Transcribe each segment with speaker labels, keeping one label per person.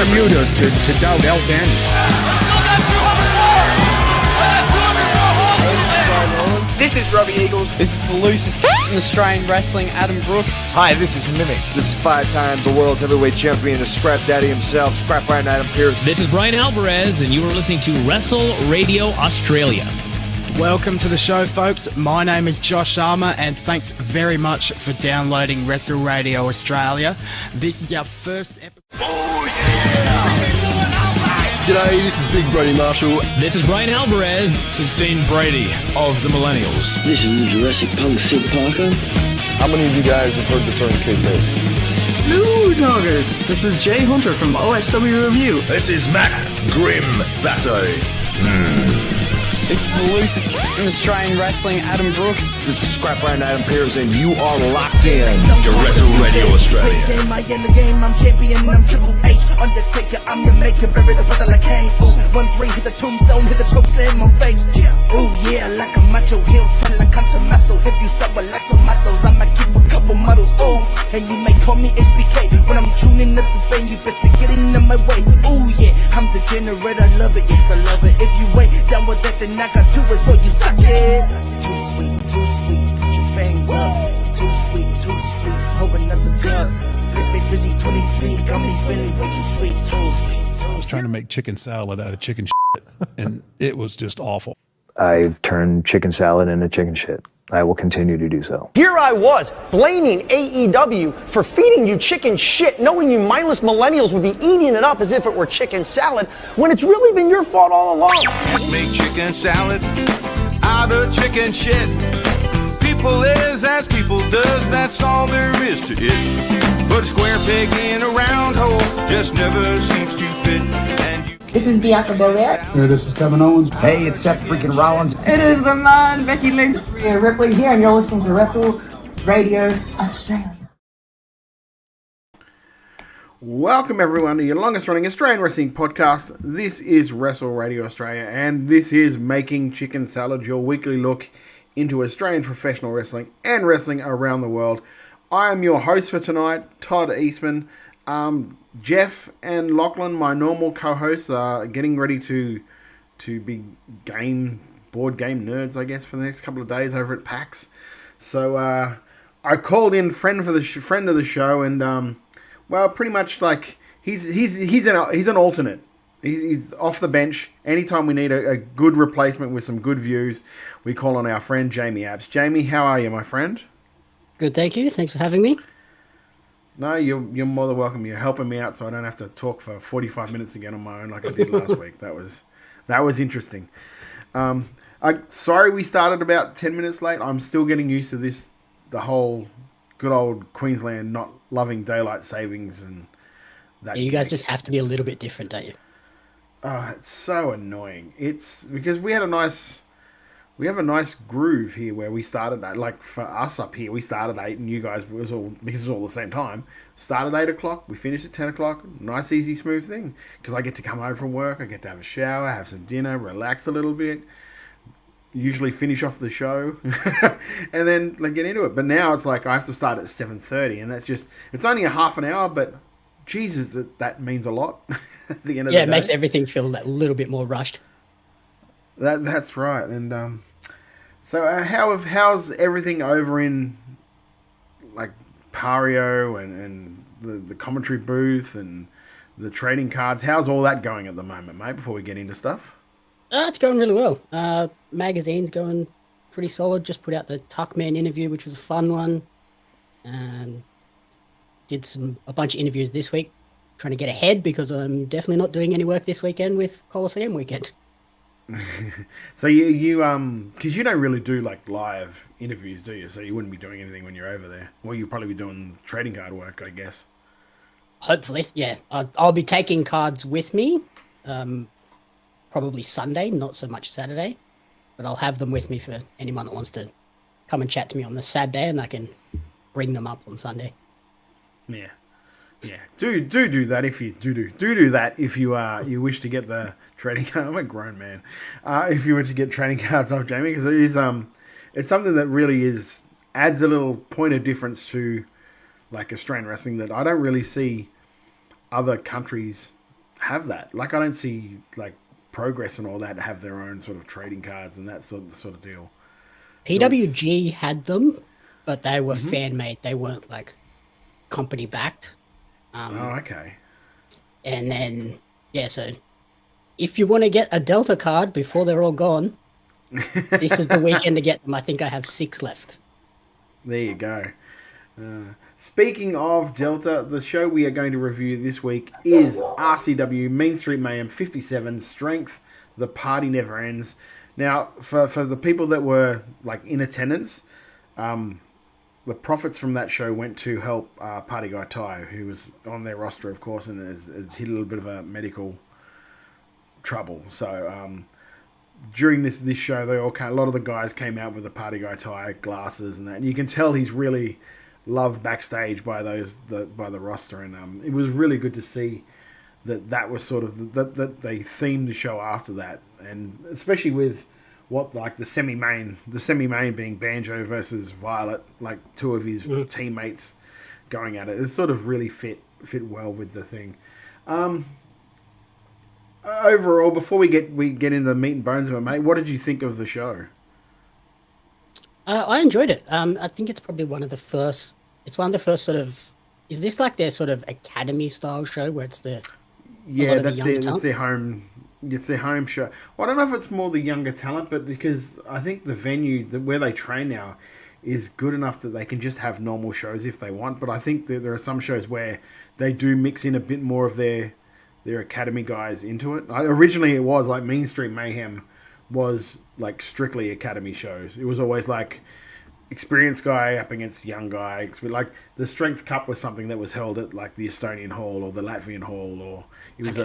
Speaker 1: Bermuda to Doug Elton.
Speaker 2: This is Robbie Eagles.
Speaker 3: This is the loosest in Australian wrestling, Adam Brooks.
Speaker 4: Hi, this is Mimic. This is 5 times the world's heavyweight champion, the Scrap Daddy himself, Scrap Iron Adam Pearce.
Speaker 5: This is Brian Alvarez, and you are listening to Wrestle Radio Australia.
Speaker 6: Welcome to the show, folks. My name is Josh Armour, and thanks very much for downloading Wrestle Radio Australia. This is our first episode.
Speaker 7: Oh, yeah! G'day, this is Big Brady Marshall.
Speaker 5: This is Brian Alvarez.
Speaker 1: This is Dean Brady of the Millennials.
Speaker 8: This is the Jurassic Punk Sid Parker.
Speaker 7: How many of you guys have heard the term kayfabe?
Speaker 9: Hello, doggers. This is Jay Hunter from OSW Review.
Speaker 10: This is Matt Grim Basso.
Speaker 3: This is the loosest in Australian wrestling, Adam Brooks.
Speaker 4: This is Scrap Iron Adam Pearce, and you are locked in
Speaker 10: to Wrestle Radio Australia.
Speaker 11: I in the game, I'm champion, I'm Triple H. Undertaker, I'm your maker, bury the brother like Kane. Ooh, 1-3, hit the tombstone, hit the chokes in my face. Ooh, yeah, like a macho heel, turn like country muscle. If you suffer like tomatoes, I'ma keep a couple models. Ooh, and you may call me HBK. When I'm tuning up the vein, you best be getting in my way. Ooh, yeah, I'm degenerate, I love it, yes, I love it. If you ain't down with that, then I got 2 words for you, suck it. Too sweet, put your fangs up. Too sweet, hold another drug. Let's be busy, 23, got me feeling way too sweet.
Speaker 12: I was trying to make chicken salad out of chicken shit, and it was just awful.
Speaker 13: I've turned chicken salad into chicken shit. I will continue to do so.
Speaker 14: Here I was, blaming AEW for feeding you chicken shit, knowing you mindless millennials would be eating it up as if it were chicken salad, when it's really been your fault all along.
Speaker 15: Make chicken salad out of chicken shit. People is as people does, that's all there is to it. Put a square peg in a round hole, just never seems to fit. And you
Speaker 16: This is Bianca Belair.
Speaker 17: Hey, this is Kevin Owens.
Speaker 4: Hey, it's Seth freaking Rollins.
Speaker 16: It is the man, Becky Lynch. Rhea Ripley here, and you're listening to Wrestle Radio Australia.
Speaker 1: Welcome everyone to your longest running Australian wrestling podcast. This is Wrestle Radio Australia, and this is Making Chicken Salad, your weekly look into Australian professional wrestling and wrestling around the world. I am your host for tonight, Todd Eastman. Jeff and Lachlan, my normal co-hosts, are getting ready to be board game nerds, I guess, for the next couple of days over at PAX. So I called in friend of the show, and well, pretty much like he's an alternate. He's off the bench. Anytime we need a good replacement with some good views, we call on our friend Jamie Apps. Jamie, how are you, my friend?
Speaker 18: Good, thank you. Thanks for having me.
Speaker 1: No, you're more than welcome. You're helping me out, so I don't have to talk for 45 minutes again on my own like I did last week. That was interesting. Sorry we started about 10 minutes late. I'm still getting used to the whole good old Queensland not loving daylight savings and that.
Speaker 18: Yeah, you guys just have to be a little bit different, don't you?
Speaker 1: Oh, it's so annoying. It's because we have a nice groove here where we started at, like for us up here, we started 8 and you guys, because it's all the same time, started 8 o'clock, we finished at 10 o'clock, nice, easy, smooth thing. Because I get to come home from work, I get to have a shower, have some dinner, relax a little bit, usually finish off the show, and then like get into it. But now it's like I have to start at 7:30, and it's only a half an hour, but Jesus, that means a lot at the end of the day.
Speaker 18: Yeah, it makes everything feel a little bit more rushed.
Speaker 1: That's right. And so how's everything over in like Pario and the commentary booth and the trading cards? How's all that going at the moment, mate, before we get into stuff?
Speaker 18: It's going really well. Magazine's going pretty solid. Just put out the Tuckman interview, which was a fun one. And did a bunch of interviews this week, trying to get ahead because I'm definitely not doing any work this weekend with Colosseum weekend.
Speaker 1: So you because you don't really do like live interviews, do you? So you wouldn't be doing anything when you're over there. Well, you'll probably be doing trading card work, I guess.
Speaker 18: Hopefully, yeah. I'll be taking cards with me, probably Sunday, not so much Saturday, but I'll have them with me for anyone that wants to come and chat to me on the Saturday, and I can bring them up on Sunday.
Speaker 1: Yeah. Yeah, do that if you do that if you wish to get the trading card. I'm a grown man. If you were to get trading cards off Jamie, because it is it's something that really adds a little point of difference to like Australian wrestling that I don't really see other countries have that. Like I don't see like Progress and all that have their own sort of trading cards and that sort of deal.
Speaker 18: PWG had them, but they were fan made. They weren't like company backed.
Speaker 1: Okay.
Speaker 18: And then so if you want to get a Delta card before they're all gone, this is the weekend to get them. I think I have 6 left.
Speaker 1: There you go. Speaking of Delta, the show we are going to review this week is RCW Mean Street Mayhem 57 Strength. The Party Never Ends. Now, for the people that were like in attendance, the profits from that show went to help Party Guy Ty, who was on their roster, of course, and has hit a little bit of a medical trouble. So during this show, a lot of the guys came out with the Party Guy Ty glasses and that, and you can tell he's really loved backstage by the roster, and it was really good to see that was sort of that they themed the show after that, and especially with what like the semi-main being Banjo versus Violet, like 2 of his teammates going at it. It sort of really fit well with the thing. Overall, before we get into the meat and bones of it, mate, what did you think of the show?
Speaker 18: I enjoyed it. I think it's probably one of the first. It's one of the first sort of. Is this like their sort of academy style show where it's the?
Speaker 1: Yeah, that's their home. It's their home show. Well, I don't know if it's more the younger talent, but because I think the venue where they train now is good enough that they can just have normal shows if they want. But I think that there are some shows where they do mix in a bit more of their academy guys into it. Originally, it was like Mean Street Mayhem was like strictly academy shows. It was always like experienced guy up against young guy. Like the Strength Cup was something that was held at like the Estonian Hall or the Latvian Hall, or it was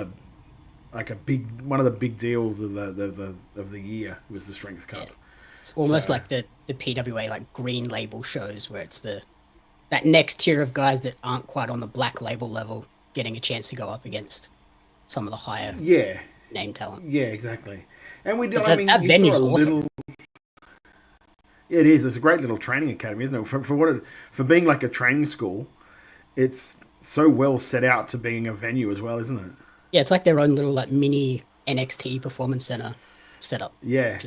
Speaker 1: one of the big deals of the year was the Strength Cup. Yeah.
Speaker 18: It's almost like the PWA like green label shows where it's that next tier of guys that aren't quite on the black label level getting a chance to go up against some of the higher name talent.
Speaker 1: Yeah, exactly. And we did.
Speaker 18: That venue's awesome.
Speaker 1: It is. It's a great little training academy, isn't it? For being like a training school, it's so well set out to being a venue as well, isn't it?
Speaker 18: Yeah, it's like their own little like mini NXT performance center setup.
Speaker 1: Yeah.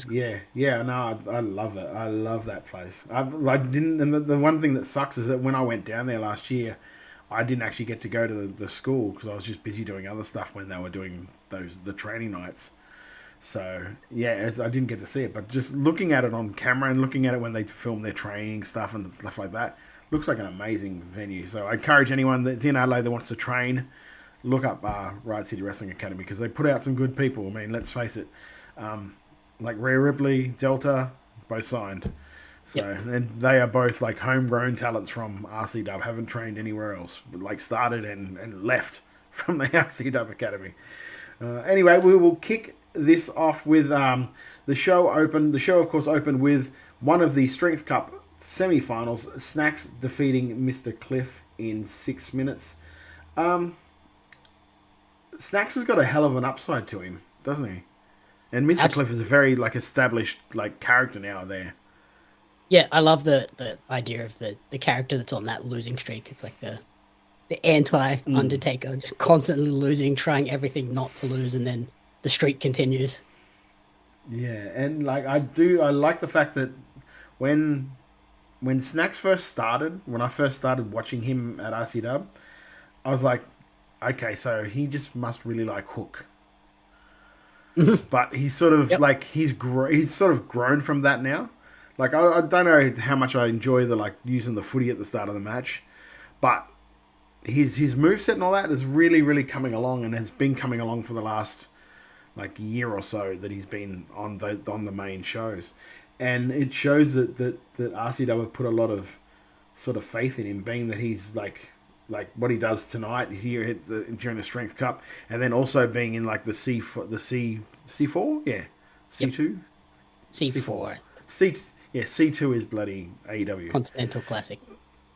Speaker 1: No, I love it. I love that place. The one thing that sucks is that when I went down there last year, I didn't actually get to go to the school because I was just busy doing other stuff when they were doing the training nights. So yeah, I didn't get to see it, but just looking at it on camera and looking at it when they film their training stuff and stuff like that, looks like an amazing venue. So I encourage anyone that's in Adelaide that wants to train, look up Riot City Wrestling Academy because they put out some good people. I mean, let's face it, like Rhea Ripley, Delta, both signed. So and they are both like homegrown talents from RCW, haven't trained anywhere else, but like started and left from the RCW Academy. Anyway, we will kick this off with the show opened. The show, of course, opened with one of the Strength Cup semi-finals, Snacks defeating Mr. Cliff in 6 minutes. Snacks has got a hell of an upside to him, doesn't he? And Mr. Cliff is a very like established like character now there.
Speaker 18: Yeah, I love the idea of the character that's on that losing streak. It's like the anti-Undertaker, just constantly losing, trying everything not to lose, and then the streak continues.
Speaker 1: Yeah, and like I like the fact that when Snacks first started, when I first started watching him at RCW, I was like, okay, so he just must really like Hook. But he's sort of like he's sort of grown from that now. Like I don't know how much I enjoy the like using the footy at the start of the match, but his moveset and all that is really, really coming along and has been coming along for the last like year or so that he's been on the main shows, and it shows that RCW have put a lot of sort of faith in him, being that he's like what he does tonight here during the Strength Cup, and then also being in like the C4, yeah, C2,
Speaker 18: C4,
Speaker 1: C2 is bloody AEW
Speaker 18: Continental Classic.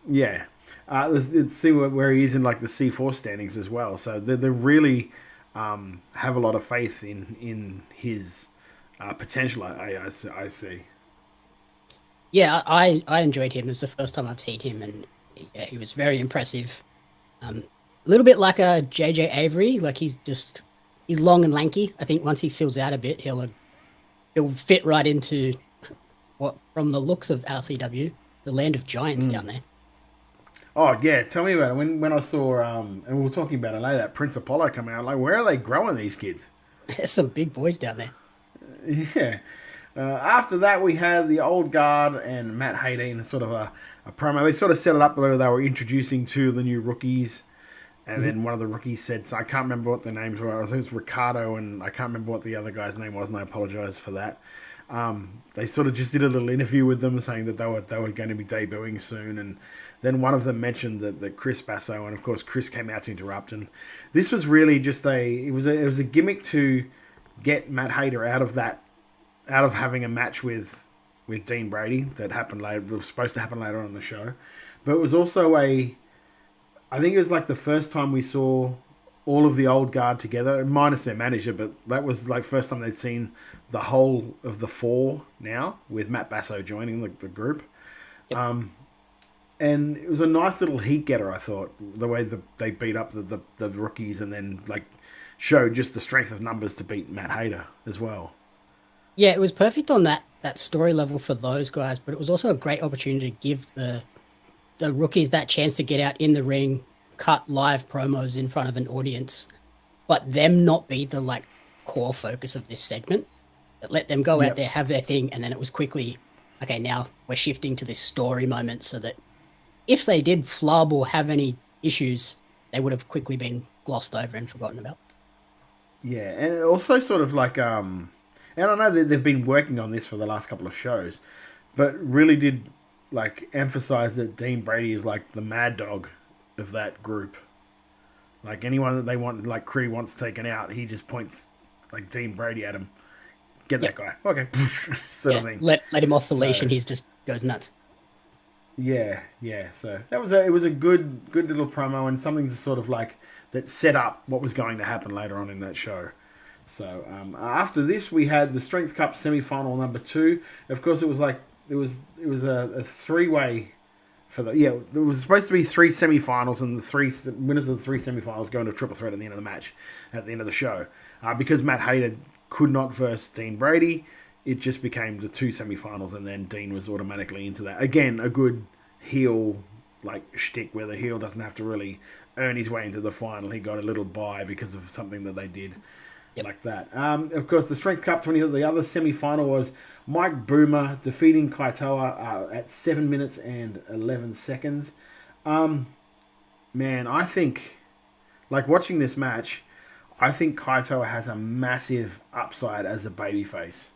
Speaker 1: Yeah, let's see where he is in like the C4 standings as well. So they really have a lot of faith in his potential. I see.
Speaker 18: Yeah, I enjoyed him. It was the first time I've seen him, and he was very impressive. little bit like a JJ Avery. Like he's long and lanky. I think once he fills out a bit, he'll fit right into what, from the looks of RCW, the land of giants down there.
Speaker 1: Oh yeah, tell me about it. When I saw and we were talking about it later, that Prince Apollo coming out, like where are they growing these kids?
Speaker 18: There's some big boys down there.
Speaker 1: Yeah. After that, we had the Old Guard and Matt Hayden in sort of a promo. They sort of set it up where they were introducing two of the new rookies. And then one of the rookies said, so I can't remember what their names were. I think it was Ricardo, and I can't remember what the other guy's name was, and I apologize for that. They sort of just did a little interview with them saying that they were going to be debuting soon. And then one of them mentioned that Chris Basso, and of course Chris came out to interrupt. And this was really just it was a gimmick to get Matt Hayter out of having a match with Dean Brady that happened later. It was supposed to happen later on in the show. But it was also I think it was like the first time we saw all of the Old Guard together, minus their manager, but that was like first time they'd seen the whole of the four now, with Matt Basso joining the group. Yep. And it was a nice little heat getter, I thought, the way they beat up the rookies and then like showed just the strength of numbers to beat Matt Hayter as well.
Speaker 18: Yeah, it was perfect on that story level for those guys, but it was also a great opportunity to give the rookies that chance to get out in the ring, cut live promos in front of an audience, but them not be the like core focus of this segment. That let them go out there, have their thing, and then it was quickly, okay, now we're shifting to this story moment so that if they did flub or have any issues, they would have quickly been glossed over and forgotten about.
Speaker 1: Yeah, and it also sort of like, and I know that they've been working on this for the last couple of shows, but really did like emphasize that Dean Brady is like the mad dog of that group. Like anyone that they want, like Cree wants taken out, he just points like Dean Brady at him. Get that guy. Okay. sort of thing.
Speaker 18: Let him off the leash and he just goes nuts.
Speaker 1: Yeah. So it was a good little promo and something to sort of like that set up what was going to happen later on in that show. So after this, we had the Strength Cup semi-final number 2. Of course, it was like it was a 3-way for the There was supposed to be 3 semi-finals, and the 3 winners of the 3 semi-finals go into a triple threat at the end of the match, at the end of the show. Because Matt Hayter could not verse Dean Brady, it just became the 2 semi-finals, and then Dean was automatically into that. Again, a good heel like shtick where the heel doesn't have to really earn his way into the final. He got a little bye because of something that they did. Like that. Of course, the Strength Cup 20, the other semi-final was Mike Boomer defeating Kaitoa at 7 minutes and 11 seconds. Man, I think, like watching this match, I think Kaitoa has a massive upside as a babyface.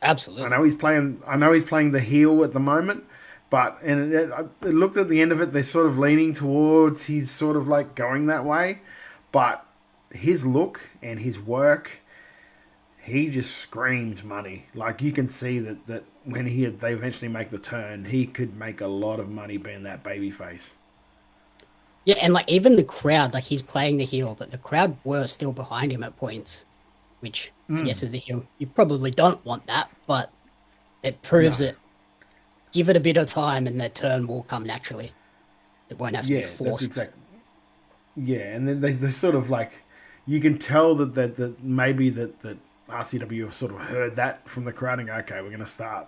Speaker 18: Absolutely.
Speaker 1: I know he's playing the heel at the moment, but it looked at the end of it, they're sort of leaning towards he's sort of like going that way, but his look and his work, he just screams money. Like you can see that when they eventually make the turn, he could make a lot of money being that baby face.
Speaker 18: Yeah, and like even the crowd, like he's playing the heel, but the crowd were still behind him at points, which I guess as the heel, you probably don't want that, but it proves that give it a bit of time and their turn will come naturally. It won't have to be forced.
Speaker 1: That's yeah, and then they sort of like, you can tell that maybe that RCW have sort of heard that from the crowd and go, okay, we're going to start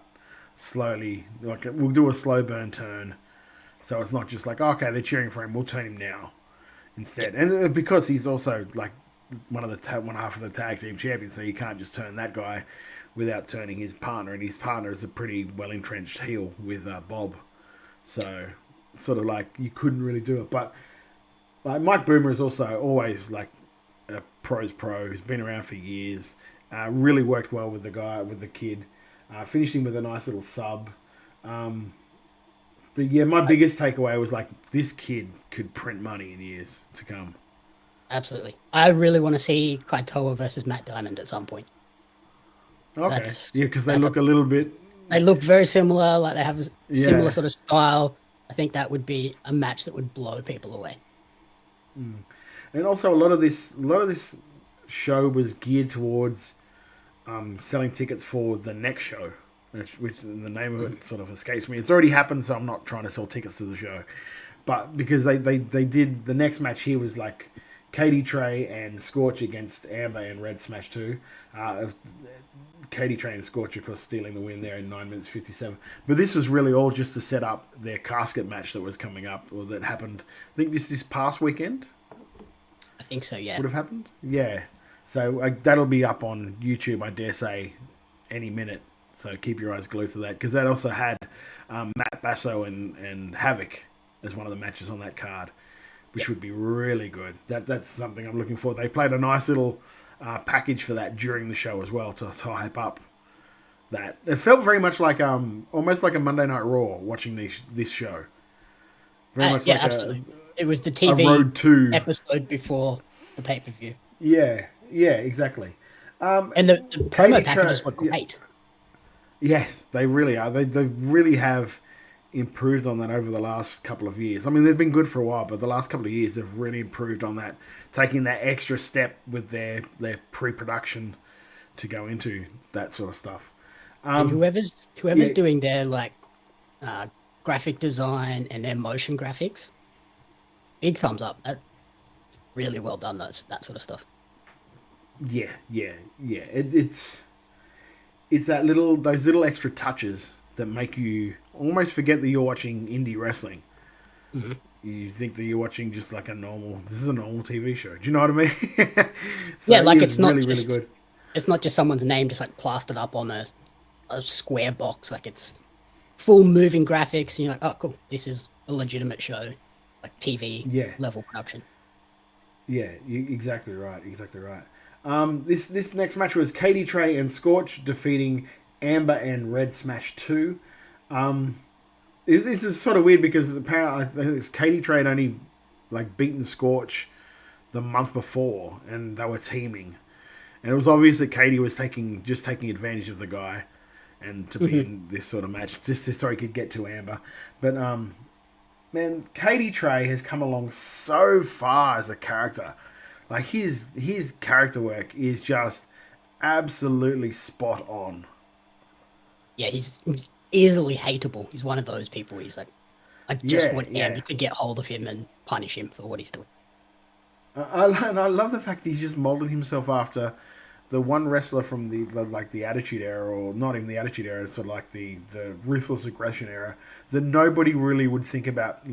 Speaker 1: slowly. Like we'll do a slow burn turn, so it's not just like, okay, they're cheering for him, we'll turn him now instead. And because he's also like one half of the tag team champions, so you can't just turn that guy without turning his partner, and his partner is a pretty well entrenched heel with Bob. So sort of like you couldn't really do it, but like Mike Boomer is also always like a pro's pro. He's been around for years. Really worked well with the kid. Finished him with a nice little sub. But yeah, my biggest takeaway was like this kid could print money in years to come.
Speaker 18: Absolutely. I really want to see Kaitoa versus Matt Diamond at some point.
Speaker 1: Okay. Because they look a little bit.
Speaker 18: They look very similar. Like they have a similar sort of style. I think that would be a match that would blow people away.
Speaker 1: And also a lot of this show was geared towards selling tickets for the next show, which the name of it sort of escapes me. It's already happened, so I'm not trying to sell tickets to the show. but because they did the next match here was like Katie Trey and Scorch against Amber and Red Smash 2. Katie Trey and Scorch, of course, stealing the win there in 9 minutes 57. But this was really all just to set up their casket match that was coming up, or that happened. I think this past weekend.
Speaker 18: I think so, yeah.
Speaker 1: Would have happened? Yeah. So that'll be up on YouTube, I dare say, any minute. So keep your eyes glued to that. Because that also had Matt Basso and Havoc as one of the matches on that card, which would be really good. That's something I'm looking for. They played a nice little package for that during the show as well to hype up that. It felt very much like almost like a Monday Night Raw watching this show. Very much like
Speaker 18: absolutely. It was the TV
Speaker 1: Road 2
Speaker 18: episode before the pay-per-view.
Speaker 1: Yeah, exactly.
Speaker 18: And the promo packages were great.
Speaker 1: Yes, they really are. They really have improved on that over the last couple of years. I mean, they've been good for a while, but the last couple of years they've really improved on that, taking that extra step with their pre-production to go into that sort of stuff.
Speaker 18: And whoever's doing their graphic design and their motion graphics, big thumbs up. That really well done. That sort of stuff.
Speaker 1: Yeah. It's those little extra touches that make you almost forget that you're watching indie wrestling.
Speaker 18: Mm-hmm.
Speaker 1: You think that you're watching just like this is a normal TV show. Do you know what I mean?
Speaker 18: So yeah, like it's not
Speaker 1: really,
Speaker 18: just,
Speaker 1: really good.
Speaker 18: It's not just someone's name just like plastered up on a square box. Like it's full moving graphics and you're like, oh cool, this is a legitimate show, like TV level production.
Speaker 1: Yeah, exactly right. This next match was Katie Trey and Scorch defeating Amber and Red Smash 2. This is sort of weird because apparently I think Katie Trey had only beaten Scorch the month before, and they were teaming. And it was obvious that Katie was taking advantage of the guy, and to be in this sort of match just so he could get to Amber. But man, Katie Trey has come along so far as a character. Like his character work is just absolutely spot on.
Speaker 18: Yeah, he's easily hateable. He's one of those people. He's like, I just want Amber to get hold of him and punish him for what he's doing.
Speaker 1: I love the fact he's just molded himself after the one wrestler from the Attitude Era, or not even the Attitude Era, sort of like the Ruthless Aggression Era, that nobody really would think about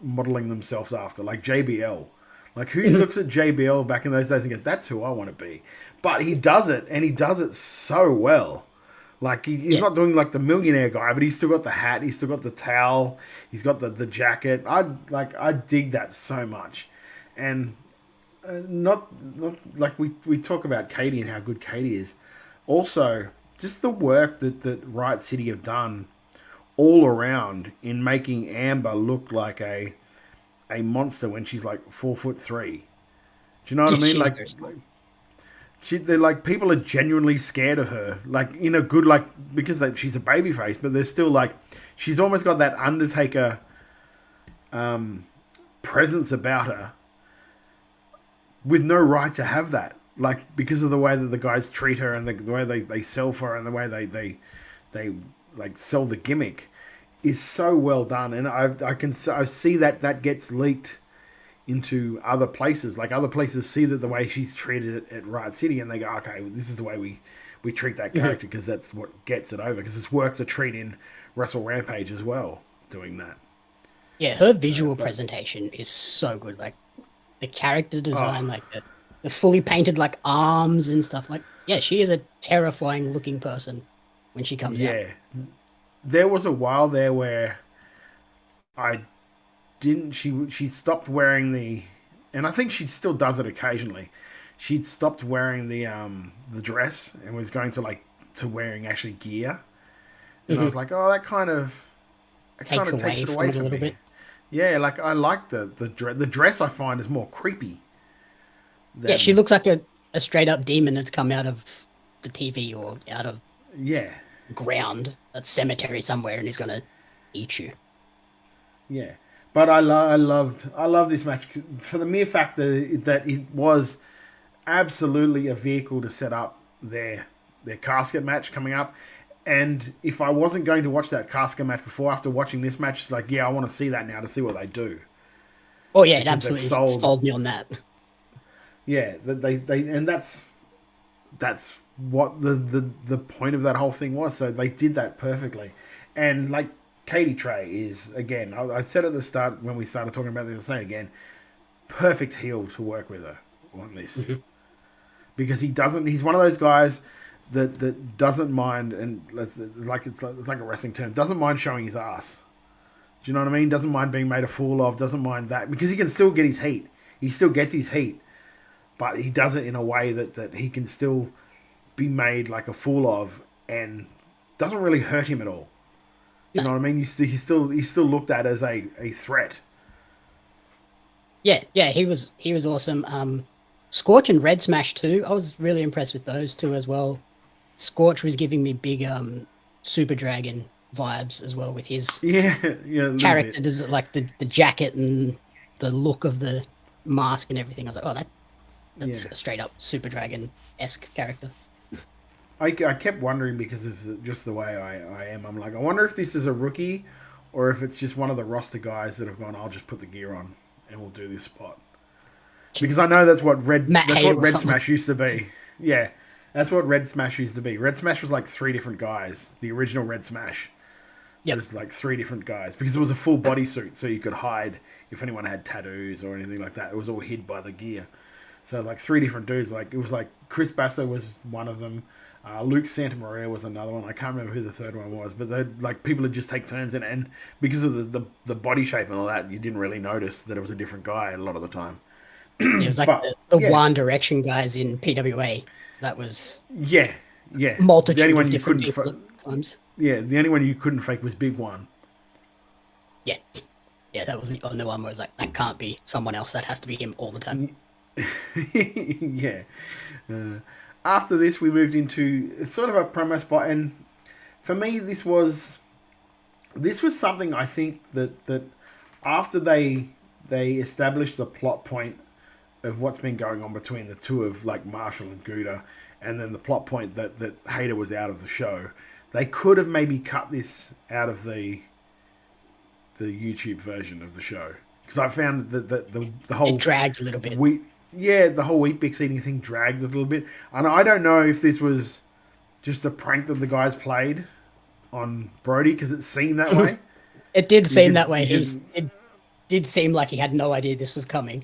Speaker 1: modeling themselves after, like JBL. Like, who looks at JBL back in those days and goes, that's who I want to be? But he does it, and he does it so well. Like, he's not doing like the millionaire guy, but he's still got the hat, he's still got the towel, he's got the jacket. I dig that so much. And not like we talk about Katie and how good Katie is. Also, just the work that Riot City have done all around in making Amber look like a monster when she's like 4'3". Do you know what I mean? They're like, people are genuinely scared of her, like in a good, because she's a babyface, but they're still like, she's almost got that Undertaker presence about her, with no right to have that, because of the way that the guys treat her and the way they sell for her and the way they sell the gimmick is so well done. And I see that gets leaked into other places. Like, other places see that the way she's treated at Riot City, and they go, okay, this is the way we treat that character, because that's what gets it over, because it's worked a treat in Wrestle Rampage as well, doing that.
Speaker 18: Yeah, her visual presentation is so good. Like, the character design, the fully painted arms and stuff. She is a terrifying looking person when she comes out.
Speaker 1: Yeah. There was a while there where she stopped wearing and I think she still does it occasionally. She'd stopped wearing the dress and was going to wearing actually gear. And I was like, oh, that kind of takes it away from a little bit. Yeah, I like the dress. I find is more creepy.
Speaker 18: Yeah, she looks like a straight up demon that's come out of the TV or out of ground, a cemetery somewhere, and is gonna eat you.
Speaker 1: Yeah, but I love this match for the mere fact that it was absolutely a vehicle to set up their casket match coming up. And if I wasn't going to watch that Casca match before, after watching this match, it's like, yeah, I want to see that now to see what they do.
Speaker 18: Oh yeah, it
Speaker 1: Because
Speaker 18: absolutely
Speaker 1: they've
Speaker 18: sold me on that.
Speaker 1: Yeah, and that's what the point of that whole thing was. So they did that perfectly. And like Katie Trey is, again, I said at the start when we started talking about this, I'll say it again, perfect heel to work with her on this. Because he's one of those guys that doesn't mind, and it's like a wrestling term, doesn't mind showing his ass. Do you know what I mean? Doesn't mind being made a fool of, doesn't mind that, because he can still get his heat. He still gets his heat, but he does it in a way that he can still be made like a fool of and doesn't really hurt him at all. You know what I mean? He's still looked at as a threat.
Speaker 18: Yeah, he was awesome. Scorch and Red Smash too. I was really impressed with those two as well. Scorch was giving me big Super Dragon vibes as well with his character. Does it like the jacket and the look of the mask and everything? I was like, oh, that's a straight up Super Dragon-esque character.
Speaker 1: I kept wondering because of just the way I am. I'm like, I wonder if this is a rookie or if it's just one of the roster guys that have gone, I'll just put the gear on and we'll do this spot. Because I know that's what Red Smash used to be. Yeah, that's what Red Smash used to be. Red Smash was like 3 different guys. The original Red Smash. It was like 3 different guys because it was a full bodysuit, so you could hide if anyone had tattoos or anything like that. It was all hid by the gear. So it was like 3 different dudes. Like it was like Chris Basso was one of them. Luke Santamaria was another one. I can't remember who the third one was, but they like people would just take turns in it, and because of the body shape and all that, you didn't really notice that it was a different guy a lot of the time.
Speaker 18: It was like the One Direction guys in PWA. That was multitude
Speaker 1: the only one
Speaker 18: of
Speaker 1: you
Speaker 18: different
Speaker 1: couldn't
Speaker 18: people at times.
Speaker 1: Yeah, the only one you couldn't fake was Big One.
Speaker 18: Yeah, that was the only one where it was like, that can't be someone else. That has to be him all the time.
Speaker 1: Yeah. After this, we moved into sort of a promo spot, and for me, this was something I think that after they established the plot point of what's been going on between the two of like Marshall and Gouda, and then the plot point that Hayter was out of the show, they could have maybe cut this out of the YouTube version of the show, because I found that the whole
Speaker 18: it dragged a little bit.
Speaker 1: The whole Wheat Bix eating thing dragged a little bit, and I don't know if this was just a prank that the guys played on Brody, because it seemed that way.
Speaker 18: It did seem that way. It did seem like he had no idea this was coming.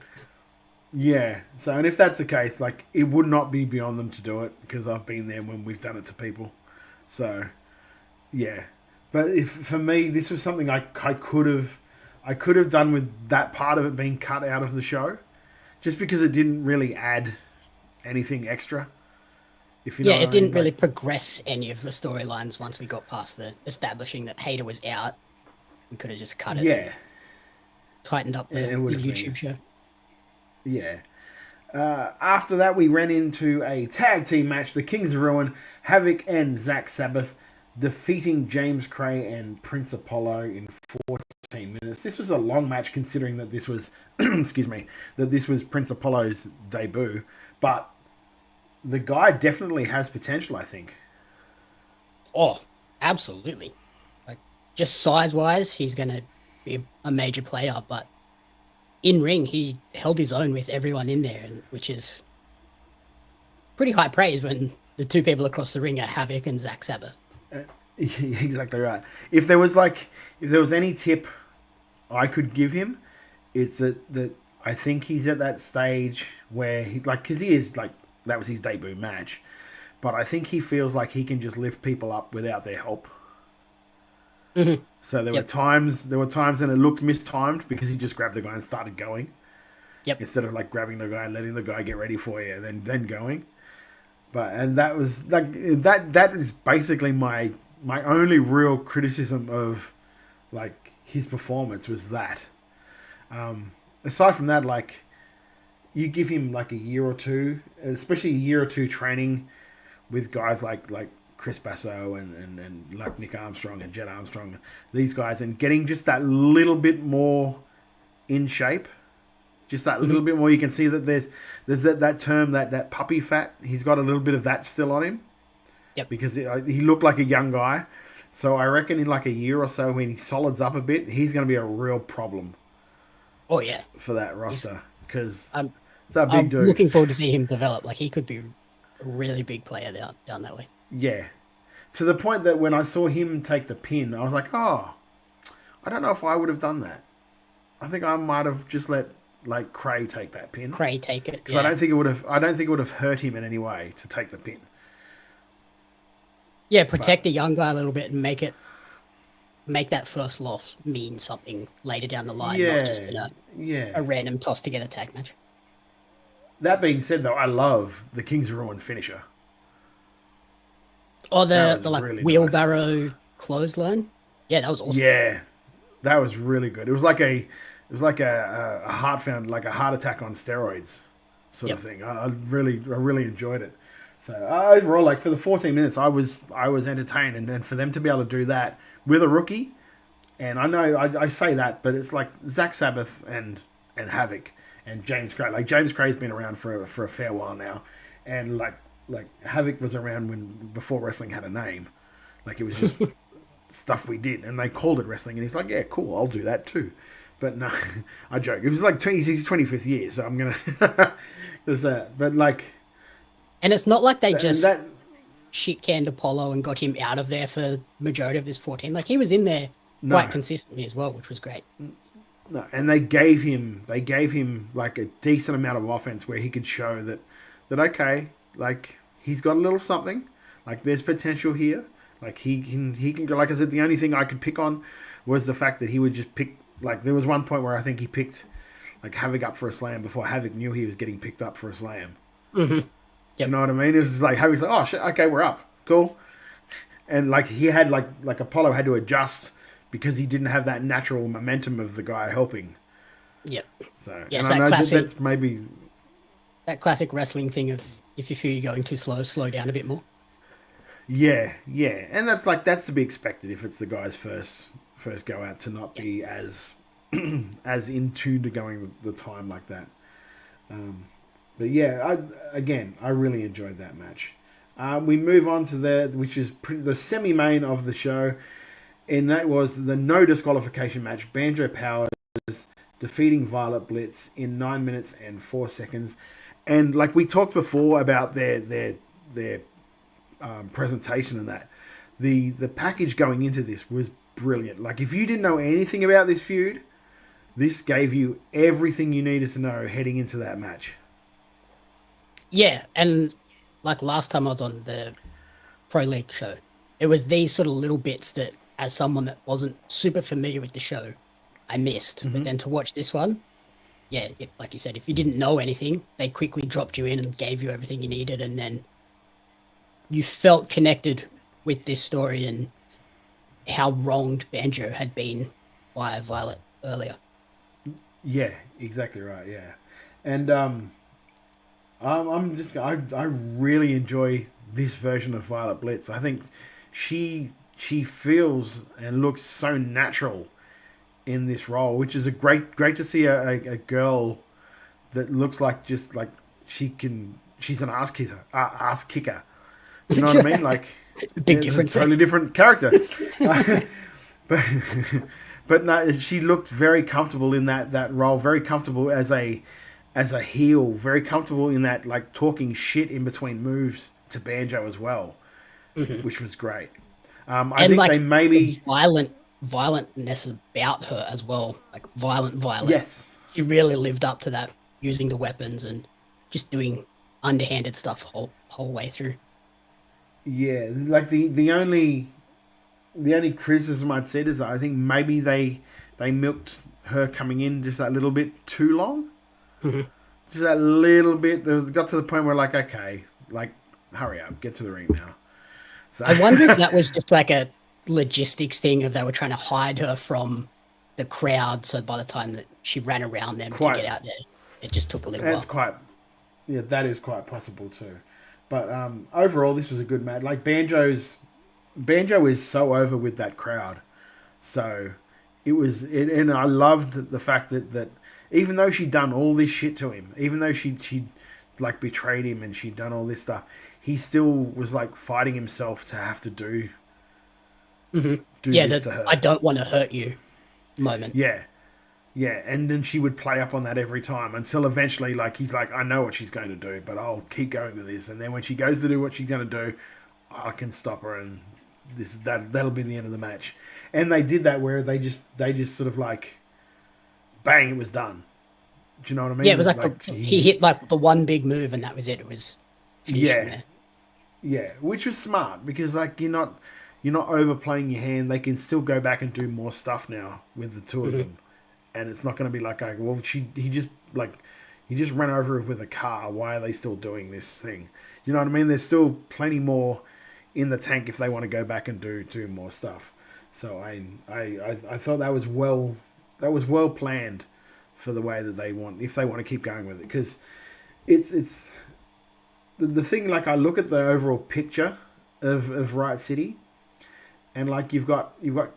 Speaker 1: Yeah. So, and if that's the case, like, it would not be beyond them to do it, because I've been there when we've done it to people. So, yeah. But for me, this was something I could have done with that part of it being cut out of the show, just because it didn't really add anything extra. If you know
Speaker 18: it didn't really progress any of the storylines once we got past the establishing that Hayter was out. We could have just cut it.
Speaker 1: Yeah.
Speaker 18: Tightened up the YouTube show.
Speaker 1: Yeah. After that, we ran into a tag team match. The Kings of Ruin, Havoc and Zach Sabbath, defeating James Cray and Prince Apollo in 14 minutes. This was a long match, considering that this was, that this was Prince Apollo's debut. But the guy definitely has potential, I think.
Speaker 18: Oh, absolutely. Like, just size-wise, he's going to be a major player, but in ring, he held his own with everyone in there, which is pretty high praise when the two people across the ring are Havoc and Zach Sabbath.
Speaker 1: Exactly right. If there was any tip I could give him, it's that I think he's at that stage where because he is like, that was his debut match, but I think he feels like he can just lift people up without their help.
Speaker 18: Mm-hmm.
Speaker 1: So there were times and it looked mistimed because he just grabbed the guy and started going.
Speaker 18: Yep.
Speaker 1: Instead of like grabbing the guy and letting the guy get ready for you and then going. And that was like that is basically my only real criticism of like his performance was that. Aside from that, like, you give him like a year or two, especially a year or two training with guys like Chris Basso and like Nick Armstrong and Jed Armstrong, these guys, and getting just that little bit more in shape, just that little bit more. You can see that there's that term, that puppy fat. He's got a little bit of that still on him.
Speaker 18: Yep.
Speaker 1: Because he looked like a young guy. So I reckon in like a year or so, when he solids up a bit, he's going to be a real problem.
Speaker 18: Oh yeah,
Speaker 1: for that roster, because it's a big
Speaker 18: I'm
Speaker 1: dude.
Speaker 18: looking forward to see him develop. Like he could be a really big player down that way.
Speaker 1: Yeah, to the point that when I saw him take the pin, I was like, oh, I don't know if I would have done that. I think I might have just let like Cray take that pin.
Speaker 18: Cray take it
Speaker 1: because I don't think it would have. I don't think it would have hurt him in any way to take the pin.
Speaker 18: Yeah, protect the young guy a little bit and make that first loss mean something later down the line, not just in a random toss together tag match.
Speaker 1: That being said, though, I love the Kings of Ruin finisher.
Speaker 18: Oh, the like really wheelbarrow clothesline. Yeah, that was awesome.
Speaker 1: Yeah, that was really good. It was like a heart attack on steroids sort of thing. I really enjoyed it. So overall, like for the 14 minutes, I was entertained, and for them to be able to do that with a rookie, and I know I say that, but it's like Zach Sabbath and Havoc and James Gray. Like James Gray's been around for a fair while now, and like Havoc was around before wrestling had a name. Like it was just stuff we did, and they called it wrestling, and he's like, yeah, cool, I'll do that too. But no, I joke. It was like his 25th year, so I'm gonna. There's that, but like.
Speaker 18: And it's not like they just shit-canned Apollo and got him out of there for the majority of this 14. Like, he was in there quite consistently as well, which was great.
Speaker 1: No, and they gave him like a decent amount of offense where he could show that okay, like, he's got a little something. Like, there's potential here. Like, he can go. Like I said, the only thing I could pick on was the fact that he would just pick. Like, there was one point where I think he picked, like, Havoc up for a slam before Havoc knew he was getting picked up for a slam.
Speaker 18: Mm-hmm.
Speaker 1: Yep. You know what I mean? It was just like Havoc's like, oh shit, okay, we're up, cool. And like he had like Apollo had to adjust because he didn't have that natural momentum of the guy helping.
Speaker 18: Yep.
Speaker 1: So
Speaker 18: yeah, it's that classic.
Speaker 1: That's maybe
Speaker 18: that classic wrestling thing of if you feel you're going too slow down a bit more.
Speaker 1: Yeah, and that's to be expected if it's the guy's first go out to not be as as in tune to going with the time like that. But yeah, I really enjoyed that match. We move on to the semi-main of the show, and that was the no disqualification match. Banjo Powers defeating Violet Blitz in 9 minutes and 4 seconds. And like we talked before about their presentation and that, the package going into this was brilliant. Like if you didn't know anything about this feud, this gave you everything you needed to know heading into that match.
Speaker 18: Yeah, and like last time I was on the Pro League show, it was these sort of little bits that, as someone that wasn't super familiar with the show, I missed. Mm-hmm. But then to watch this one, yeah, like you said, if you didn't know anything, they quickly dropped you in and gave you everything you needed, and then you felt connected with this story and how wronged Banjo had been by Violet earlier.
Speaker 1: Yeah, exactly right. Yeah, and I really enjoy this version of Violet Blitz. I think she feels and looks so natural in this role, which is great to see a girl that looks like just like she's an ass kicker. You know what I mean? Like
Speaker 18: big difference.
Speaker 1: A totally different character. But no, she looked very comfortable in that role, very comfortable as a heel, very comfortable in that, like, talking shit in between moves to Banjo as well, mm-hmm. which was great. I think like they maybe
Speaker 18: violentness about her as well, like violent.
Speaker 1: Yes,
Speaker 18: she really lived up to that, using the weapons and just doing underhanded stuff whole way through.
Speaker 1: Yeah, like the only criticism I'd said is I think maybe they milked her coming in just that little bit too long.
Speaker 18: Mm-hmm.
Speaker 1: Just that little bit. Got to the point where, like, okay, like, hurry up, get to the ring now. So
Speaker 18: I wonder if that was just like a logistics thing, of they were trying to hide her from the crowd, so by the time that she ran around them to get out there, it just took a little while.
Speaker 1: That is quite possible too. But overall, this was a good match. Like Banjo is so over with that crowd, so it was. And I loved the fact that even though she'd done all this shit to him, even though she like betrayed him and she'd done all this stuff, he still was like fighting himself to have to do
Speaker 18: Yeah,
Speaker 1: this to her.
Speaker 18: I don't want to hurt you moment.
Speaker 1: Yeah. Yeah, and then she would play up on that every time until eventually, like, he's like, I know what she's going to do, but I'll keep going with this. And then when she goes to do what she's going to do, I can stop her, and that'll be the end of the match. And they did that where they just sort of like, bang, it was done. Do you know what I mean?
Speaker 18: Yeah, it was like he hit like the one big move, and that was it. It was finished from there.
Speaker 1: Yeah, which was smart because like you're not overplaying your hand. They can still go back and do more stuff now with the two of them. And it's not going to be like, well, he just ran over her with a car. Why are they still doing this thing? You know what I mean? There's still plenty more in the tank if they want to go back and do more stuff. So I thought that was well planned for the way that they want, if they want to keep going with it, because it's the thing. Like I look at the overall picture of Riot City. And like you've got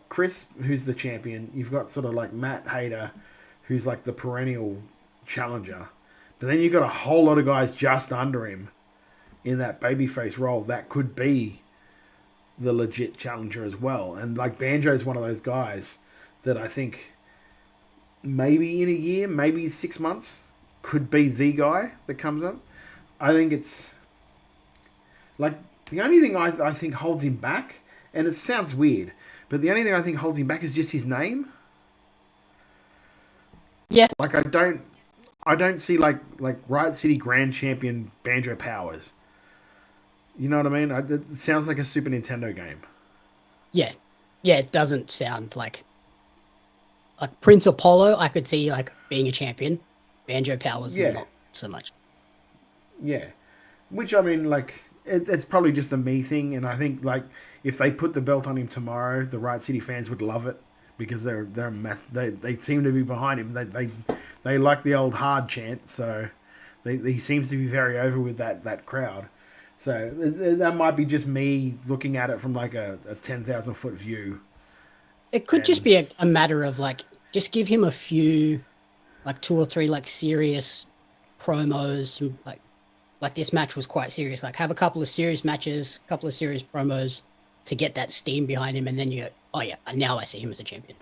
Speaker 1: Chris, who's the champion. You've got sort of like Matt Hayter, who's like the perennial challenger. But then you've got a whole lot of guys just under him in that babyface role that could be the legit challenger as well. And like Banjo's one of those guys that I think maybe in a year, maybe 6 months, could be the guy that comes up. I think it's like the only thing I think holds him back. And it sounds weird, but the only thing I think holds him back is just his name.
Speaker 18: Yeah.
Speaker 1: Like I don't see like Riot City Grand Champion Banjo Powers. You know what I mean? It sounds like a Super Nintendo game.
Speaker 18: Yeah. Yeah, it doesn't sound like Prince Apollo. I could see like being a champion. Banjo Powers, not so much.
Speaker 1: Yeah. Which I mean, like it's probably just a me thing, and I think like if they put the belt on him tomorrow, the Riot City fans would love it because they're a mess. They seem to be behind him. They like the old hard chant, so he seems to be very over with that crowd. So that might be just me looking at it from like a 10,000 foot view.
Speaker 18: It could just be a matter of like just give him a few, like 2 or 3 like serious promos. Like this match was quite serious. Like have a couple of serious matches, a couple of serious promos to get that steam behind him, and then you go, oh yeah, now I see him as a champion.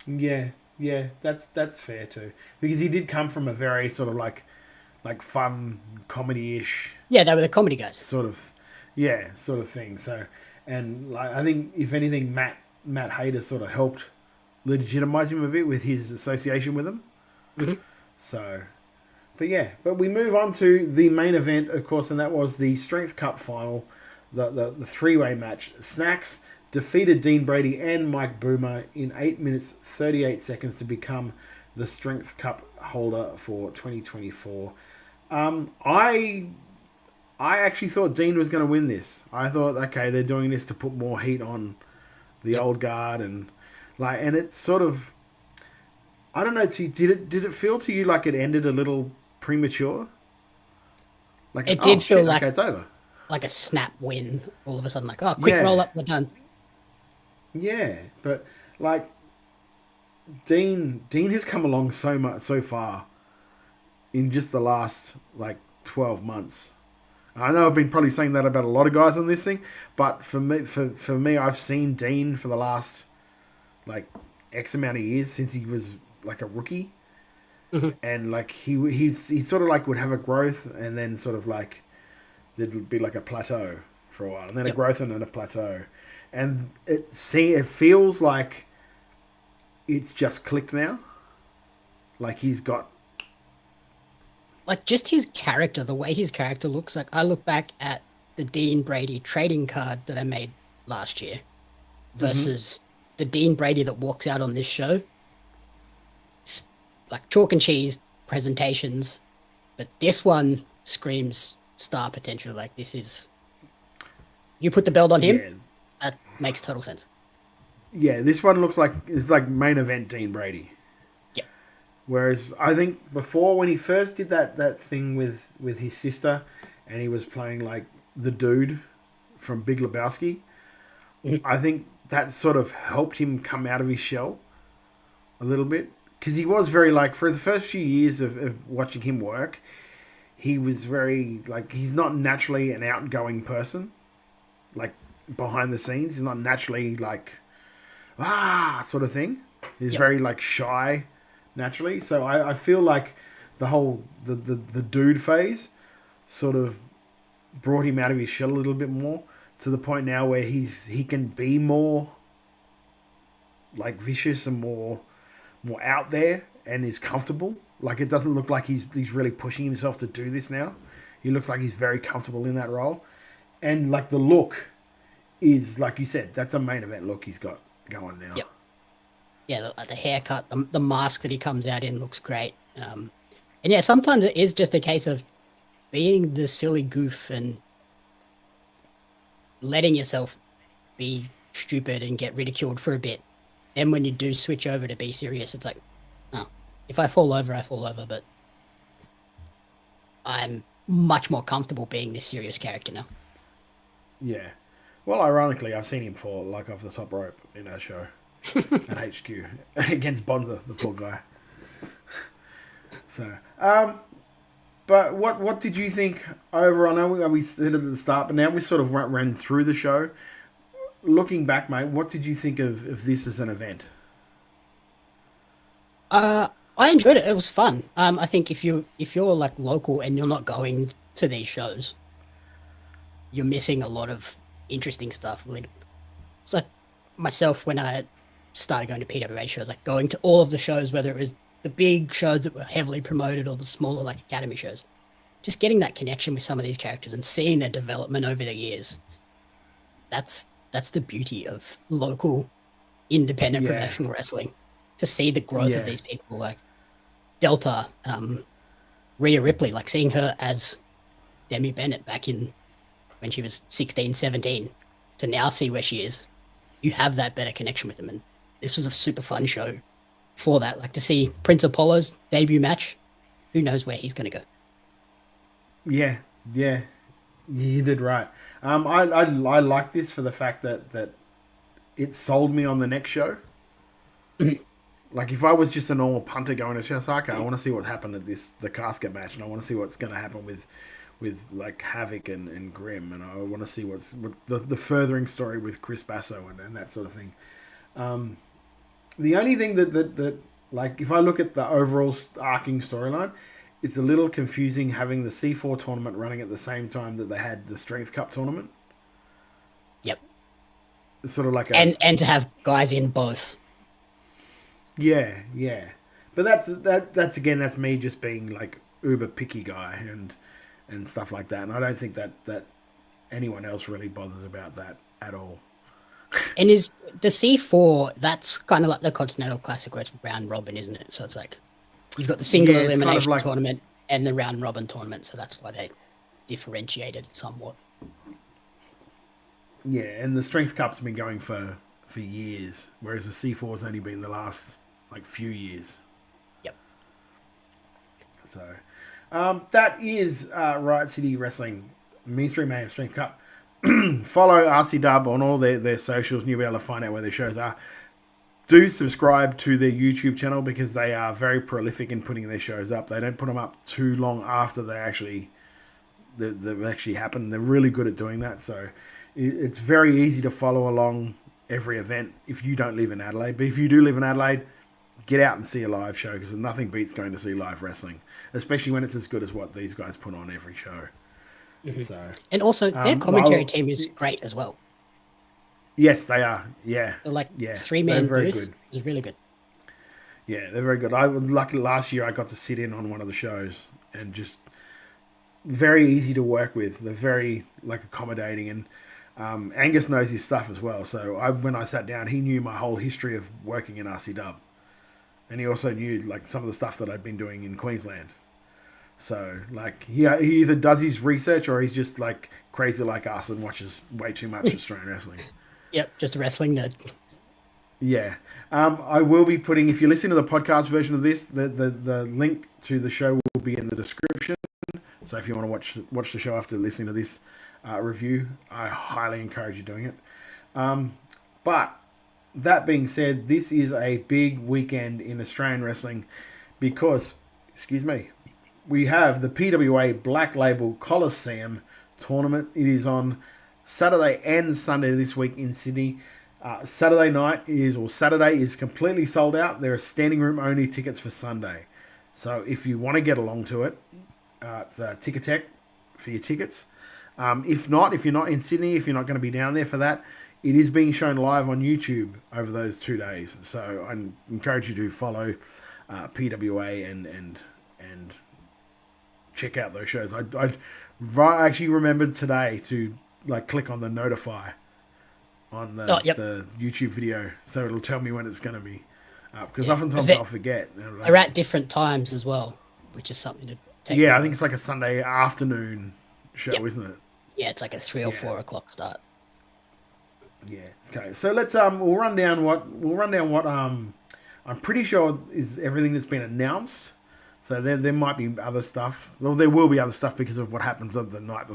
Speaker 1: Yeah, that's fair too, because he did come from a very sort of like fun comedy-ish.
Speaker 18: Yeah, they were the comedy guys.
Speaker 1: Sort of thing. So, and like I think if anything, Matt Hayter sort of helped legitimize him a bit with his association with him.
Speaker 18: Mm-hmm.
Speaker 1: So. But we move on to the main event, of course, and that was the Strength Cup final, the three-way match. Snacks defeated Dean Brady and Mike Boomer in 8 minutes 38 seconds to become the Strength Cup holder for 2024. I actually thought Dean was going to win this. I thought, okay, they're doing this to put more heat on the old guard, and it's sort of, I don't know. Did it feel to you like it ended a little premature? Like
Speaker 18: it did feel like
Speaker 1: it's over,
Speaker 18: like a snap win. All of a sudden, like quick roll up, we're done.
Speaker 1: Yeah, but like Dean has come along so far in just the last like 12 months. I know I've been probably saying that about a lot of guys on this thing, but for me, I've seen Dean for the last like X amount of years since he was like a rookie.
Speaker 18: Mm-hmm.
Speaker 1: And like he sort of like would have a growth, and then sort of like there'd be like a plateau for a while, and then a growth and then a plateau, and it feels like it's just clicked now. Like he's got
Speaker 18: like just his character, the way his character looks. Like I look back at the Dean Brady trading card that I made last year versus the Dean Brady that walks out on this show. Like chalk and cheese presentations, but this one screams star potential. Like this is, you put the belt on him, that makes total sense.
Speaker 1: Yeah, this one looks like it's like main event Dean Brady.
Speaker 18: Yeah.
Speaker 1: Whereas I think before, when he first did that thing with his sister, and he was playing like the dude from Big Lebowski, I think that sort of helped him come out of his shell a little bit. Because he was very like, for the first few years of watching him work, he was very, like, he's not naturally an outgoing person, like, behind the scenes. He's not naturally, like, sort of thing. He's very, like, shy naturally. So I feel like the whole, the dude phase sort of brought him out of his shell a little bit more, to the point now where he can be more, like, vicious and more out there and is comfortable. Like, it doesn't look like he's really pushing himself to do this now. He looks like he's very comfortable in that role. And, like, the look is, like you said, that's a main event look he's got going now.
Speaker 18: Yep. Yeah, the haircut, the mask that he comes out in looks great. And yeah, sometimes it is just a case of being the silly goof and letting yourself be stupid and get ridiculed for a bit. Then when you do switch over to be serious, it's like, oh, if I fall over, I fall over, but I'm much more comfortable being this serious character now.
Speaker 1: Yeah. Well, ironically, I've seen him fall, like, off the top rope in our show at HQ against Bonza, the poor guy. So, but what did you think overall? I know we said at the start, but now we sort of ran through the show. Looking back, mate, what did you think of this as an event?
Speaker 18: I enjoyed it. It was fun. I think if you're like local and you're not going to these shows, you're missing a lot of interesting stuff. It's like myself, when I started going to PWA shows, like going to all of the shows, whether it was the big shows that were heavily promoted or the smaller, like, academy shows, just getting that connection with some of these characters and seeing their development over the years. That's the beauty of local independent professional wrestling, to see the growth of these people, like Delta, Rhea Ripley, like seeing her as Demi Bennett back in when she was 16, 17, to now see where she is. You have that better connection with them. And this was a super fun show for that. Like, to see Prince Apollo's debut match, who knows where he's going to go.
Speaker 1: Yeah, you did right. I like this for the fact that it sold me on the next show. Like, if I was just a normal punter going to Osaka, I want to see what happened at the casket match, and I want to see what's going to happen with like Havoc and Grimm, and I want to see what the furthering story with Chris Basso and that sort of thing. The only thing that like, if I look at the overall arcing storyline, it's a little confusing having the C4 tournament running at the same time that they had the Strength Cup tournament.
Speaker 18: Yep.
Speaker 1: It's sort of like
Speaker 18: and to have guys in both.
Speaker 1: Yeah. But that's again, that's me just being like uber picky guy and stuff like that. And I don't think that anyone else really bothers about that at all.
Speaker 18: And is the C4, that's kind of like the Continental Classic where it's round robin, isn't it? So it's like, you've got the single elimination tournament and the round robin tournament. So that's why they differentiated somewhat.
Speaker 1: Yeah, and the Strength Cup's been going for years, whereas the C4's only been the last, like, few years.
Speaker 18: Yep.
Speaker 1: So, that is Riot City Wrestling Mainstream Mayhem Strength Cup. Follow RCW on all their socials, and you'll be able to find out where their shows are. Do subscribe to their YouTube channel, because they are very prolific in putting their shows up. They don't put them up too long after they've actually happened. They're really good at doing that. So it's very easy to follow along every event if you don't live in Adelaide. But if you do live in Adelaide, get out and see a live show, because nothing beats going to see live wrestling, especially when it's as good as what these guys put on every show.
Speaker 18: Mm-hmm.
Speaker 1: So,
Speaker 18: and their commentary team is great as well.
Speaker 1: Yes, they are. Yeah.
Speaker 18: They're like three-man booth. Good. It's really good.
Speaker 1: Yeah, they're very good. I was lucky last year I got to sit in on one of the shows, and just very easy to work with. They're very, like, accommodating, and Angus knows his stuff as well. So when I sat down, he knew my whole history of working in RCW. And he also knew, like, some of the stuff that I'd been doing in Queensland. So, like, he either does his research or he's just, like, crazy like us and watches way too much Australian wrestling.
Speaker 18: Yep, just a wrestling nerd.
Speaker 1: Yeah. I will be putting, if you listen to the podcast version of this, the link to the show will be in the description. So if you want to watch the show after listening to this review, I highly encourage you doing it. But that being said, this is a big weekend in Australian wrestling because, we have the PWA Black Label Colosseum tournament. It is on Saturday and Sunday this week in Sydney. Saturday is completely sold out. There are standing room only tickets for Sunday. So if you want to get along to it, it's Ticketek for your tickets. If you're not in Sydney, if you're not going to be down there for that, it is being shown live on YouTube over those 2 days. So I encourage you to follow PWA and check out those shows. I actually remembered today to click on the notify on the YouTube video, so it'll tell me when it's going to be. Because oftentimes I'll forget.
Speaker 18: They're at different times as well, which is something to take.
Speaker 1: Yeah, I think it's like a Sunday afternoon show, isn't it?
Speaker 18: Yeah, it's like a 3 or 4 o'clock start.
Speaker 1: Yeah. Okay. So let's we'll run down what I'm pretty sure is everything that's been announced. So there might be other stuff. Well, there will be other stuff because of what happens on the night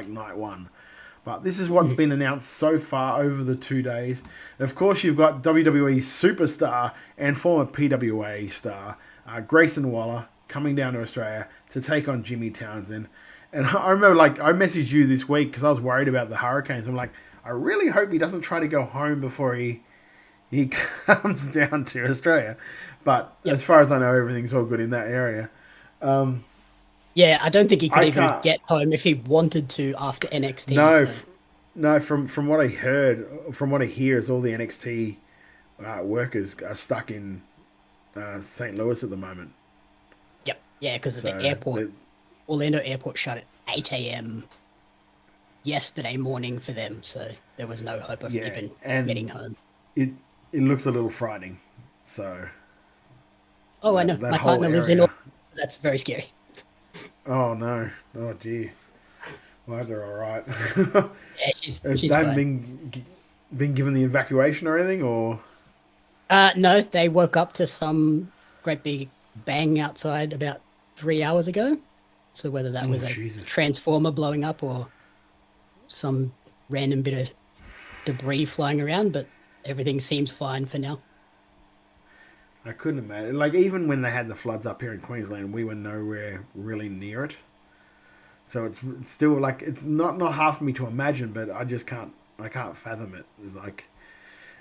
Speaker 1: night one. But this is what's been announced so far over the 2 days. Of course, you've got WWE superstar and former PWA star Grayson Waller coming down to Australia to take on Jimmy Townsend. And I remember, I messaged you this week because I was worried about the Hurricanes. I'm like, I really hope he doesn't try to go home before he comes down to Australia. But as far as I know, everything's all good in that area.
Speaker 18: Yeah, I don't think he could even get home if he wanted to after NXT.
Speaker 1: No, from what I heard, from what I hear, is all the NXT workers are stuck in St. Louis at the moment.
Speaker 18: Yep, yeah, because of the airport. Orlando Airport shut at 8 a.m. yesterday morning for them, so there was no hope of even getting home.
Speaker 1: It looks a little frightening. So.
Speaker 18: Oh, I know. My partner lives in Orlando, so that's very scary.
Speaker 1: Oh no! Oh dear. Well, I hope they're all right.
Speaker 18: Yeah, she's
Speaker 1: they
Speaker 18: fine.
Speaker 1: haven't been given the evacuation or anything, or?
Speaker 18: No, they woke up to some great big bang outside about 3 hours ago. So whether that was a transformer blowing up or some random bit of debris flying around, but everything seems fine for now.
Speaker 1: I couldn't imagine. Even when they had the floods up here in Queensland, we were nowhere really near it. So it's still it's not hard for me to imagine, but I just can't fathom it.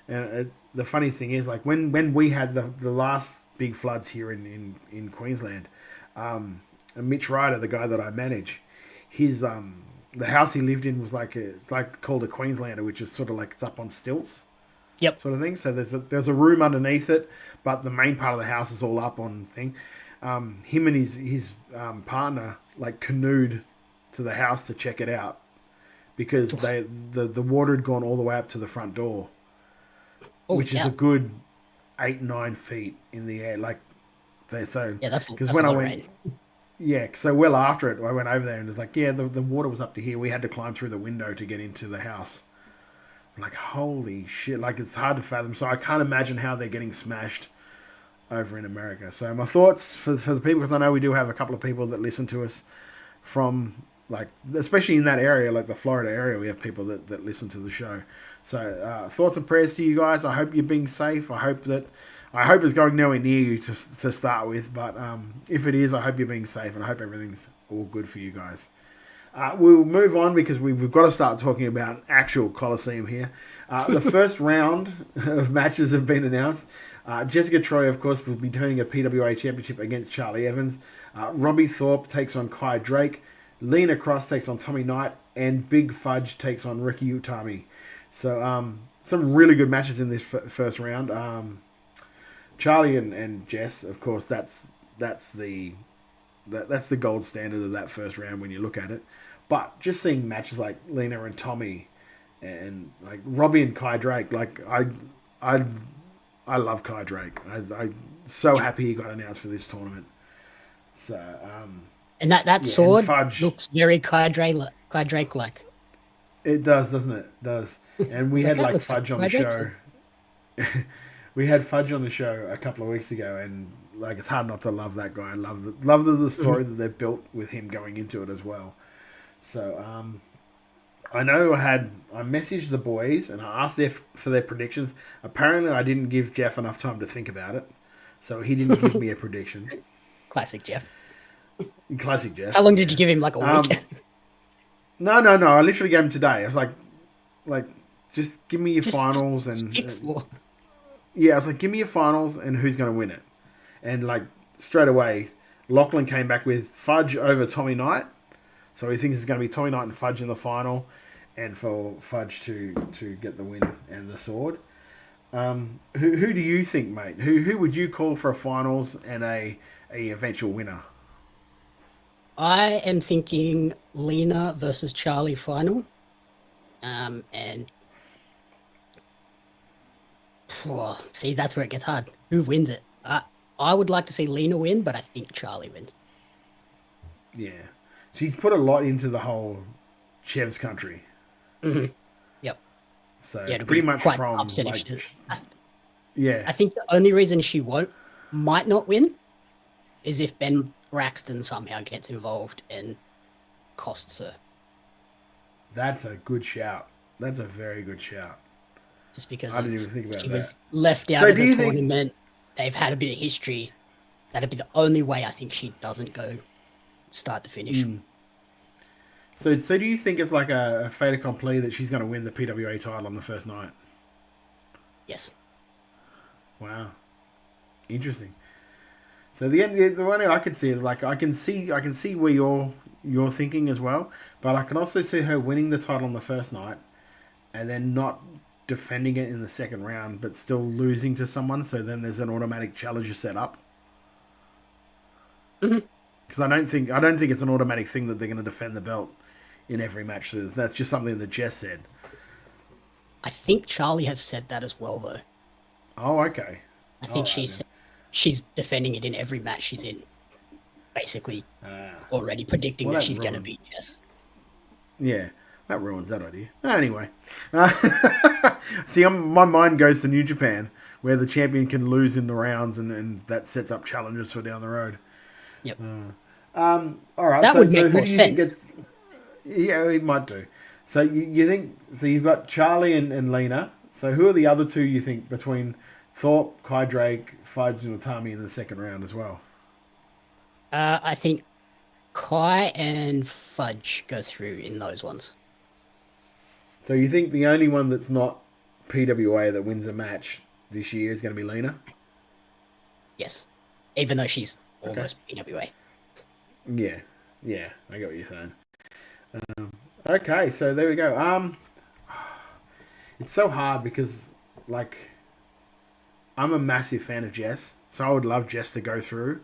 Speaker 1: It's the funniest thing is when we had the last big floods here in Queensland, and Mitch Ryder, the guy that I manage, his the house he lived in was it's called a Queenslander, which is sort of it's up on stilts.
Speaker 18: Yep.
Speaker 1: Sort of thing. So there's a room underneath it, but the main part of the house is all up on thing. Him and his partner canoed to the house to check it out because the water had gone all the way up to the front door, which is a good 8-9 feet in the air.
Speaker 18: That's
Speaker 1: because when I went. Yeah, so well after it, I went over there and it was the water was up to here. We had to climb through the window to get into the house. Holy shit, it's hard to fathom. So I can't imagine how they're getting smashed over in America. So my thoughts for the people, because I know we do have a couple of people that listen to us from, especially in that area, the Florida area, we have people that listen to the show. So thoughts and prayers to you guys. I hope you're being safe. I hope it's going nowhere near you to start with, but if it is, I hope you're being safe, and I hope everything's all good for you guys. We'll move on because we've got to start talking about actual Colosseum here. The first round of matches have been announced. Jessica Troy, of course, will be turning a PWA championship against Charlie Evans. Robbie Thorpe takes on Kai Drake. Lena Cross takes on Tommy Knight. And Big Fudge takes on Ricky Utami. So some really good matches in this first round. Charlie and Jess, of course, that's the gold standard of that first round when you look at it. But just seeing matches like Lena and Tommy and Robbie and Kai Drake, I love Kai Drake. I'm so happy he got announced for this tournament. So
Speaker 18: and that sword looks very Kai Drake like.
Speaker 1: It does, doesn't it? It does. And we had Fudge on the show. We had Fudge on the show a couple of weeks ago, and it's hard not to love that guy. I love the story that they've built with him going into it as well. So I know I messaged the boys and I asked for their predictions. Apparently, I didn't give Jeff enough time to think about it, so he didn't give me a prediction.
Speaker 18: Classic Jeff.
Speaker 1: Classic Jess.
Speaker 18: How long did you give him? Like a week?
Speaker 1: No. I literally gave him today. I was like, just give me your finals and yeah, I was like, give me your finals and who's going to win it. And like straight away, Lachlan came back with Fudge over Tommy Knight. So he thinks it's going to be Tommy Knight and Fudge in the final, and for Fudge to get the win and the sword. Who do you think, mate? Who would you call for a finals and a eventual winner?
Speaker 18: I am thinking Lena versus Charlie final. And see, that's where it gets hard. Who wins it? I would like to see Lena win, but I think Charlie wins.
Speaker 1: Yeah. She's put a lot into the whole Chev's country.
Speaker 18: Mm-hmm. Yep.
Speaker 1: So yeah, pretty much from
Speaker 18: upsetting.
Speaker 1: Yeah.
Speaker 18: I think the only reason she might not win is if Ben Braxton somehow gets involved and costs her.
Speaker 1: That's a good shout. That's a very good shout.
Speaker 18: Just because
Speaker 1: I didn't even think about that.
Speaker 18: She was left out of the tournament. They've had a bit of history. That'd be the only way I think she doesn't go start to finish.
Speaker 1: So do you think it's like a fait accompli that she's going to win the PWA title on the first night?
Speaker 18: Yes.
Speaker 1: Wow. Interesting. So the one I could see is like I can see where you're thinking as well, but I can also see her winning the title on the first night and then not defending it in the second round, but still losing to someone. So then there's an automatic challenger set up. Because I don't think it's an automatic thing that they're going to defend the belt in every match. So that's just something that Jess said.
Speaker 18: I think Charlie has said that as well, though.
Speaker 1: Oh, okay.
Speaker 18: I think she's defending it in every match she's in. Basically, already predicting that she's going to beat Jess.
Speaker 1: Yeah, that ruins that idea. Anyway. See, my mind goes to New Japan, where the champion can lose in the rounds, and that sets up challenges for down the road.
Speaker 18: Yep.
Speaker 1: All right.
Speaker 18: That would make more sense.
Speaker 1: Yeah, it might do. So you think... So you've got Charlie and Lena. So who are the other two you think between Thorpe, Kai Drake, Fudge, and Utami in the second round as well?
Speaker 18: I think Kai and Fudge go through in those ones.
Speaker 1: So you think the only one that's not PWA that wins a match this year is going to be Lena?
Speaker 18: Yes. Even though she's almost PWA.
Speaker 1: Yeah, I get what you're saying. Okay, so there we go. It's so hard because, like, I'm a massive fan of Jess, so I would love Jess to go through,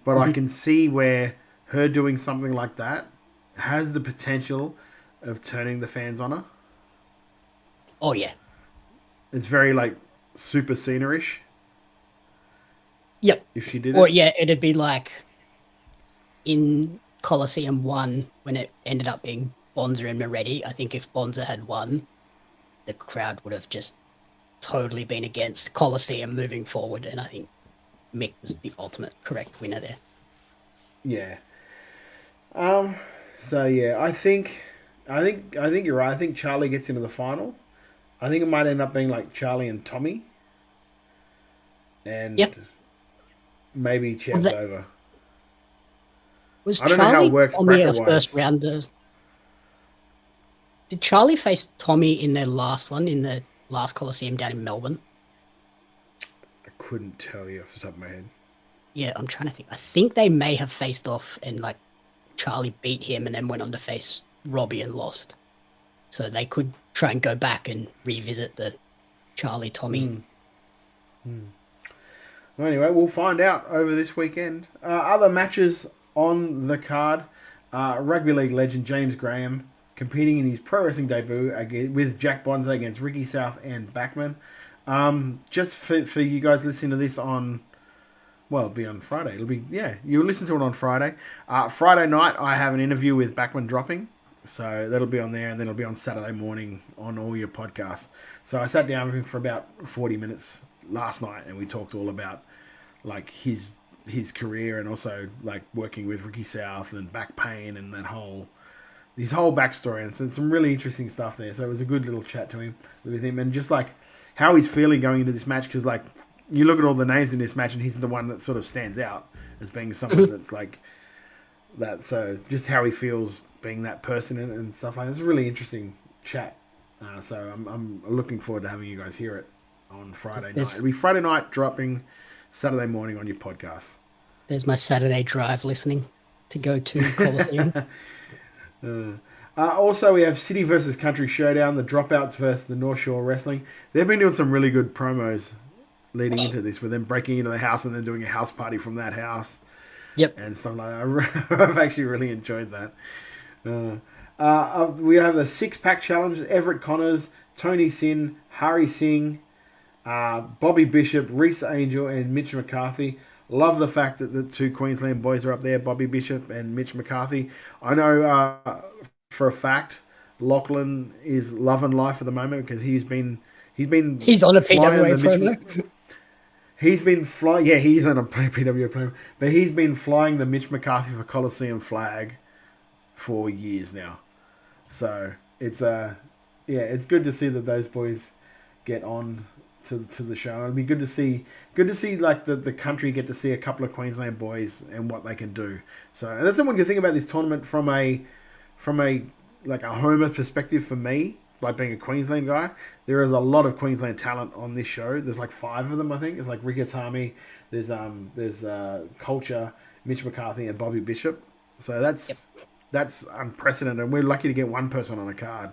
Speaker 1: but I can see where her doing something like that has the potential of turning the fans on her.
Speaker 18: Oh, yeah.
Speaker 1: It's very, like, super Cena-ish.
Speaker 18: Yep.
Speaker 1: If she did
Speaker 18: Or,
Speaker 1: it.
Speaker 18: yeah, it'd be like in Colosseum 1 when it ended up being Bonza and Moretti. I think if Bonza had won, the crowd would have just totally been against Colosseum moving forward, and I think Mick was the ultimate correct winner there.
Speaker 1: Yeah. So yeah, I think you're right. I think Charlie gets into the final. I think it might end up being like Charlie and Tommy. And maybe Chev's over.
Speaker 18: Was
Speaker 1: I don't
Speaker 18: Charlie
Speaker 1: know how it works
Speaker 18: on the
Speaker 1: bracket-wise.
Speaker 18: first round? Did Charlie face Tommy in their last one, in the last Colosseum down in Melbourne?
Speaker 1: I couldn't tell you off the top of my head.
Speaker 18: Yeah, I'm trying to think. I think they may have faced off and like Charlie beat him and then went on to face Robbie and lost. So they could try and go back and revisit the Charlie-Tommy.
Speaker 1: Well, anyway, we'll find out over this weekend. Other matches on the card. Rugby League legend James Graham competing in his pro wrestling debut with Jack Bonza against Ricky South and Backman. Just for you guys listening to this on... Well, it'll be on Friday. You'll listen to it on Friday. Friday night, I have an interview with Backman dropping. So that'll be on there, and then it'll be on Saturday morning on all your podcasts. So I sat down with him for about 40 minutes last night, and we talked all about like his career and also like working with Ricky South and back pain and his whole backstory. And so some really interesting stuff there. So it was a good little chat with him, and just like how he's feeling going into this match, because like you look at all the names in this match, and he's the one that sort of stands out as being someone that's like so just how he feels being that person and stuff like that. It's a really interesting chat. So I'm looking forward to having you guys hear it on Friday night. It'll be Friday night, dropping Saturday morning on your podcast.
Speaker 18: There's my Saturday drive listening to go to Colosseum.
Speaker 1: Also, we have City versus Country Showdown, the Dropouts versus the North Shore Wrestling. They've been doing some really good promos leading into this, with them breaking into the house and then doing a house party from that house.
Speaker 18: Yep.
Speaker 1: And stuff like that. I've actually really enjoyed that. We have the 6-pack challenge. Everett Connors, Tony Sin, Hari Singh, Bobby Bishop, Reese Angel, and Mitch McCarthy. Love the fact that the 2 Queensland boys are up there, Bobby Bishop and Mitch McCarthy. I know for a fact Lachlan is loving life at the moment because he's on a
Speaker 18: PWA promo.
Speaker 1: He's been flying. Yeah, he's on a PWA promo, but he's been flying the Mitch McCarthy for Colosseum flag for years now. So it's it's good to see that those boys get on to the show. It'll be good to see like the country get to see a couple of Queensland boys and what they can do. So and that's the one good thing about this tournament from a like a homer perspective for me, like being a Queensland guy. There is a lot of Queensland talent on this show. There's like 5 of them, I think. It's like Rikatami, there's Culture, Mitch McCarthy, and Bobby Bishop. So that's unprecedented. And we're lucky to get one person on a card,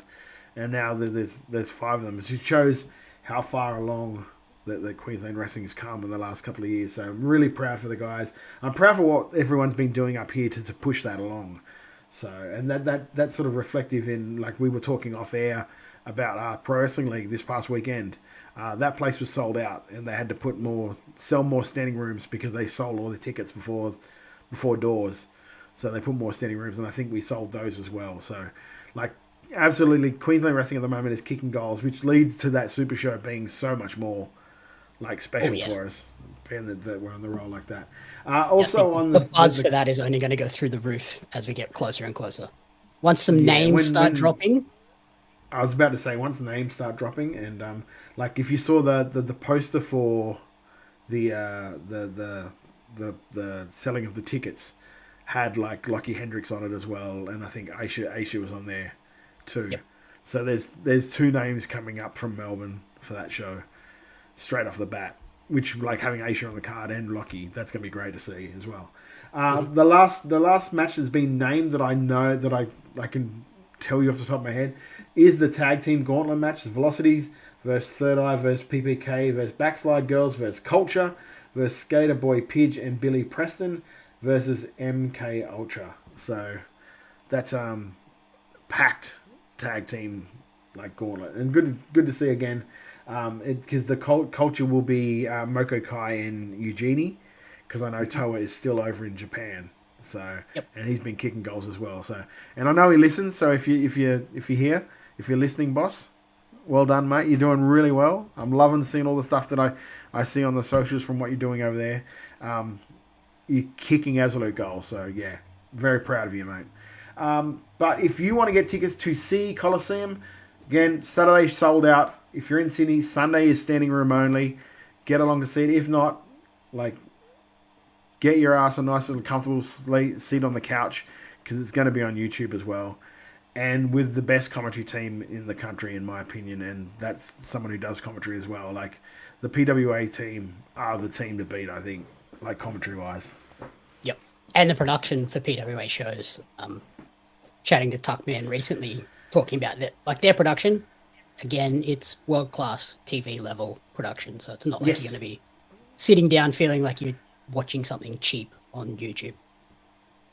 Speaker 1: and now there's 5 of them. It shows how far along the Queensland wrestling has come in the last couple of years. So I'm really proud for the guys. I'm proud for what everyone's been doing up here to push that along. So, and that's sort of reflective in, like we were talking off air about Pro Wrestling League this past weekend. That place was sold out, and they had to sell more standing rooms because they sold all the tickets before doors. So they put more standing rooms, and I think we sold those as well. So, like, absolutely, Queensland wrestling at the moment is kicking goals, which leads to that Super Show being so much more like special for us, being that we're on the roll like that.
Speaker 18: The buzz for that is only going to go through the roof as we get closer and closer. Once some names start dropping.
Speaker 1: I was about to say, once names start dropping, and like if you saw the poster for the selling of the tickets had like Lockie Hendricks on it as well, and I think Aisha was on there too. Yep. So there's 2 names coming up from Melbourne for that show straight off the bat, which, like, having Aisha on the card and Lockie, that's going to be great to see as well. The last match that's been named that I know that I can tell you off the top of my head is the tag team gauntlet match. The Velocities versus Third Eye versus PPK versus Backslide Girls versus Culture versus Skater Boy Pidge and Billy Preston versus MK Ultra. So that's packed tag team like gauntlet, and good to see again. Because the Culture will be Moko Kai and Eugenie, because I know Toa is still over in Japan. So and he's been kicking goals as well. So, and I know he listens. So if you're listening, boss, well done, mate. You're doing really well. I'm loving seeing all the stuff that I see on the socials from what you're doing over there. You're kicking absolute goals. So yeah, very proud of you, mate. But if you want to get tickets to see Colosseum, again, Saturday sold out. If you're in Sydney, Sunday is standing room only. Get along to see it. If not, like, get your ass a nice little comfortable seat on the couch, because it's going to be on YouTube as well. And with the best commentary team in the country, in my opinion, and that's someone who does commentary as well. Like, the PWA team are the team to beat, I think, like, commentary-wise.
Speaker 18: Yep. And the production for PWA shows. Chatting to Tuckman recently, talking about that, like, their production. Again, it's world-class TV level production, so it's not like you're going to be sitting down feeling like you're watching something cheap on YouTube.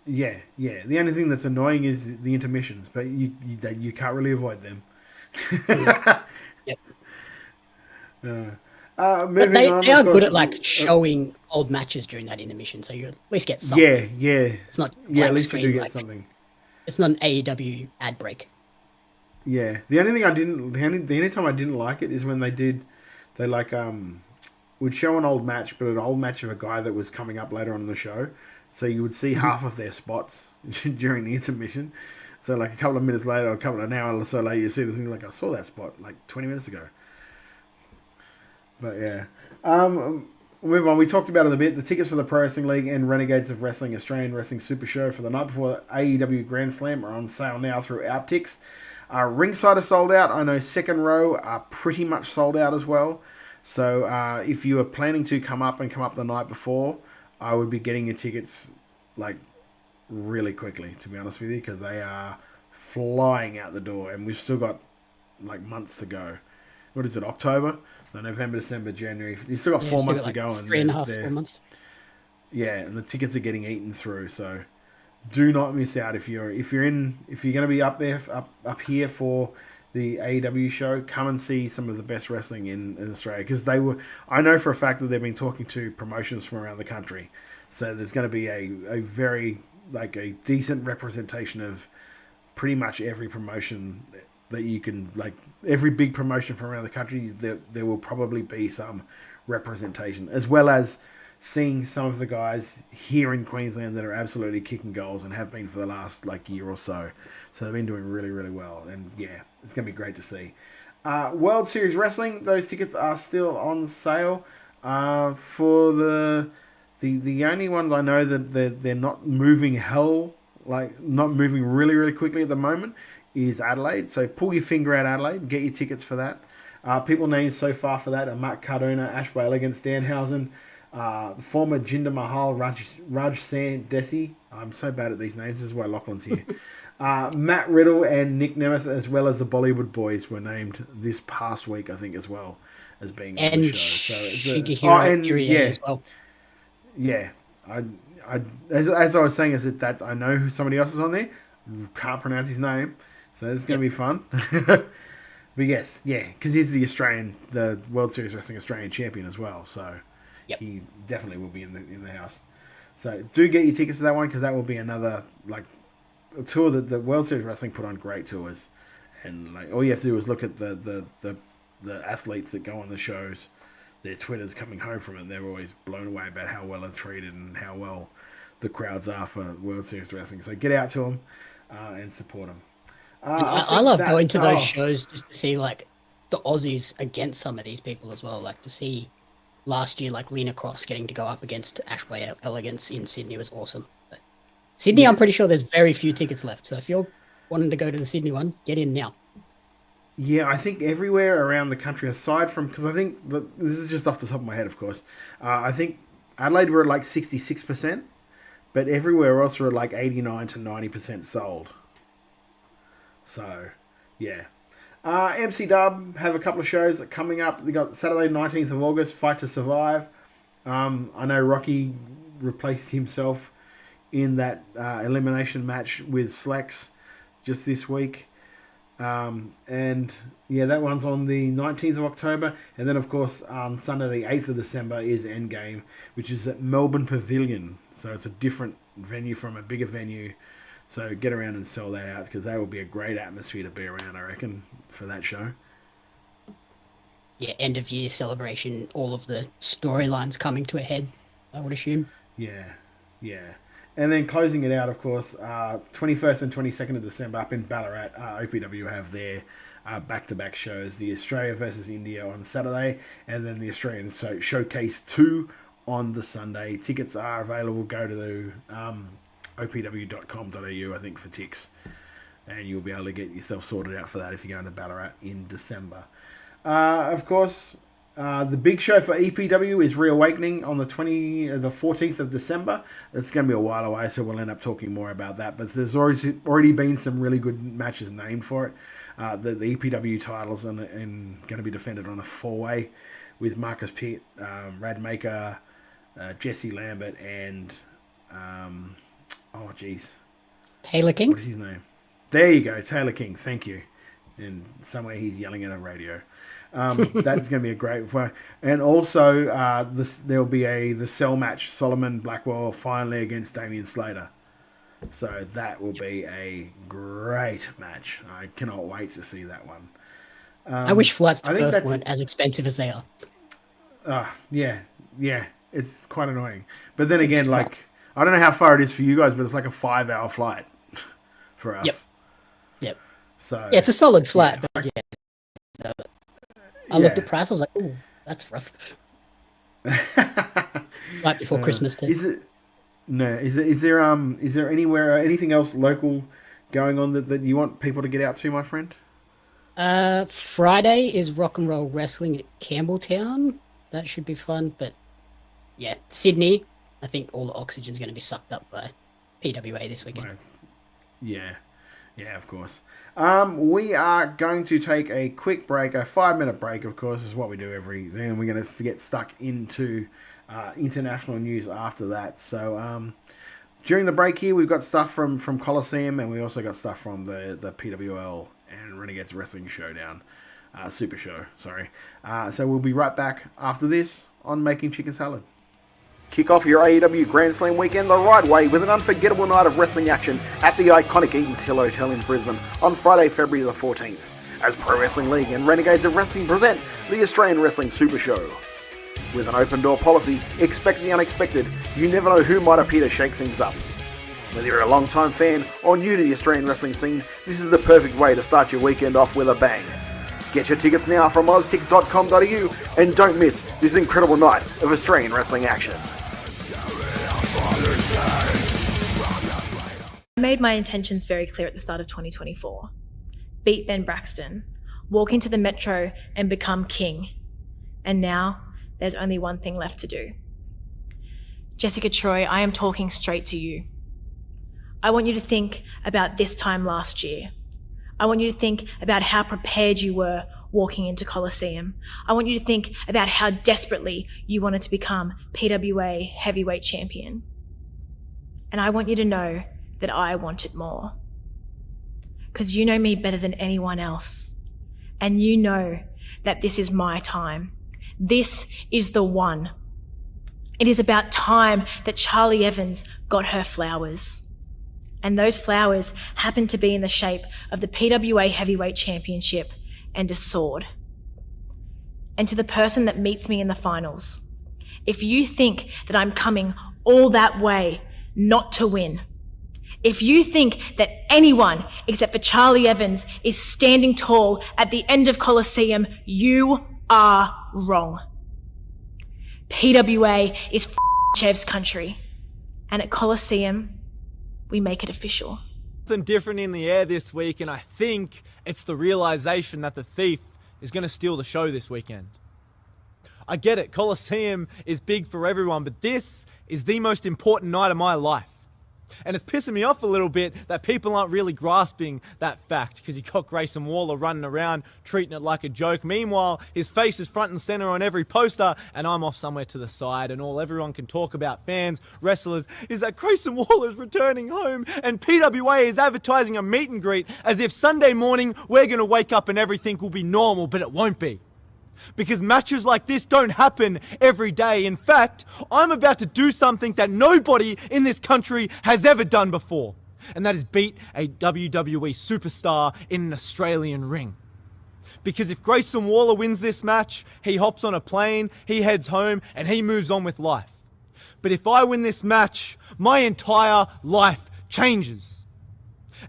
Speaker 1: Yeah. The only thing that's annoying is the intermissions, but you can't really avoid them.
Speaker 18: Yep.
Speaker 1: Moving
Speaker 18: they
Speaker 1: on,
Speaker 18: are good at like showing old matches during that intermission, so you at least get something.
Speaker 1: Yeah.
Speaker 18: It's not
Speaker 1: at least
Speaker 18: screen,
Speaker 1: you do get
Speaker 18: like,
Speaker 1: something.
Speaker 18: It's not an AEW ad break.
Speaker 1: Yeah, the only time I didn't like it is when they would show an old match, but an old match of a guy that was coming up later on in the show, so you would see half of their spots during the intermission. So like a couple of minutes later, or an hour or so later, you see the thing like, I saw that spot like 20 minutes ago. But yeah, we'll move on. We talked about it a bit. The tickets for the Pro Wrestling League and Renegades of Wrestling Australian Wrestling Super Show for the night before AEW Grand Slam are on sale now through Outtix. Ringside are sold out. I know second row are pretty much sold out as well. So if you are planning to come up the night before, I would be getting your tickets like really quickly, to be honest with you, because they are flying out the door, and we've still got like months to go. What is it, October? So November, December, January. You've still got 4 months to go.
Speaker 18: 3.5, 4 months.
Speaker 1: Yeah, and the tickets are getting eaten through. So do not miss out if you're going to be up here for the AEW show. Come and see some of the best wrestling in Australia, because I know for a fact that they've been talking to promotions from around the country. So there's going to be a very like a decent representation of pretty much every promotion that you can, like every big promotion from around the country. There will probably be some representation, as well as seeing some of the guys here in Queensland that are absolutely kicking goals and have been for the last like year or so. So they've been doing really, really well, and yeah, it's going to be great to see. World Series Wrestling, those tickets are still on sale. For the only ones I know that they're not moving not moving really, really quickly at the moment is Adelaide. So pull your finger out, Adelaide, and get your tickets for that. People named so far for that are Matt Cardona, Ash by Elegance, Danhausen, the former Jinder Mahal, Raj Desi. I'm so bad at these names. This is why Lachlan's here. Matt Riddle and Nick Nemeth, as well as the Bollywood Boys, were named this past week, I think, as well as being on the show. So
Speaker 18: Shigehiro as well.
Speaker 1: Yeah, as I was saying, is that I know who somebody else is on there. Can't pronounce his name, so it's going to be fun. But yes, yeah, because he's the World Series Wrestling Australian champion as well. So he definitely will be in the house. So do get your tickets to that one, because that will be another like a tour that the World Series Wrestling put on great tours, and like all you have to do is look at the athletes that go on the shows. Their Twitters coming home from it, they're always blown away about how well they're treated and how well the crowds are for World Series Wrestling. So get out to them and support them.
Speaker 18: I love going to those shows just to see like the Aussies against some of these people as well. Like to see last year, like Lena Cross getting to go up against Ash by Elegance in Sydney was awesome. But Sydney, yes. I'm pretty sure there's very few tickets left. So if you're wanting to go to the Sydney one, get in now.
Speaker 1: Yeah, I think everywhere around the country, aside from, because I think this is just off the top of my head, of course. I think Adelaide were at like 66%, but everywhere else were at like 89 to 90% sold. So, yeah. MC Dub have a couple of shows coming up. They got Saturday, 19th of August, Fight to Survive. I know Rocky replaced himself in that elimination match with Slex just this week. And yeah, that one's on the 19th of October. And then, of course, on Sunday, the 8th of December is Endgame, which is at Melbourne Pavilion. So it's a different venue from a bigger venue. So get around and sell that out, because that will be a great atmosphere to be around, I reckon, for that show.
Speaker 18: Yeah, end of year celebration, all of the storylines coming to a head, I would assume.
Speaker 1: Yeah. And then closing it out, of course, 21st and 22nd of December up in Ballarat, OPW have their back-to-back shows. The Australia versus India on Saturday, and then the Australian Showcase 2 on the Sunday. Tickets are available. Go to the opw.com.au, I think, for ticks. And you'll be able to get yourself sorted out for that if you're going to Ballarat in December. Of course, the big show for EPW is Reawakening on the 14th of December. It's going to be a while away, so we'll end up talking more about that. But there's already been some really good matches named for it. The EPW titles and going to be defended on a 4-way with Marcus Pitt, Radmaker, Jesse Lambert, and
Speaker 18: Taylor King.
Speaker 1: What is his name? There you go, Taylor King. Thank you. And somewhere he's yelling at a radio. That's going to be a great one. And also, there'll be the cell match, Solomon Blackwell finally against Damian Slater. So that will be a great match. I cannot wait to see that one.
Speaker 18: I wish flights to Perth weren't as expensive as they are.
Speaker 1: Yeah. It's quite annoying. But then again, I don't know how far it is for you guys, but it's like a 5-hour flight for us.
Speaker 18: Yep.
Speaker 1: So
Speaker 18: yeah, it's a solid flight, but I looked at the price, I was like, "Ooh, that's rough." Right before Christmas too.
Speaker 1: Is there anywhere anything else local going on that you want people to get out to, my friend?
Speaker 18: Friday is Rock and Roll Wrestling at Campbelltown. That should be fun. But yeah, Sydney, I think all the oxygen's going to be sucked up by PWA this weekend.
Speaker 1: Right. Yeah, of course. We are going to take a quick break, a 5-minute break, of course, is what we do every day, and we're going to get stuck into international news after that. So during the break here, we've got stuff from Colosseum, and we also got stuff from the PWL and Renegades Wrestling Showdown, Super Show, sorry. So we'll be right back after this on Making Chicken Salad. Kick off your AEW Grand Slam weekend the right way with an unforgettable night of wrestling action at the iconic Eden's Hill Hotel in Brisbane on Friday, February the 14th, as Pro Wrestling League and Renegades of Wrestling present the Australian Wrestling Super Show. With an open door policy, expect the unexpected. You never know who might appear to shake things up. Whether you're a long-time fan or new to the Australian wrestling scene, this is the perfect way to start your weekend off with a bang. Get your tickets now from oztix.com.au and don't miss this incredible night of Australian wrestling action.
Speaker 2: I made my intentions very clear at the start of 2024. Beat Ben Braxton, walk into the Metro and become king. And now, there's only one thing left to do. Jessica Troy, I am talking straight to you. I want you to think about this time last year. I want you to think about how prepared you were walking into Colosseum. I want you to think about how desperately you wanted to become PWA Heavyweight Champion. And I want you to know that I wanted more. Because you know me better than anyone else. And you know that this is my time. This is the one. It is about time that Charlie Evans got her flowers. And those flowers happen to be in the shape of the PWA Heavyweight Championship and a sword. And to the person that meets me in the finals, if you think that I'm coming all that way not to win, if you think that anyone except for Charlie Evans is standing tall at the end of Colosseum, you are wrong. PWA is Chev's country, and at Colosseum, we make it official.
Speaker 17: Something different in the air this week, and I think it's the realization that the thief is going to steal the show this weekend. I get it, Colosseum is big for everyone, but this is the most important night of my life. And it's pissing me off a little bit that people aren't really grasping that fact, because you got Grayson Waller running around treating it like a joke. Meanwhile, his face is front and center on every poster, and I'm off somewhere to the side, and all everyone can talk about, fans, wrestlers, is that Grayson Waller's returning home, and PWA is advertising a meet and greet as if Sunday morning we're going to wake up and everything will be normal, but it won't be. Because matches like this don't happen every day. In fact, I'm about to do something that nobody in this country has ever done before. And that is beat a WWE superstar in an Australian ring. Because if Grayson Waller wins this match, he hops on a plane, he heads home, and he moves on with life. But if I win this match, my entire life changes.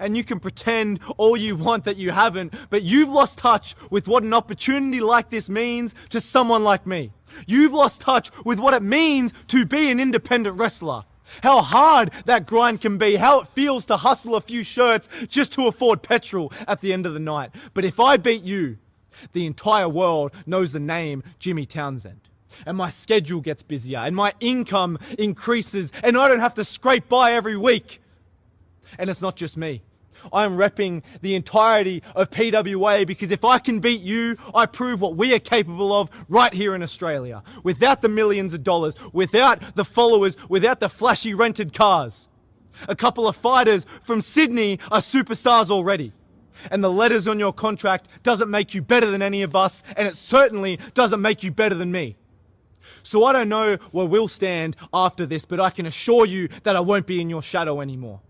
Speaker 17: And you can pretend all you want that you haven't, but you've lost touch with what an opportunity like this means to someone like me. You've lost touch with what it means to be an independent wrestler. How hard that grind can be, how it feels to hustle a few shirts just to afford petrol at the end of the night. But if I beat you, the entire world knows the name Jimmy Townsend. And my schedule gets busier, and my income increases, and I don't have to scrape by every week. And it's not just me. I am repping the entirety of PWA, because if I can beat you, I prove what we are capable of right here in Australia. Without the millions of dollars, without the followers, without the flashy rented cars. A couple of fighters from Sydney are superstars already. And the letters on your contract doesn't make you better than any of us, and it certainly doesn't make you better than me. So I don't know where we'll stand after this, but I can assure you that I won't be in your shadow anymore.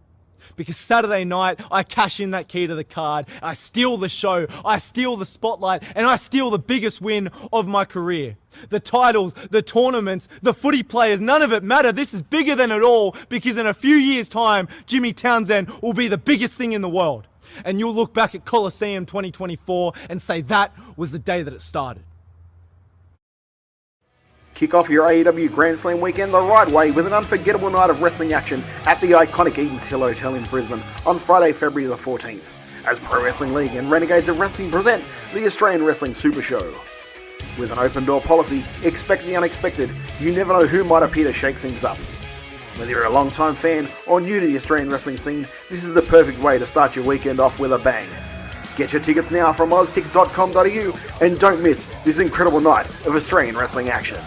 Speaker 17: Because Saturday night, I cash in that key to the card, I steal the show, I steal the spotlight, and I steal the biggest win of my career. The titles, the tournaments, the footy players, none of it matter. This is bigger than it all, because in a few years' time, Jimmy Townsend will be the biggest thing in the world. And you'll look back at Colosseum 2024 and say that was the day that it started.
Speaker 1: Kick off your AEW Grand Slam weekend the right way with an unforgettable night of wrestling action at the iconic Eden's Hill Hotel in Brisbane on Friday, February the 14th, as Pro Wrestling League and Renegades of Wrestling present the Australian Wrestling Super Show. With an open door policy, expect the unexpected. You never know who might appear to shake things up. Whether you're a long-time fan or new to the Australian wrestling scene, this is the perfect way to start your weekend off with a bang. Get your tickets now from oztix.com.au and don't miss this incredible night of Australian wrestling action.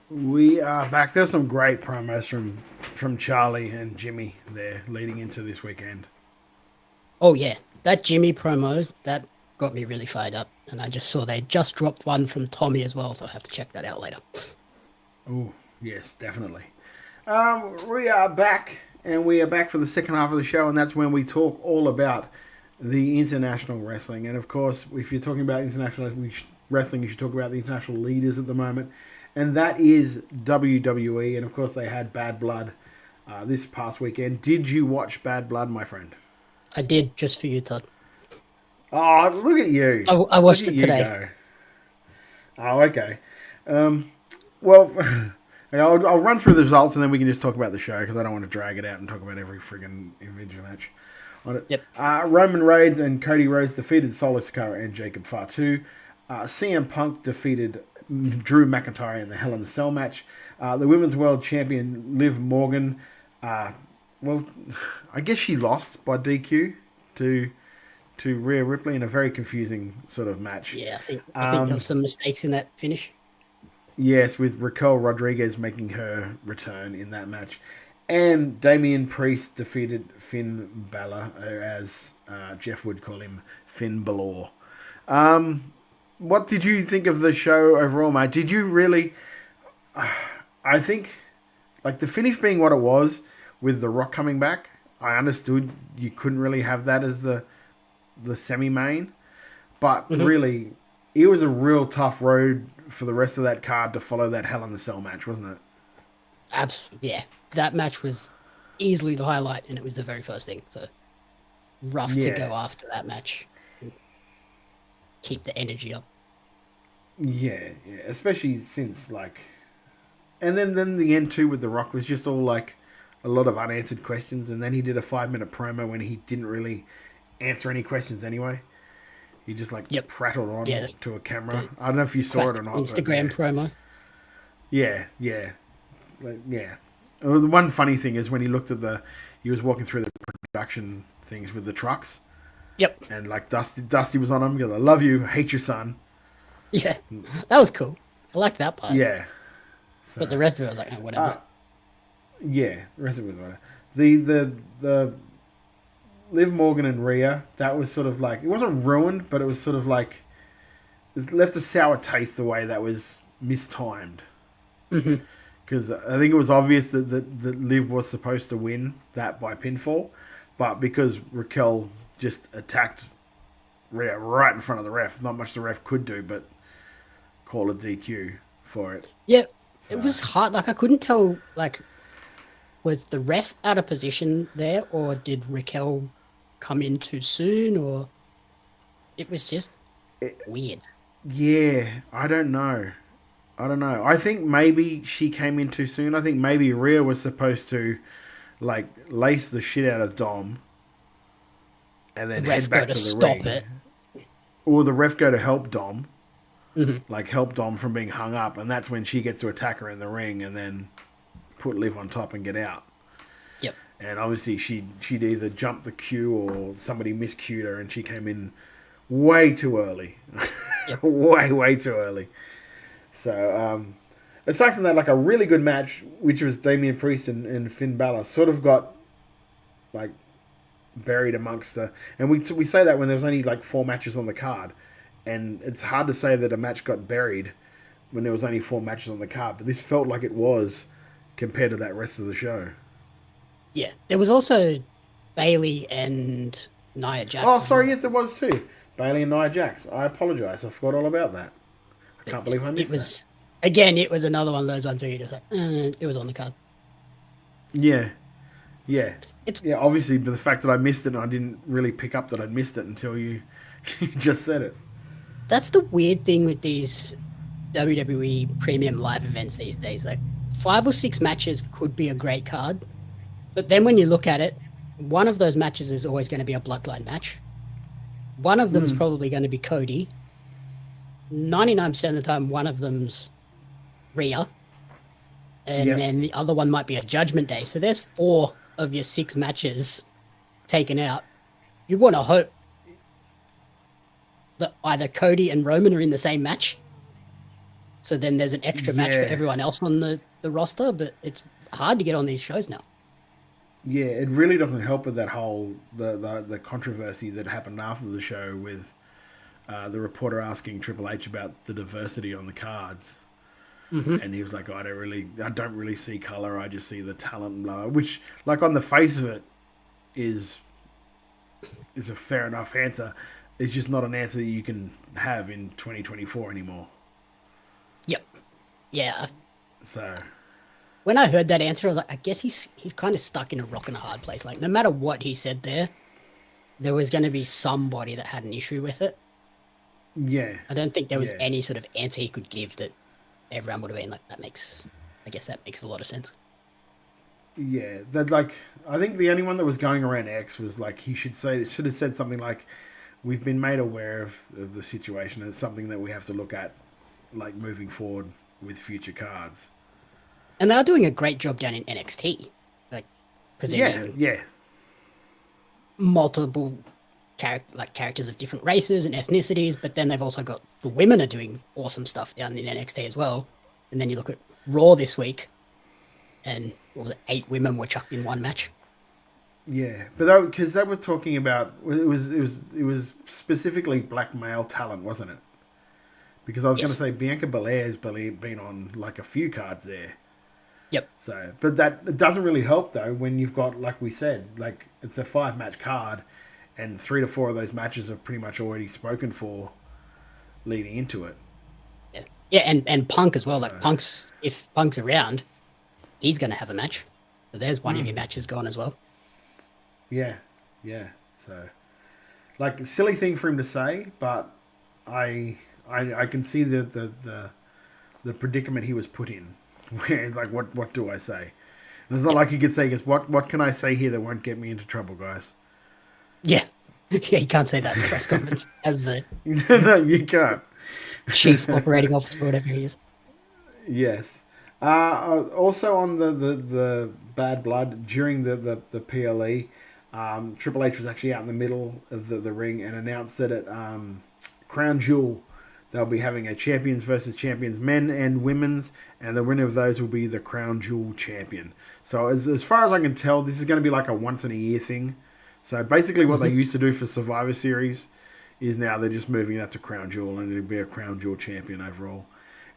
Speaker 1: We are back. There's some great promos from Charlie and Jimmy there leading into this weekend.
Speaker 18: Oh yeah, that Jimmy promo, that got me really fired up. And I just saw they just dropped one from Tommy as well, so I have to check that out later.
Speaker 1: Oh, yes, definitely. We are back, and we are back for the second half of the show, and that's when we talk all about the international wrestling. And of course, if you're talking about international wrestling, you should talk about the international leaders at the moment. And that is WWE. And of course, they had Bad Blood this past weekend. Did you watch Bad Blood, my friend?
Speaker 18: I did, just for you, Todd.
Speaker 1: Oh, look at you.
Speaker 18: I watched it today.
Speaker 1: Go. Oh, okay. Well, I'll run through the results and then we can just talk about the show because I don't want to drag it out and talk about every friggin' individual match on it.
Speaker 18: Yep.
Speaker 1: Roman Reigns and Cody Rhodes defeated Solo Sikoa and Jacob Fatu. CM Punk defeated Drew McIntyre in the Hell in a Cell match. The Women's World Champion Liv Morgan, well, I guess she lost by DQ to Rhea Ripley in a very confusing sort of match.
Speaker 18: Yeah, I think there was some mistakes in that finish.
Speaker 1: Yes, with Raquel Rodriguez making her return in that match. And Damian Priest defeated Finn Balor, as Jeff would call him, Finn Balor. What did you think of the show overall, mate? Did you really... I think, like, the finish being what it was, with The Rock coming back, I understood you couldn't really have that as the semi-main. But really, it was a real tough road for the rest of that card to follow that Hell in the Cell match, wasn't it?
Speaker 18: Absolutely, yeah. That match was easily the highlight, and it was the very first thing. So, rough to go after that match. Keep the energy up.
Speaker 1: Yeah, especially since, like... And then the end, too, with The Rock was just all, like, a lot of unanswered questions, and then he did a 5-minute promo when he didn't really answer any questions anyway. He just, like, prattled on to a camera. I don't know if you saw it or not.
Speaker 18: Instagram promo.
Speaker 1: Yeah. The one funny thing is when he looked at he was walking through the production things with the trucks.
Speaker 18: Yep.
Speaker 1: And, like, Dusty was on him. He goes, I love you, hate your son.
Speaker 18: Yeah, that was cool. I like that part.
Speaker 1: Yeah. So,
Speaker 18: but the rest of it was like, oh, whatever.
Speaker 1: The rest of it was whatever. The Liv Morgan and Rhea, that was sort of like, it wasn't ruined, but it was sort of like, it left a sour taste the way that was mistimed. Because I think it was obvious that Liv was supposed to win that by pinfall, but because Raquel just attacked Rhea right in front of the ref, not much the ref could do but call a DQ for it.
Speaker 18: Yeah, so. It was hard. Like, I couldn't tell, like, was the ref out of position there, or did Raquel come in too soon, or it was just weird.
Speaker 1: Yeah, I don't know. I think maybe she came in too soon. I think maybe Rhea was supposed to, like, lace the shit out of Dom and then head back to the ring.
Speaker 18: It.
Speaker 1: Or the ref go to help Dom. Like, help Dom from being hung up, and that's when she gets to attack her in the ring and then put Liv on top and get out.
Speaker 18: Yep.
Speaker 1: And obviously she'd either jumped the queue or somebody miscued her and she came in way too early.
Speaker 18: Yep.
Speaker 1: way too early. So, aside from that, like, a really good match, which was Damian Priest and Finn Balor, sort of got, like, buried amongst the... And we say that when there's only, like, 4 matches on the card. And it's hard to say that a match got buried when there was only 4 matches on the card. But this felt like it was compared to that rest of the show.
Speaker 18: Yeah. There was also Bayley and Nia Jax.
Speaker 1: Oh, sorry, yes, there was too. Bayley and Nia Jax. I apologise. I forgot all about that. I can't believe I missed that.
Speaker 18: Again, it was another one of those ones where you're just like, it was on the card.
Speaker 1: Yeah. Yeah, obviously, but the fact that I missed it, and I didn't really pick up that I'd missed it until you just said it.
Speaker 18: That's the weird thing with these WWE premium live events these days. Like 5 or 6 matches could be a great card, but then when you look at it, one of those matches is always going to be a bloodline match. One of them's probably going to be Cody. 99% of the time, one of them's Rhea. And then the other one might be a Judgment Day. So there's 4 of your 6 matches taken out. You want to hope that either Cody and Roman are in the same match. So then there's an extra match for everyone else on the roster, but it's hard to get on these shows now.
Speaker 1: Yeah, it really doesn't help with that whole the controversy that happened after the show with the reporter asking Triple H about the diversity on the cards. And he was like, I don't really see color. I just see the talent and blah, which, like, on the face of it, is a fair enough answer. It's just not an answer that you can have in 2024 anymore.
Speaker 18: Yep. Yeah.
Speaker 1: So
Speaker 18: when I heard that answer, I was like, I guess he's kind of stuck in a rock and a hard place. Like, no matter what he said there was going to be somebody that had an issue with it.
Speaker 1: Yeah.
Speaker 18: I don't think there was any sort of answer he could give that everyone would have been like, I guess that makes a lot of sense.
Speaker 1: Yeah, that, like, I think the only one that was going around X was like he should have said something like, "We've been made aware of the situation. It's something that we have to look at, like, moving forward with future cards."
Speaker 18: And they are doing a great job down in NXT, like presenting multiple characters of different races and ethnicities, but then they've also got the women are doing awesome stuff down in NXT as well. And then you look at Raw this week, and what was it, 8 women were chucked in one match.
Speaker 1: Yeah, but because they were talking about it was specifically black male talent, wasn't it? Because I was going to say Bianca Belair's been on like a few cards there.
Speaker 18: Yep.
Speaker 1: So, but it doesn't really help though when you've got, like we said, like it's a 5-match card. And 3 to 4 of those matches are pretty much already spoken for leading into it.
Speaker 18: Yeah, and Punk as well. Like if Punk's around, he's going to have a match. So there's one of your matches gone as well.
Speaker 1: Yeah. So, like, a silly thing for him to say, but I can see the predicament he was put in. Where it's like, what do I say? And it's not like he could say, what can I say here that won't get me into trouble, guys?
Speaker 18: Yeah, you can't say that in the press conference as the
Speaker 1: no, you can't.
Speaker 18: Chief operating officer, whatever he is.
Speaker 1: Yes. Also on the bad blood during the PLE, Triple H was actually out in the middle of the ring and announced that at Crown Jewel they'll be having a champions versus champions, men and women's, and the winner of those will be the Crown Jewel champion. So as far as I can tell, this is going to be like a once in a year thing. So basically what they used to do for Survivor Series is now they're just moving that to Crown Jewel, and it'll be a Crown Jewel champion overall.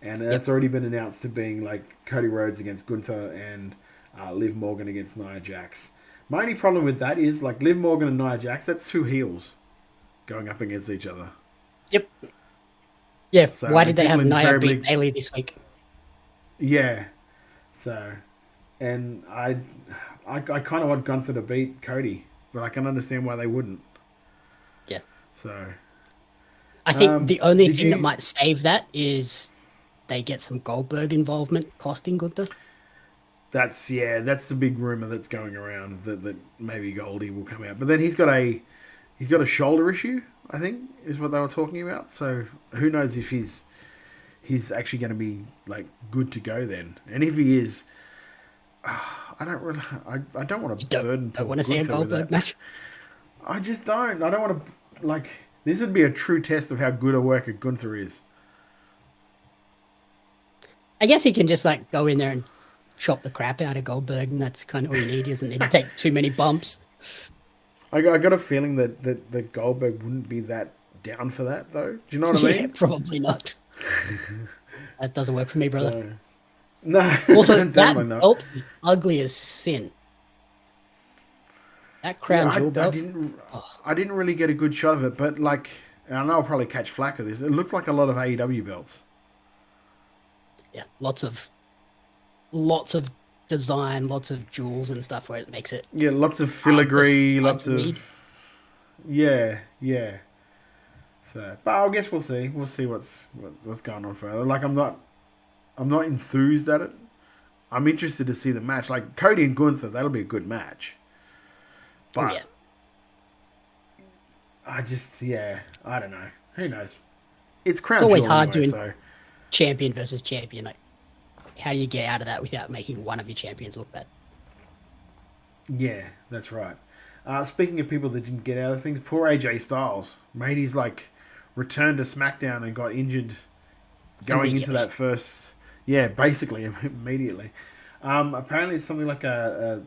Speaker 1: And that's already been announced to being like Cody Rhodes against Gunther and Liv Morgan against Nia Jax. My only problem with that is, like, Liv Morgan and Nia Jax, that's 2 heels going up against each other.
Speaker 18: Yep. Yeah,
Speaker 1: so
Speaker 18: why did they have Nia beat Bayley this week?
Speaker 1: Yeah. So, and I kind of want Gunther to beat Cody, but I can understand why they wouldn't.
Speaker 18: Yeah.
Speaker 1: So,
Speaker 18: I think the only thing that might save that is they get some Goldberg involvement costing Gunther.
Speaker 1: That's the big rumor that's going around that maybe Goldie will come out, but then he's got a shoulder issue, I think, is what they were talking about. So who knows if he's actually going to be like good to go then, and if he is, I don't want to burden.
Speaker 18: Don't want to see a Goldberg match.
Speaker 1: I just don't. I don't want to, like, this would be a true test of how good a worker Gunther is.
Speaker 18: I guess he can just like go in there and chop the crap out of Goldberg, and that's kind of all you need. He doesn't need to take too many bumps.
Speaker 1: I got a feeling that Goldberg wouldn't be that down for that, though. Do you know what I mean?
Speaker 18: Yeah, probably not. That doesn't work for me, brother.
Speaker 1: So, no.
Speaker 18: Also, that belt is ugly as sin. That crown jewel belt.
Speaker 1: I didn't really get a good shot of it, but like, and I know I'll probably catch flack of this. It looks like a lot of AEW belts.
Speaker 18: Yeah, lots of design, lots of jewels and stuff where it makes it.
Speaker 1: Yeah, lots of filigree,
Speaker 18: hard
Speaker 1: lots
Speaker 18: to
Speaker 1: of.
Speaker 18: read.
Speaker 1: Yeah. So, but I guess we'll see. We'll see what's going on further. Like, I'm not enthused at it. I'm interested to see the match. Like Cody and Gunther, that'll be a good match. But I don't know. Who knows? It's Crown
Speaker 18: It's always
Speaker 1: Jewel
Speaker 18: hard
Speaker 1: anyway,
Speaker 18: doing champion versus champion. Like, how do you get out of that without making one of your champions look bad?
Speaker 1: Yeah, that's right. Speaking of people that didn't get out of things, poor AJ Styles made his return to SmackDown and got injured going into that first. Yeah, basically immediately. Apparently, it's something like a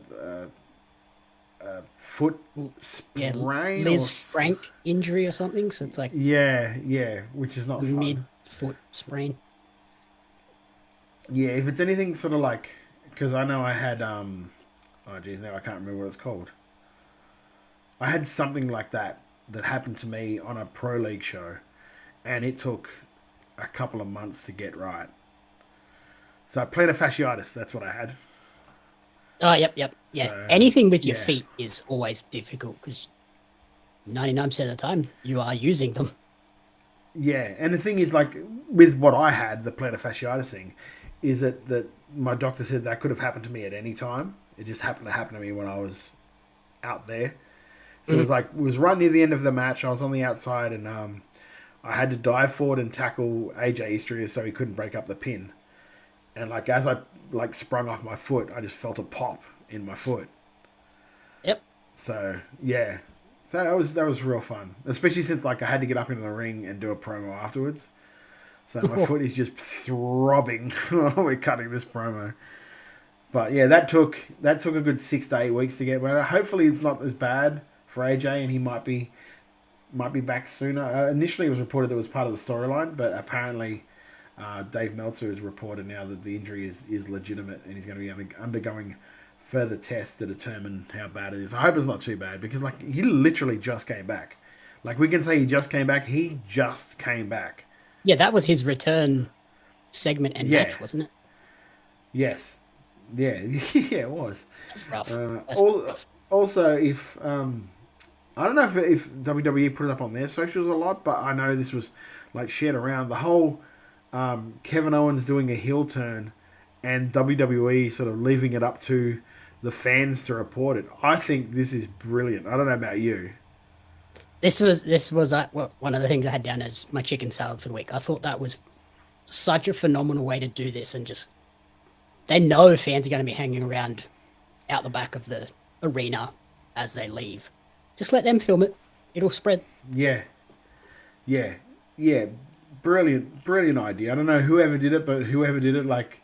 Speaker 1: foot sprain,
Speaker 18: Liz Frank injury or something. So it's like
Speaker 1: which is not fun.
Speaker 18: Mid-foot sprain.
Speaker 1: Yeah, if it's anything sort of like, because I know I had now I can't remember what it's called. I had something like that happened to me on a pro league show, and it took a couple of months to get right. So plantar fasciitis, that's what I had.
Speaker 18: Oh, yep. Yeah.
Speaker 1: So,
Speaker 18: anything with your feet is always difficult because 99% of the time you are using them.
Speaker 1: Yeah, and the thing is, like, with what I had, the plantar fasciitis thing, is that my doctor said that could have happened to me at any time. It just happened to happen to me when I was out there. So it was right near the end of the match. I was on the outside, and I had to dive forward and tackle AJ Styles so he couldn't break up the pin. And as I sprung off my foot, I just felt a pop in my foot.
Speaker 18: Yep.
Speaker 1: So yeah, so that was real fun, especially since I had to get up into the ring and do a promo afterwards. So my foot is just throbbing while we're cutting this promo. But yeah, that took a good 6 to 8 weeks to get better. Hopefully, it's not as bad for AJ, and he might be back sooner. Initially, it was reported that it was part of the storyline, but apparently, Dave Meltzer has reported now that the injury is legitimate, and he's going to be undergoing further tests to determine how bad it is. I hope it's not too bad, because he literally just came back. We can say he just came back. He just came back.
Speaker 18: Yeah, that was his return segment and match, wasn't it?
Speaker 1: Yes. Yeah, it was.
Speaker 18: That's rough. Rough.
Speaker 1: Also, if I don't know if WWE put it up on their socials a lot, but I know this was shared around. The whole Kevin Owens doing a heel turn and WWE sort of leaving it up to the fans to report it. I think this is brilliant. I don't know about you.
Speaker 18: This was one of the things I had down as my chicken salad for the week. I thought that was such a phenomenal way to do this, and just they know fans are going to be hanging around out the back of the arena as they leave. Just let them film it. It'll spread.
Speaker 1: Yeah. Brilliant idea. I don't know whoever did it, but whoever did it, like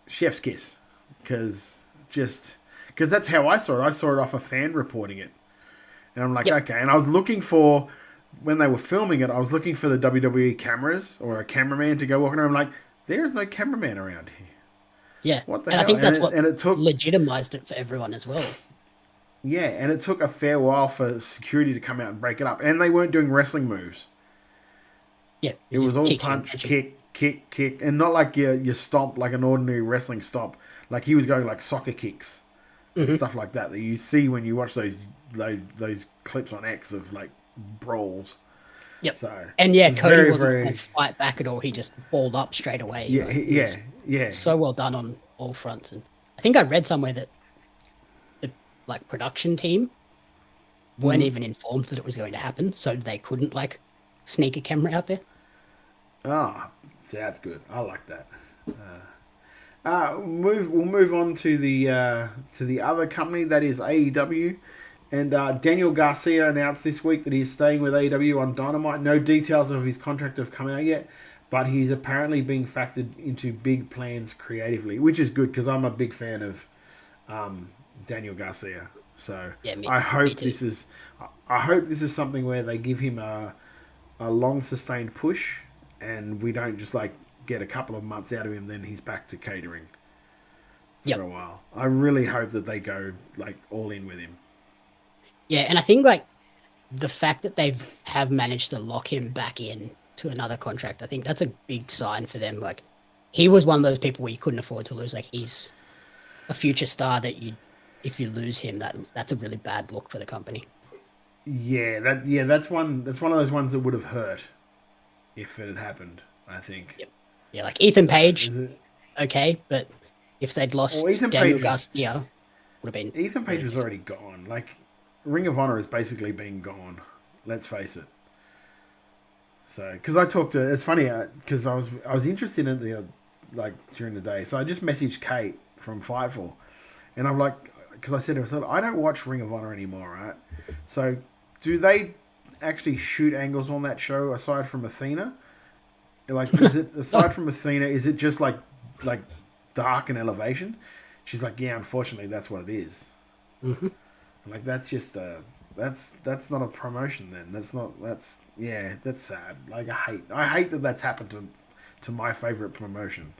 Speaker 1: chef's kiss, because that's how I saw it. I saw it off a fan reporting it. And I'm like, okay. And I was looking for, when they were filming it, I was looking for the WWE cameras or a cameraman to go walking around. I'm like, there is no cameraman around here.
Speaker 18: Yeah.
Speaker 1: What the
Speaker 18: hell?
Speaker 1: hell?
Speaker 18: I think that's
Speaker 1: it took
Speaker 18: legitimized it for everyone as well.
Speaker 1: Yeah, and it took a fair while for security to come out and break it up. And they weren't doing wrestling moves.
Speaker 18: Yeah.
Speaker 1: It was all punch, kick, and not like your stomp, like an ordinary wrestling stomp. Like he was going like soccer kicks and stuff like that you see when you watch those clips on X of brawls.
Speaker 18: Yep.
Speaker 1: So
Speaker 18: and Cody wasn't trying to fight back at all. He just balled up straight away.
Speaker 1: Yeah.
Speaker 18: So well done on all fronts. And I think I read somewhere that the production team weren't even informed that it was going to happen, so they couldn't sneak a camera out there.
Speaker 1: Ah, so that's good. I like that. We'll move on to the other company, that is AEW, and Daniel Garcia announced this week that he's staying with AEW on Dynamite. No details of his contract have come out yet, but he's apparently being factored into big plans creatively, which is good because I'm a big fan of Daniel Garcia. So
Speaker 18: yeah,
Speaker 1: I hope this is something where they give him a long sustained push, and we don't just get a couple of months out of him, then he's back to catering for a while. I really hope that they go all in with him.
Speaker 18: Yeah, and I think the fact that have managed to lock him back in to another contract, I think that's a big sign for them. He was one of those people where you couldn't afford to lose. He's a future star that if you lose him, that's a really bad look for the company.
Speaker 1: That's one of those ones that would have hurt if it had happened, I think.
Speaker 18: Yep. Yeah, like Ethan Page, okay, but if they'd lost Daniel Garcia, would have been...
Speaker 1: Ethan Page was already gone. Like, Ring of Honor has basically been gone. Let's face it. So, because I talked to... It's funny, because I was interested in the... like, during the day. So I just messaged Kate from Fightful. And I'm like... Because I said to her, I don't watch Ring of Honor anymore, right? So, do they actually shoot angles on that show aside from Athena? Like, is it aside from Athena? Is it just like dark and elevation? She's like, yeah, unfortunately, that's what it is.
Speaker 18: Mm-hmm.
Speaker 1: Like, that's just that's not a promotion. Then that's sad. Like, I hate that that's happened to my favorite promotion.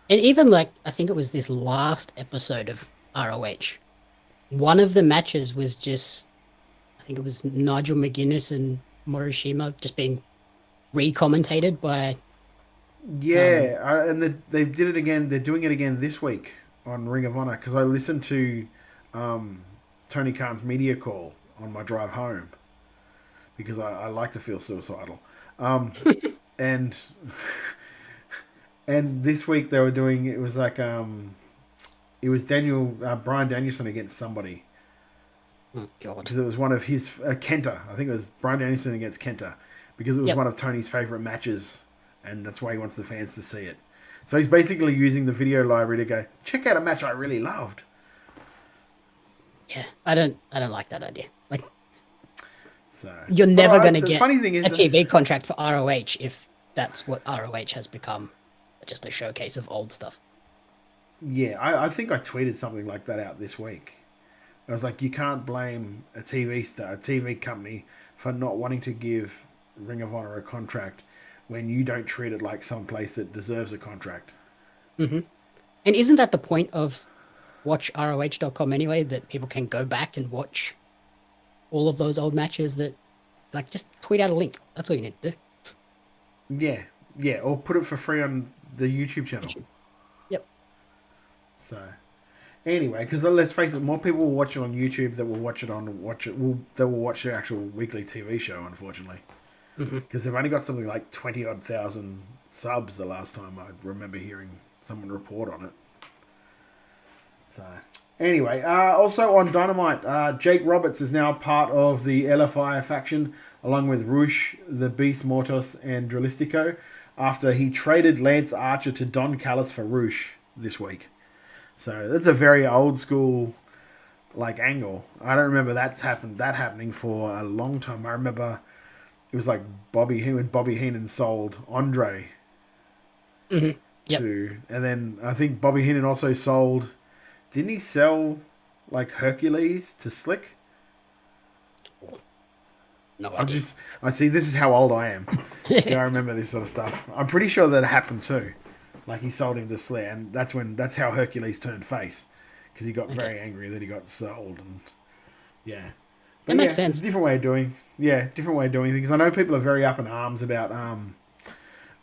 Speaker 18: And even like, I think it was this last episode of ROH. One of the matches was just, I think it was Nigel McGuinness and Morishima just being re-commentated by...
Speaker 1: Yeah, and they did it again. They're doing it again this week on Ring of Honor, because I listened to Tony Khan's media call on my drive home because I like to feel suicidal. And this week they were doing, it was like... it was Bryan Danielson against somebody.
Speaker 18: Oh, God.
Speaker 1: Because it was one of his... Kenta. I think it was Bryan Danielson against Kenta. Because it was one of Tony's favourite matches. And that's why he wants the fans to see it. So he's basically using the video library to go, check out a match I really loved.
Speaker 18: Yeah, I don't like that idea. Like,
Speaker 1: so
Speaker 18: you're never going to get
Speaker 1: funny thing is
Speaker 18: a TV contract for ROH if that's what ROH has become. Just a showcase of old stuff.
Speaker 1: Yeah, I think I tweeted something like that out this week. I was like, you can't blame a TV company for not wanting to give Ring of Honor a contract when you don't treat it like some place that deserves a contract.
Speaker 18: Mm-hmm. And isn't that the point of watchroh.com anyway, that people can go back and watch all of those old matches that, like, just tweet out a link. That's all you need to do.
Speaker 1: Yeah, or put it for free on the YouTube channel.
Speaker 18: Yep.
Speaker 1: So, anyway, because let's face it, more people will watch it on YouTube than will watch the actual weekly TV show, unfortunately. Because they've only got something like 20-odd thousand subs the last time I remember hearing someone report on it. So, anyway, also on Dynamite, Jake Roberts is now part of the LFI faction, along with Rush, the Beast Mortos, and Drilistico, after he traded Lance Archer to Don Callis for Rush this week. So that's a very old school angle. I don't remember that happening for a long time. I remember it was like Bobby Heenan sold Andre
Speaker 18: to,
Speaker 1: and then I think Bobby Heenan also sold. Didn't he sell Hercules to Slick?
Speaker 18: No,
Speaker 1: I see. This is how old I am. So I remember this sort of stuff. I'm pretty sure that happened too. Like, he sold him to Slick, and that's how Hercules turned face, because he got very angry that he got sold, and yeah. But
Speaker 18: that makes sense.
Speaker 1: It's a different way of doing things. I know people are very up in arms about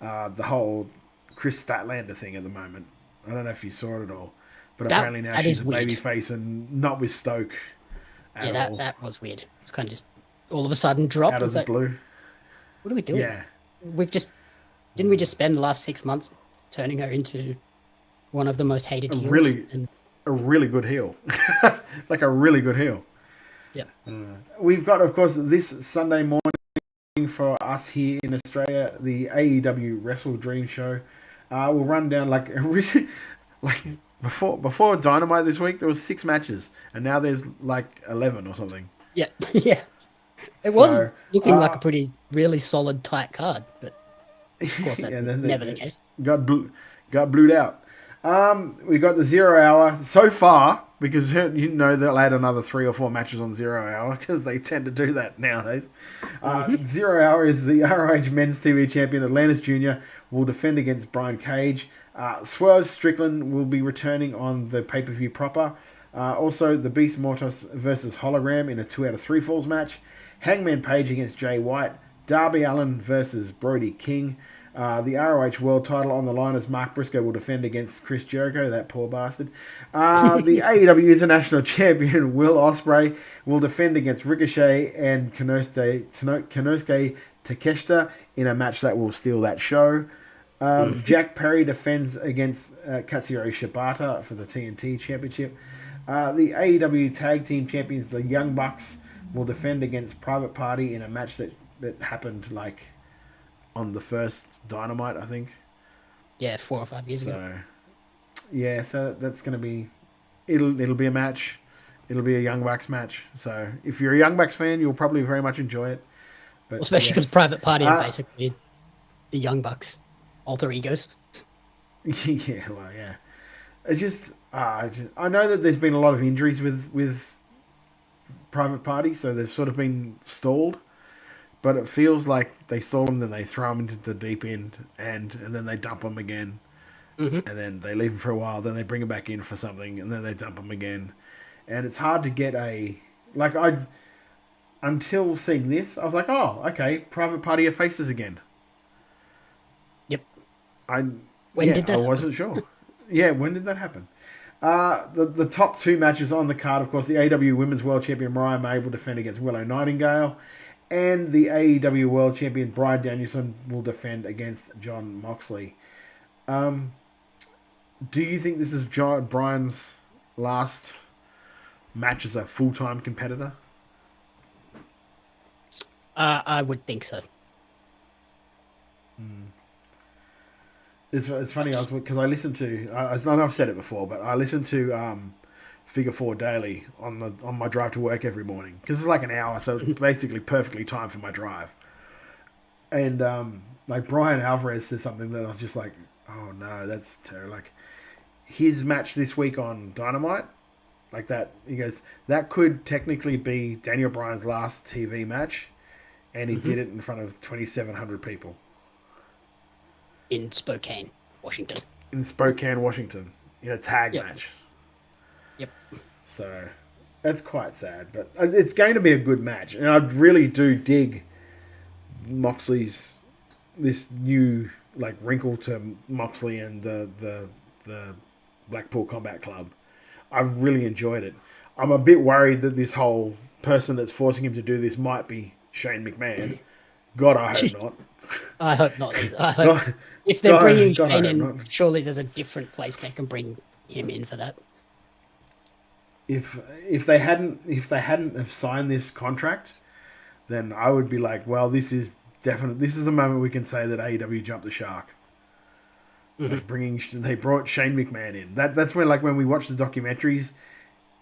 Speaker 1: the whole Chris Statlander thing at the moment. I don't know if you saw it at all, but apparently now she's a babyface and not with Stoke.
Speaker 18: That was weird. It's kind of just all of a sudden dropped
Speaker 1: out of the blue.
Speaker 18: What are we doing?
Speaker 1: Yeah,
Speaker 18: didn't we just spend the last 6 months turning her into one of the most hated heels?
Speaker 1: A really good heel, like a really good heel.
Speaker 18: Yeah.
Speaker 1: We've got, of course, this Sunday morning for us here in Australia, the AEW WrestleDream show. We'll run down before Dynamite this week, there was 6 matches, and now there's 11 or something.
Speaker 18: Yeah, yeah. It was looking like a really solid, tight card, but of course that's never the case.
Speaker 1: Got blued out. We got the 0 Hour so far, because they'll add another 3 or 4 matches on 0 Hour, because they tend to do that nowadays. 0 Hour is the ROH Men's TV Champion. Atlantis Jr. will defend against Brian Cage. Swerve Strickland will be returning on the pay-per-view proper. Also, the Beast Mortos versus Hologram in a 2 out of 3 falls match. Hangman Page against Jay White. Darby Allin versus Brody King. The ROH World title on the line as Mark Briscoe will defend against Chris Jericho, that poor bastard. The AEW International Champion Will Ospreay will defend against Ricochet and Konosuke Takeshita in a match that will steal that show. Jack Perry defends against Katsuyori Shibata for the TNT Championship. The AEW Tag Team Champions, the Young Bucks, will defend against Private Party in a match that happened like on the first Dynamite, I think.
Speaker 18: Yeah, 4 or 5 years ago.
Speaker 1: Yeah, so that's going to be... It'll be a match. It'll be a Young Bucks match. So if you're a Young Bucks fan, you'll probably very much enjoy it. But
Speaker 18: well, especially because Private Party are basically the Young Bucks alter egos.
Speaker 1: Yeah, well, yeah. It's just... I know that there's been a lot of injuries with Private Party, so they've sort of been stalled. But it feels like they stall them, then they throw them into the deep end, and then they dump them again. And then they leave them for a while, then they bring them back in for something, and then they dump them again. And it's hard to get until seeing this, I was like, oh, okay, Private Party are faces again.
Speaker 18: Yep.
Speaker 1: When
Speaker 18: did that
Speaker 1: I wasn't sure. Yeah, when did that happen? The top 2 matches on the card, of course, the AEW Women's World Champion Mariah May will defend against Willow Nightingale. And the AEW World Champion Bryan Danielson will defend against Jon Moxley. Do you think this is Bryan's last match as a full-time competitor?
Speaker 18: I would think so.
Speaker 1: It's funny, because I listened to... I know I've said it before, but I listened to Figure 4 Daily on my drive to work every morning, because it's like an hour, so it's basically perfectly timed for my drive. And like Brian Alvarez says something that I was just like, oh no, that's terrible. Like his match this week on Dynamite, like that, he goes, that could technically be Daniel Bryan's last TV match, and he did it in front of 2,700 people
Speaker 18: in Spokane, Washington.
Speaker 1: In a tag match.
Speaker 18: Yep.
Speaker 1: So that's quite sad, but it's going to be a good match, and I really do dig Moxley's this new like wrinkle to Moxley and the Blackpool Combat Club. I've really enjoyed it. I'm a bit worried that this whole person that's forcing him to do this might be Shane McMahon. God, I hope not.
Speaker 18: I hope not either. I hope if they're bringing Shane in, surely there's a different place they can bring him in for that.
Speaker 1: If they hadn't have signed this contract, then I would be like, well, this is the moment we can say that AEW jumped the shark. Like they brought Shane McMahon in. That's when we watch the documentaries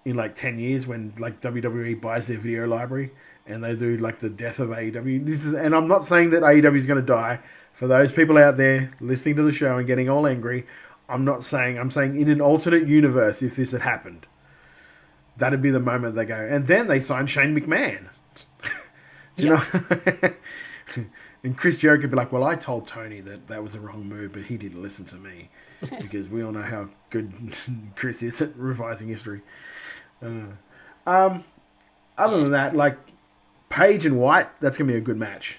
Speaker 1: in like 10 years when like WWE buys their video library and they do like the death of AEW. And I'm not saying that AEW is going to die. For those people out there listening to the show and getting all angry, I'm saying in an alternate universe, if this had happened, that'd be the moment they go. And then they sign Shane McMahon. Do you know? And Chris Jericho would be like, well, I told Tony that was a wrong move, but he didn't listen to me. Because we all know how good Chris is at revising history. Other than that, like, Paige and White, that's going to be a good match.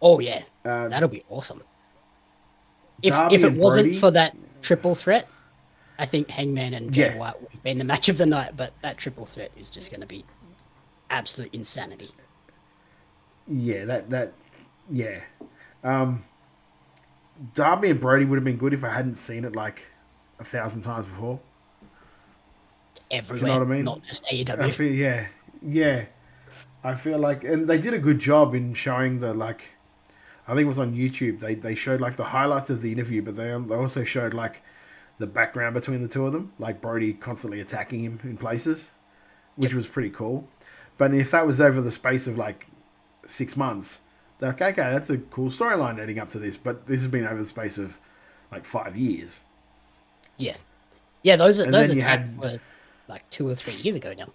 Speaker 18: Oh, yeah. That'll be awesome. If it wasn't for that triple threat, I think Hangman and Jay White would have been the match of the night, but that triple threat is just going to be absolute insanity.
Speaker 1: Yeah, yeah. Darby and Brody would have been good if I hadn't seen it like 1,000 times before.
Speaker 18: Everywhere,
Speaker 1: do you know what I mean?
Speaker 18: Not just AEW.
Speaker 1: Yeah. I feel like, and they did a good job in showing the, like, I think it was on YouTube, they showed like the highlights of the interview, but they also showed like the background between the two of them, like Brody constantly attacking him in places, which was pretty cool. But if that was over the space of like 6 months, they're like, okay, that's a cool storyline leading up to this, but this has been over the space of like 5 years.
Speaker 18: Yeah. Yeah, those attacks were like 2 or 3 years ago now.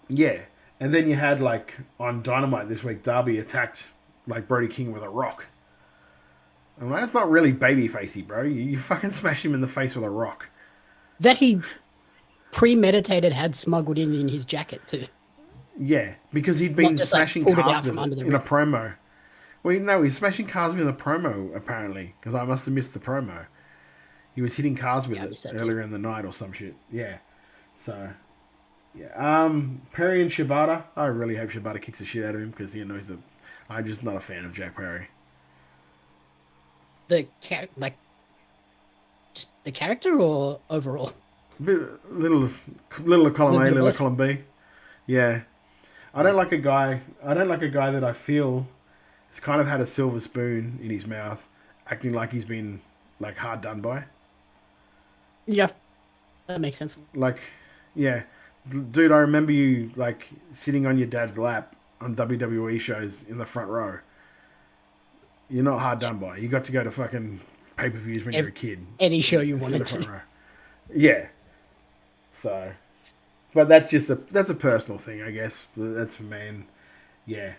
Speaker 1: Yeah. And then you had like on Dynamite this week, Darby attacked like Brody King with a rock. I'm like, that's not really babyfacey, bro. You fucking smash him in the face with a rock.
Speaker 18: That he premeditated had smuggled in his jacket too.
Speaker 1: Yeah, because he'd
Speaker 18: Not
Speaker 1: been
Speaker 18: just, like,
Speaker 1: smashing
Speaker 18: pulled it
Speaker 1: cars
Speaker 18: out from
Speaker 1: with
Speaker 18: under
Speaker 1: it
Speaker 18: the
Speaker 1: in a
Speaker 18: ring.
Speaker 1: promo. Well, no, he's smashing cars with a promo, apparently, because I must have missed the promo. He was hitting cars with it earlier in the night or some shit. Yeah. So, yeah. Perry and Shibata. I really hope Shibata kicks the shit out of him because I'm just not a fan of Jack Perry.
Speaker 18: Just the character or overall?
Speaker 1: Little of column A, little of column B. Yeah. I don't like a guy that I feel has kind of had a silver spoon in his mouth, acting like he's been like hard done by.
Speaker 18: Yeah, that makes sense.
Speaker 1: Like, yeah, dude, I remember you like sitting on your dad's lap on WWE shows in the front row. You're not hard done by. You got to go to fucking pay-per-views when you were a kid.
Speaker 18: Any show you wanted to.
Speaker 1: Row. Yeah. So, but that's a personal thing, I guess. That's for me. And yeah.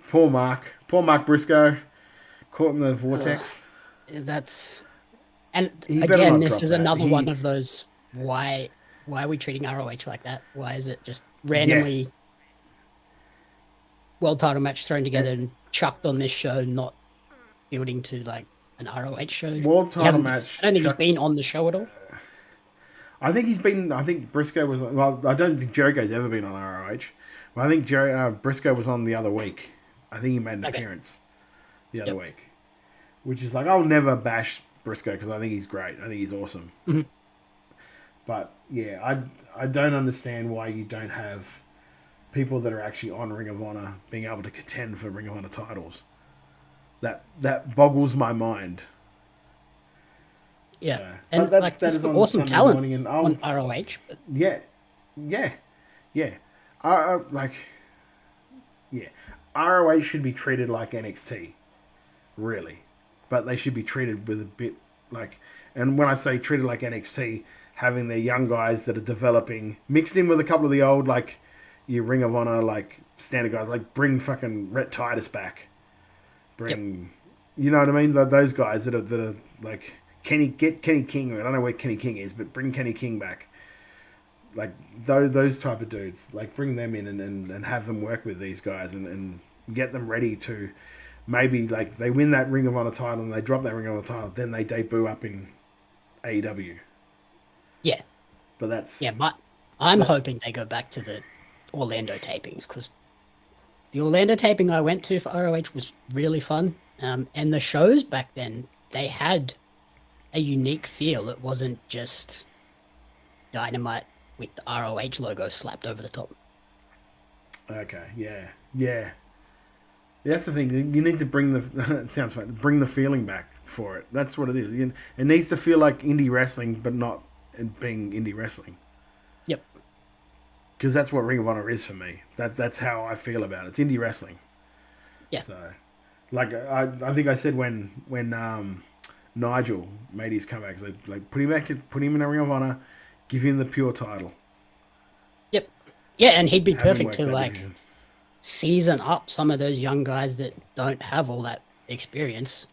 Speaker 1: Poor Mark Briscoe, caught in the vortex.
Speaker 18: And again, this is another one of those. Why are we treating ROH like that? Why is it just randomly world title match thrown together and chucked on this show, not building to like an ROH show?
Speaker 1: World title match.
Speaker 18: I don't think he's been on the show at all.
Speaker 1: I think Briscoe was. Well, I don't think Jericho's ever been on ROH. Well, I think Briscoe was on the other week. I think he made an appearance the other week, which is like, I'll never bash Briscoe because I think he's great. I think he's awesome.
Speaker 18: Mm-hmm.
Speaker 1: But yeah, I don't understand why you don't have people that are actually on Ring of Honor being able to contend for Ring of Honor titles. That boggles my mind.
Speaker 18: Yeah,
Speaker 1: so,
Speaker 18: and like there's awesome talent on ROH. But...
Speaker 1: Yeah. ROH should be treated like NXT, really, but they should be treated with a bit like. And when I say treated like NXT, having their young guys that are developing mixed in with a couple of the old like your Ring of Honor like standard guys, like bring fucking Rhett Titus back, you know what I mean? Those guys that are like. Get Kenny King. I don't know where Kenny King is, but bring Kenny King back. Like those type of dudes. Like bring them in and have them work with these guys and get them ready to maybe like they win that Ring of Honor title and they drop that Ring of Honor title, then they debut up in AEW.
Speaker 18: Yeah.
Speaker 1: But
Speaker 18: but I'm hoping they go back to the Orlando tapings because the Orlando taping I went to for ROH was really fun. And the shows back then, they had a unique feel. It wasn't just Dynamite with the ROH logo slapped over the top.
Speaker 1: Okay, yeah. That's the thing. You need to bring it sounds fun. Bring the feeling back for it. That's what it is. It needs to feel like indie wrestling, but not being indie wrestling.
Speaker 18: Yep.
Speaker 1: Because that's what Ring of Honor is for me. That's how I feel about it. It's indie wrestling.
Speaker 18: Yeah.
Speaker 1: So, like I think I said when Nigel made his comeback, so like put him in a Ring of Honor, give him the pure title.
Speaker 18: Yep. Yeah, and he'd be perfect to like season up some of those young guys that don't have all that experience.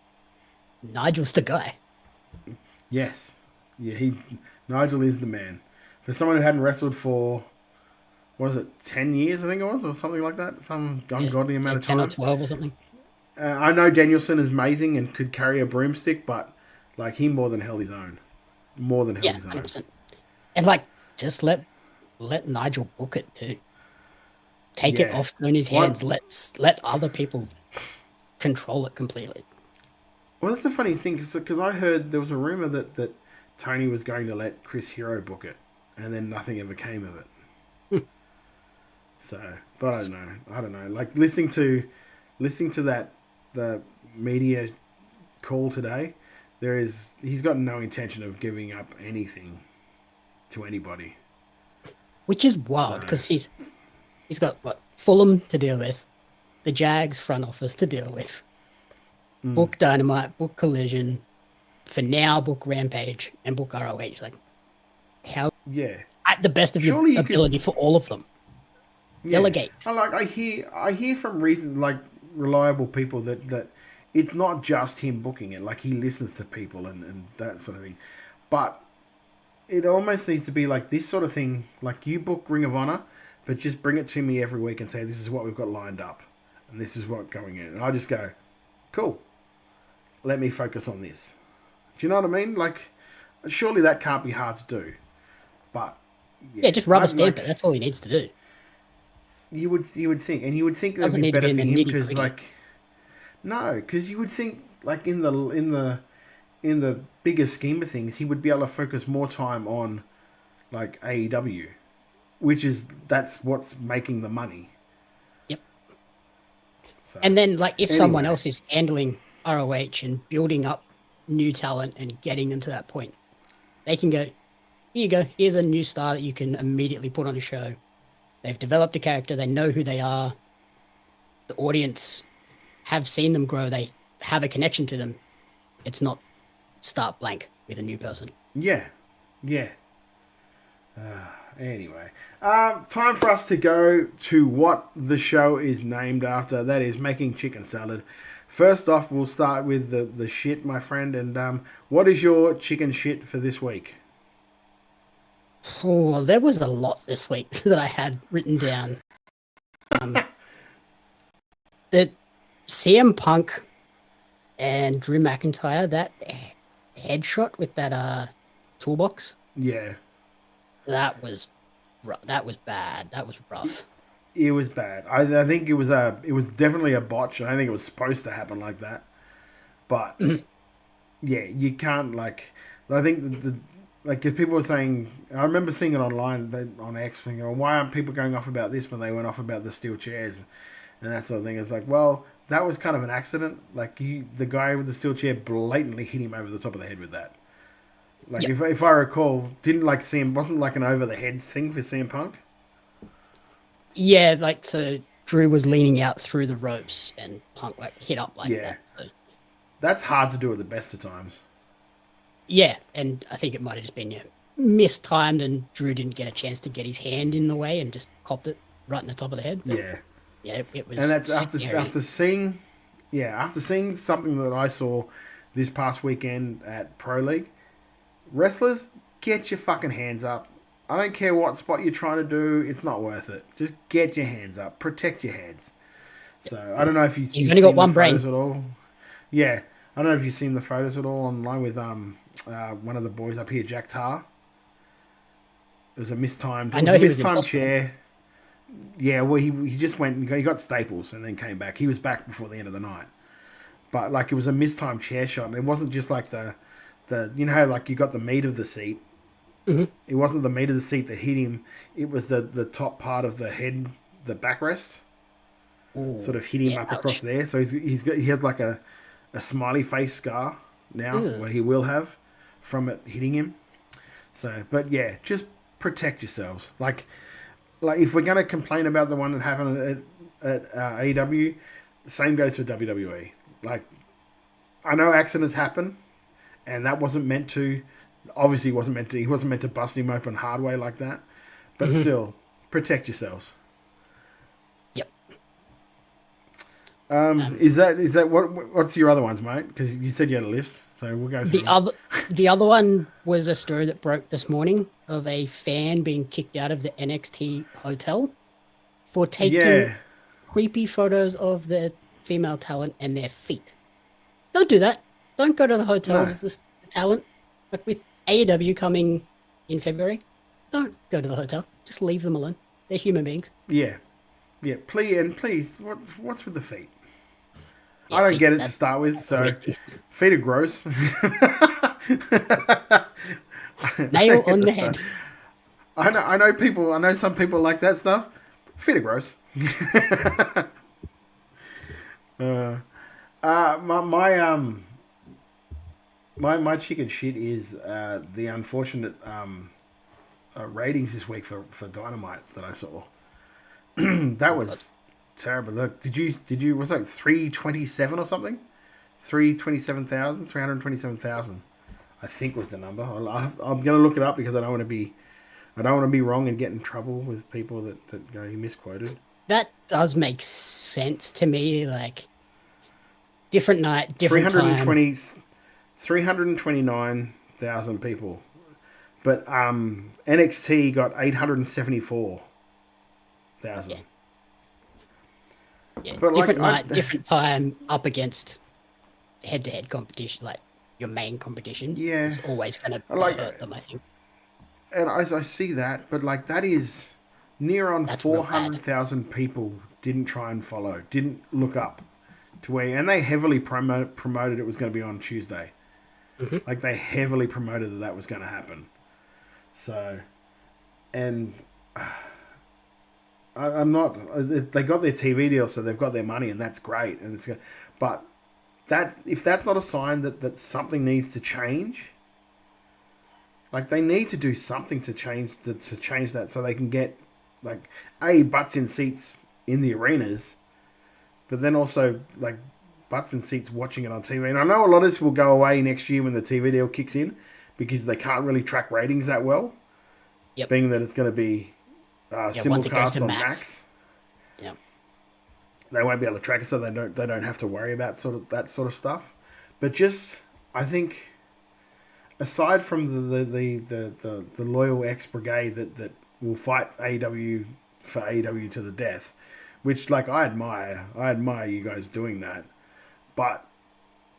Speaker 18: Nigel's the guy.
Speaker 1: Yes. Yeah, Nigel is the man. For someone who hadn't wrestled for, what was it, 10 years I think it was, or something like that? Some ungodly amount of time.
Speaker 18: 10 or 12 or something.
Speaker 1: I know Danielson is amazing and could carry a broomstick, but like he more than held his own. More than held his own.
Speaker 18: 100%. And like, just let Nigel book it too. Take it off Tony's hands. Let other people control it completely.
Speaker 1: Well, that's the funny thing, because I heard there was a rumor that Tony was going to let Chris Hero book it, and then nothing ever came of it. So, but I don't know. Like listening to the media call today, he's got no intention of giving up anything to anybody.
Speaker 18: Which is wild because he's got Fulham to deal with, the Jags front office to deal with, book Dynamite, book Collision, for now book Rampage and book ROH. Like how?
Speaker 1: Yeah.
Speaker 18: At the best of your ability for all of them. Yeah. Delegate.
Speaker 1: I hear from reliable people that it's not just him booking it. Like he listens to people and that sort of thing. But it almost needs to be like this sort of thing. Like you book Ring of Honor, but just bring it to me every week and say, this is what we've got lined up. And this is what going in. And I just go, cool. Let me focus on this. Do you know what I mean? Like, surely that can't be hard to do. But
Speaker 18: yeah, just rubber stamp it. That's all he needs to do.
Speaker 1: You would think, and you would think that'd be better for him because, like, no, because you would think, like, in the bigger scheme of things, he would be able to focus more time on, like, AEW, that's what's making the money.
Speaker 18: Yep.
Speaker 1: So,
Speaker 18: and then, like, if someone else is handling ROH and building up new talent and getting them to that point, they can go, here you go, here's a new star that you can immediately put on a show. They've developed a character, they know who they are, the audience have seen them grow, they have a connection to them. It's not start blank with a new person.
Speaker 1: Yeah. Anyway, time for us to go to what the show is named after. That is Making Chicken Salad. First off, we'll start with the shit, my friend. And what is your chicken shit for this week?
Speaker 18: Oh, there was a lot this week that I had written down. The CM Punk and Drew McIntyre, that headshot with that toolbox.
Speaker 1: Yeah.
Speaker 18: That was bad. That was rough.
Speaker 1: It was bad. I think it was definitely a botch. I don't think it was supposed to happen like that. But yeah, you can't like. I think if people were saying, I remember seeing it online on X, thinking, why aren't people going off about this when they went off about the steel chairs and that sort of thing? It's like, well, that was kind of an accident. Like the guy with the steel chair blatantly hit him over the top of the head with that. Like if I recall, wasn't like an over the heads thing for CM Punk?
Speaker 18: Yeah, like so Drew was leaning out through the ropes and Punk like hit up like that. So.
Speaker 1: That's hard to do at the best of times.
Speaker 18: Yeah, and I think it might have just been mistimed and Drew didn't get a chance to get his hand in the way and just copped it right in the top of the head.
Speaker 1: Yeah.
Speaker 18: Yeah, it was.
Speaker 1: And that's
Speaker 18: scary.
Speaker 1: after seeing something that I saw this past weekend at Pro League. Wrestlers, get your fucking hands up. I don't care what spot you're trying to do. It's not worth it. Just get your hands up. Protect your heads. So I don't know if you've
Speaker 18: only got one brain
Speaker 1: at all. Yeah, I don't know if you've seen the photos at all online with one of the boys up here, Jack Tarr. It was a mistimed.
Speaker 18: I know he was
Speaker 1: mistimed chair. Yeah, well, he just went. He got staples and then came back. He was back before the end of the night. But like it was a mistimed chair shot, and it wasn't just like the you know how like you got the meat of the seat.
Speaker 18: Mm-hmm.
Speaker 1: It wasn't the meat of the seat that hit him. It was the top part of the head, the backrest. Sort of hit him up across there. So he has like a smiley face scar now, what he will have from it hitting him. So, but yeah, just protect yourselves. Like if we're gonna complain about the one that happened at AEW, the same goes for WWE. Like, I know accidents happen, and that wasn't meant to. Obviously, he wasn't meant to bust him open hard way like that. But still, protect yourselves.
Speaker 18: Yep.
Speaker 1: Is that what's your other ones, mate? Because you said you had a list, so we'll go through
Speaker 18: the other one was a story that broke this morning of a fan being kicked out of the NXT hotel for taking creepy photos of the female talent and their feet. Don't do that. Don't go to the hotels of the talent. Like with AEW coming in February, don't go to the hotel. Just leave them alone. They're human beings.
Speaker 1: Yeah. Please, what's with the feet? Yeah, I don't get it to start with, so feet are gross.
Speaker 18: Nail on the head.
Speaker 1: I know some people like that stuff. Feet are gross. My chicken shit is the unfortunate ratings this week for Dynamite that I saw. That was terrible. Look, did you was it like 327 or something? 327,000 I think was the number. I'm going to look it up because I don't want to be wrong and get in trouble with people that go, you misquoted.
Speaker 18: That does make sense to me. Like different night, different
Speaker 1: 329,000 people But NXT got 874,000.
Speaker 18: Yeah,
Speaker 1: But
Speaker 18: different
Speaker 1: like,
Speaker 18: night, different time, up against head-to-head competition, like your main competition.
Speaker 1: Yeah,
Speaker 18: is always going to
Speaker 1: like,
Speaker 18: hurt them, I think.
Speaker 1: And I see that, but like that is near on 400,000 people didn't try and follow, didn't look up to where, and they heavily promoted it was going to be on Tuesday.
Speaker 18: Mm-hmm.
Speaker 1: Like they heavily promoted that was going to happen. So, and I'm not. They got their TV deal, so they've got their money, and that's great. And it's, but that if that's not a sign that something needs to change. Like they need to do something to change that, so they can get like butts in seats in the arenas, but then also like butts in seats watching it on TV. And I know a lot of this will go away next year when the TV deal kicks in, because they can't really track ratings that well.
Speaker 18: Yep.
Speaker 1: Being that it's going to be simulcast on Max.
Speaker 18: Yep.
Speaker 1: They won't be able to track it, so they don't have to worry about that sort of stuff. But just I think. Aside from the loyal ex-brigade that will fight AEW for AEW to the death, which like I admire you guys doing that, but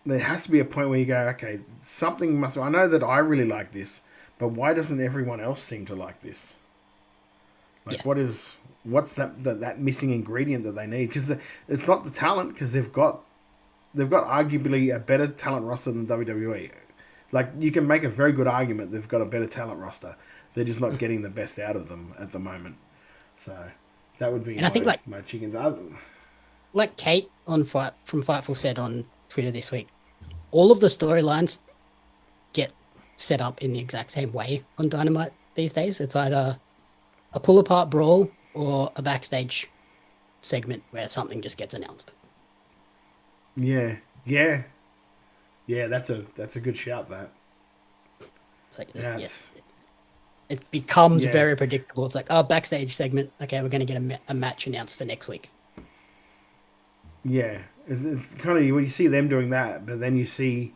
Speaker 1: there has to be a point where you go, okay, something must. I know that I really like this, but why doesn't everyone else seem to like this? Like, what's that missing ingredient that they need? Because it's not the talent, because they've got arguably a better talent roster than WWE. Like, you can make a very good argument they've got a better talent roster. They're just not getting the best out of them at the moment. So, that would be
Speaker 18: I think
Speaker 1: my chicken.
Speaker 18: Like Kate from Fightful said on Twitter this week, all of the storylines get set up in the exact same way on Dynamite these days. It's either a pull-apart brawl or a backstage segment where something just gets announced.
Speaker 1: Yeah, that's a good shout. That.
Speaker 18: It's like, it becomes very predictable. It's like, backstage segment. Okay, we're going to get a match announced for next week.
Speaker 1: Yeah, it's kind of you see them doing that, but then you see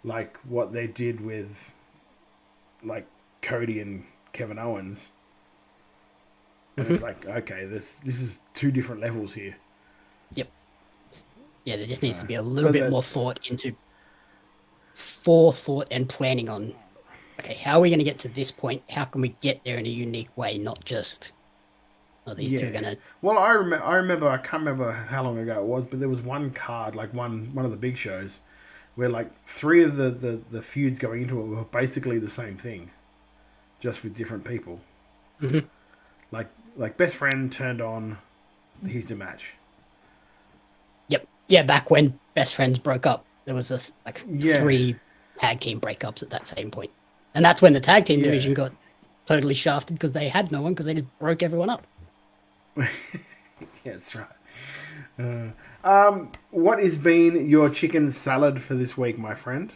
Speaker 1: like what they did with like Cody and Kevin Owens, and it's like, okay, this is two different levels here.
Speaker 18: Yep. Yeah, there just needs to be a little bit more forethought and planning on, okay, how are we going to get to this point? How can we get there in a unique way, not just, these two are going to...
Speaker 1: Well, I remember, I can't remember how long ago it was, but there was one card, like one of the big shows, where like three of the feuds going into it were basically the same thing, just with different people.
Speaker 18: Mm-hmm.
Speaker 1: Like Best Friend turned on the Houston match.
Speaker 18: Yep. Yeah, back when Best Friends broke up. There was three tag team breakups at that same point. And that's when the tag team division got totally shafted because they had no one, because they just broke everyone up.
Speaker 1: Yeah, that's right. What has been your chicken salad for this week, my friend?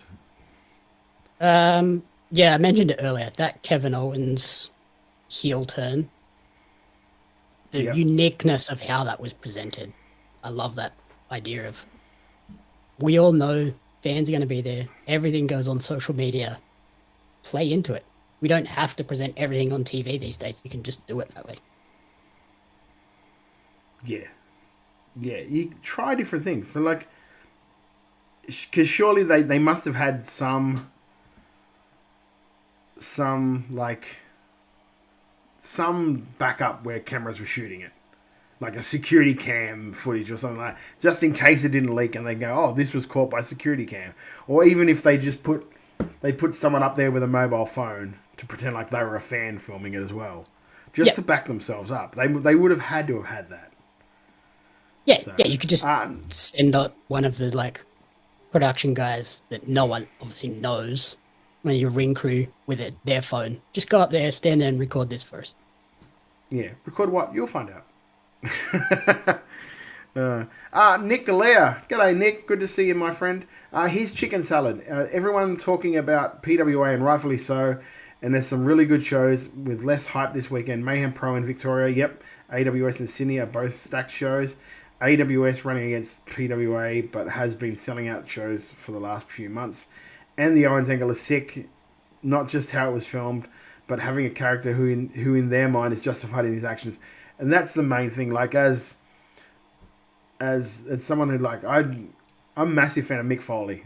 Speaker 18: I mentioned it earlier. That Kevin Owens heel turn. The uniqueness of how that was presented. I love that idea of, we all know fans are going to be there. Everything goes on social media. Play into it. We don't have to present everything on TV these days. We can just do it that way.
Speaker 1: Yeah. Yeah, you try different things. So, like, because surely they must have had some backup where cameras were shooting it. Like a security cam footage or something like that, just in case it didn't leak and they go, oh, this was caught by security cam. Or even if they just put someone up there with a mobile phone to pretend like they were a fan filming it as well. Just to back themselves up. They would have had to have had that.
Speaker 18: Yeah, so, you could just send out one of the like production guys that no one obviously knows, when your ring crew with their phone. Just go up there, stand there and record this first.
Speaker 1: Yeah, record what? You'll find out. Nick Galea. G'day, Nick. Good to see you, my friend. Here's chicken salad. Everyone talking about PWA, and rightfully so. And there's some really good shows with less hype this weekend. Mayhem Pro in Victoria. Yep. AWS and Sydney are both stacked shows. AWS running against PWA, but has been selling out shows for the last few months. And the Owens angle is sick. not just how it was filmed, but having a character who in their mind is justified in his actions, and that's the main thing. Like as someone who I'm a massive fan of Mick Foley,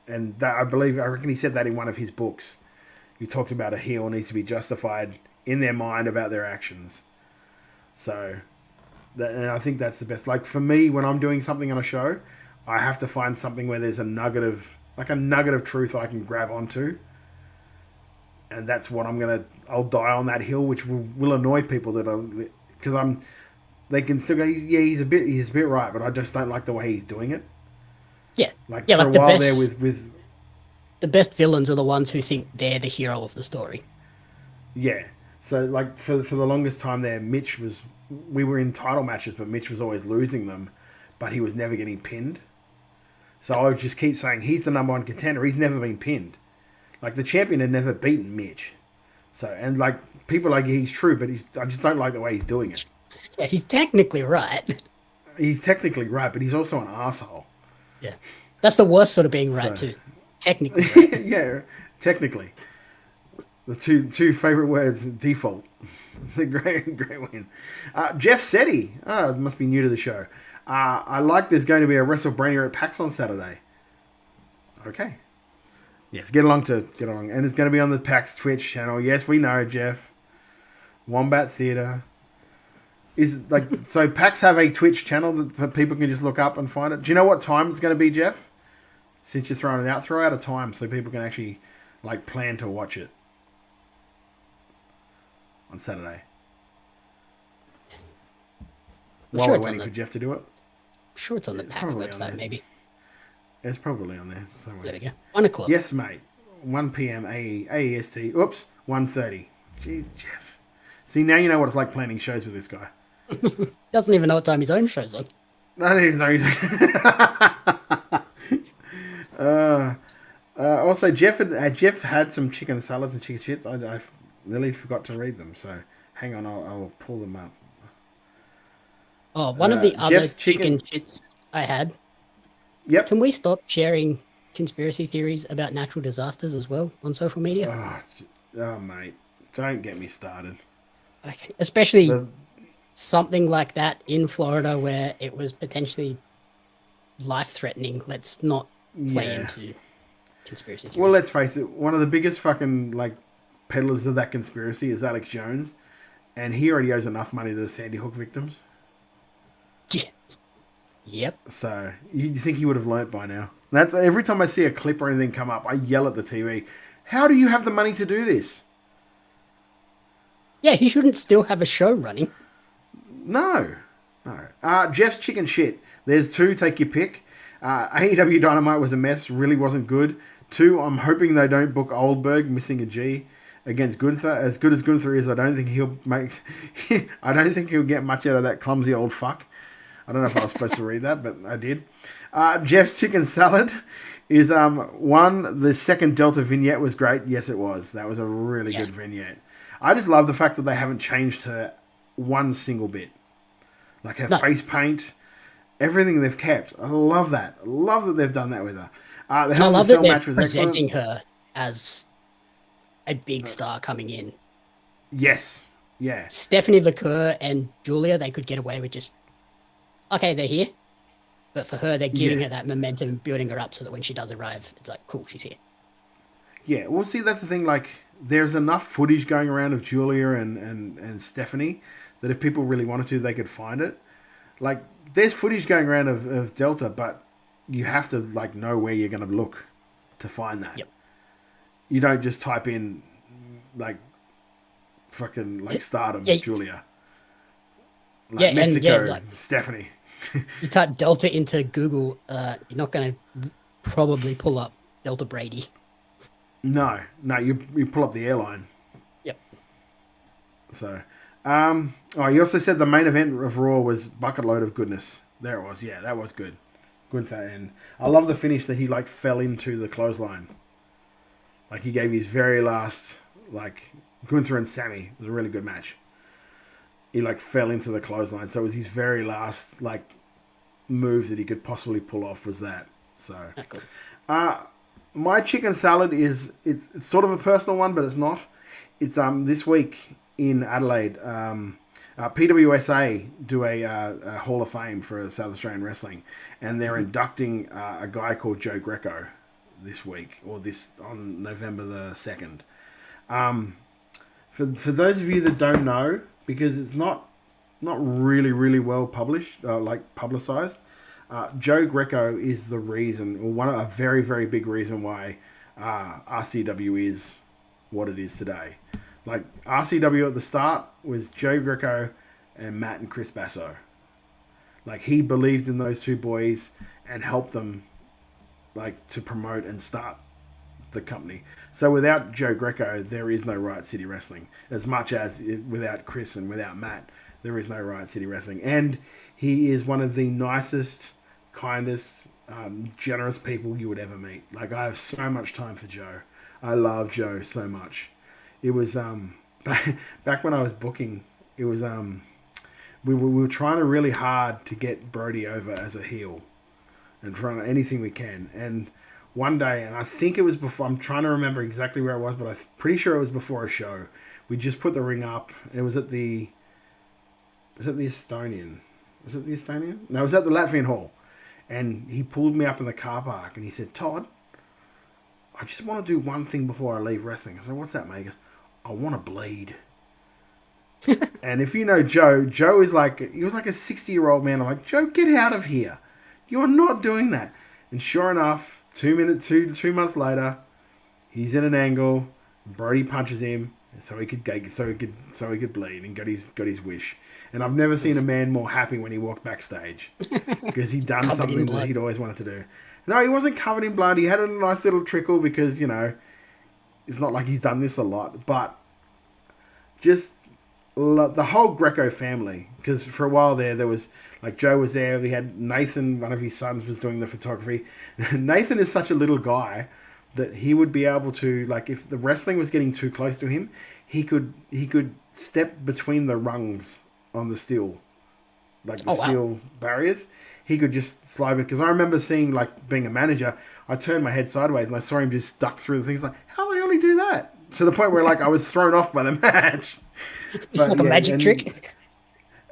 Speaker 1: and that I reckon he said that in one of his books. He talked about a heel needs to be justified in their mind about their actions. So, and I think that's the best. Like for me, when I'm doing something on a show, I have to find something where there's a nugget of truth I can grab onto. And that's what I'll die on that hill, which will annoy people they can still go, he's a bit right, but I just don't like the way he's doing it.
Speaker 18: Yeah.
Speaker 1: Like
Speaker 18: yeah,
Speaker 1: for
Speaker 18: like
Speaker 1: a while
Speaker 18: best,
Speaker 1: there with
Speaker 18: the best villains are the ones who think they're the hero of the story.
Speaker 1: Yeah. So like for the longest time there, we were in title matches, but Mitch was always losing them, but he was never getting pinned. So I would just keep saying, he's the number one contender. He's never been pinned. Like the champion had never beaten Mitch. So, and like people he's true, but I just don't like the way he's doing it.
Speaker 18: Yeah, he's technically right.
Speaker 1: He's technically right, but he's also an arsehole.
Speaker 18: Yeah. That's the worst sort of being right too. Technically right.
Speaker 1: Yeah, technically. The two favorite words, default. It's a great win. Jeff Setti. Must be new to the show. I like there's going to be a WrestleBrania at PAX on Saturday. Okay. Yes, get along. And it's going to be on the PAX Twitch channel. Yes, we know, Jeff. Wombat Theatre. So PAX have a Twitch channel that people can just look up and find it. Do you know what time it's going to be, Jeff? Since you're throwing it out, throw out a time so people can actually plan to watch it on Saturday. While we're waiting for Jeff to do it.
Speaker 18: I'm sure it's on the PAX website, maybe.
Speaker 1: It's probably on there somewhere.
Speaker 18: There we go. 1 o'clock.
Speaker 1: Yes, mate. 1 p.m. AEST. Oops, 1:30. Jeez, Jeff. See, now you know what it's like planning shows with this guy.
Speaker 18: Doesn't even know what time his own show's on.
Speaker 1: I don't even know. Also, Jeff had some chicken salads and chicken shits. I nearly forgot to read them, so hang on, I'll pull them up.
Speaker 18: Oh, one of the other chicken shits I had.
Speaker 1: Yep.
Speaker 18: Can we stop sharing conspiracy theories about natural disasters as well on social media?
Speaker 1: Oh mate, don't get me started.
Speaker 18: Especially something like that in Florida where it was potentially life-threatening. Let's not play into conspiracy theories.
Speaker 1: Well, let's face it. One of the biggest fucking peddlers of that conspiracy is Alex Jones, and he already owes enough money to the Sandy Hook victims.
Speaker 18: Yeah. Yep.
Speaker 1: So you think he would have learnt by now? That's every time I see a clip or anything come up, I yell at the TV. How do you have the money to do this?
Speaker 18: Yeah, he shouldn't still have a show running.
Speaker 1: No. Jeff's chicken shit. There's 2. Take your pick. AEW Dynamite was a mess. Really wasn't good. 2. I'm hoping they don't book Oldberg missing a G against Gunther. As good as Gunther is, I don't think he'll get much out of that clumsy old fuck. I don't know if I was supposed to read that, but I did. Jeff's chicken salad is the second Delta vignette was great. Yes, it was. That was a really good vignette. I just love the fact that they haven't changed her one single bit. Like her face paint, everything they've kept. I love that. I love that they've done that with her. The Hell in a Cell match was
Speaker 18: presenting her as a big star coming in.
Speaker 1: Yes. Yeah.
Speaker 18: Stephanie Vaquer and Julia, they could get away with just, okay, they're here. But for her, they're giving her that momentum and building her up so that when she does arrive, it's like, cool, she's here. Yeah,
Speaker 1: well, see, that's the thing. There's enough footage going around of Julia and Stephanie that if people really wanted to, they could find it. There's footage going around of Delta, but you have to, know where you're going to look to find that.
Speaker 18: Yep.
Speaker 1: You don't just type in, stardom, Julia. Mexico, Stephanie.
Speaker 18: You type Delta into Google, you're not going to probably pull up Delta Brady.
Speaker 1: No, you pull up the airline.
Speaker 18: Yep.
Speaker 1: So, you also said the main event of Raw was bucket load of goodness. There it was. Yeah, that was good. Gunther, and I love the finish that he fell into the clothesline. He gave his very last Gunther and Sammy. It was a really good match. He fell into the clothesline, so it was his very last move that he could possibly pull off was that. So,
Speaker 18: cool.
Speaker 1: my chicken salad is it's sort of a personal one, but it's not. It's this week in Adelaide. PWSA do a Hall of Fame for South Australian Wrestling, and they're inducting a guy called Joe Greco this week, or this on November the 2nd. For those of you that don't know, because it's not really well published, publicized, Joe Greco is the reason, or a very, very big reason why RCW is what it is today. Like, RCW at the start was Joe Greco and Matt and Chris Basso. Like, he believed in those two boys and helped them, like, to promote and start the company. So without Joe Greco, there is no Riot City Wrestling. As much as without Chris and without Matt, there is no Riot City Wrestling. And he is one of the nicest, kindest, generous people you would ever meet. Like, I have so much time for Joe. I love Joe so much. It was back when I was booking. It was we were trying really hard to get Brody over as a heel, and trying anything we can. And one day, and I think it was before. I'm trying to remember exactly where it was, but I'm pretty sure it was before a show. We just put the ring up. And it was at the. Was it the Estonian? Was it the Estonian? No, it was at the Latvian Hall. And he pulled me up in the car park and he said, "Todd, I just want to do one thing before I leave wrestling." I said, "What's that, mate?" He goes, "I want to bleed." And if you know Joe is he was like a 60-year-old man. I'm like, "Joe, get out of here. You are not doing that." And sure enough, 2 months later, he's in an angle. Brody punches him so he could bleed and got his wish. And I've never seen a man more happy when he walked backstage, because he'd done something that he'd always wanted to do. No, he wasn't covered in blood. He had a nice little trickle because, it's not like he's done this a lot. But just the whole Greco family, because for a while there was, like, Joe was there. We had Nathan, one of his sons, was doing the photography. Nathan is such a little guy that he would be able to, like, if the wrestling was getting too close to him, he could step between the rungs on the steel, like the steel barriers. He could just slide it. Because I remember seeing, like, being a manager, I turned my head sideways and I saw him just duck through the things. Like, how do they only do that? To the point where, like, I was thrown off by the match.
Speaker 18: It's like a magic trick.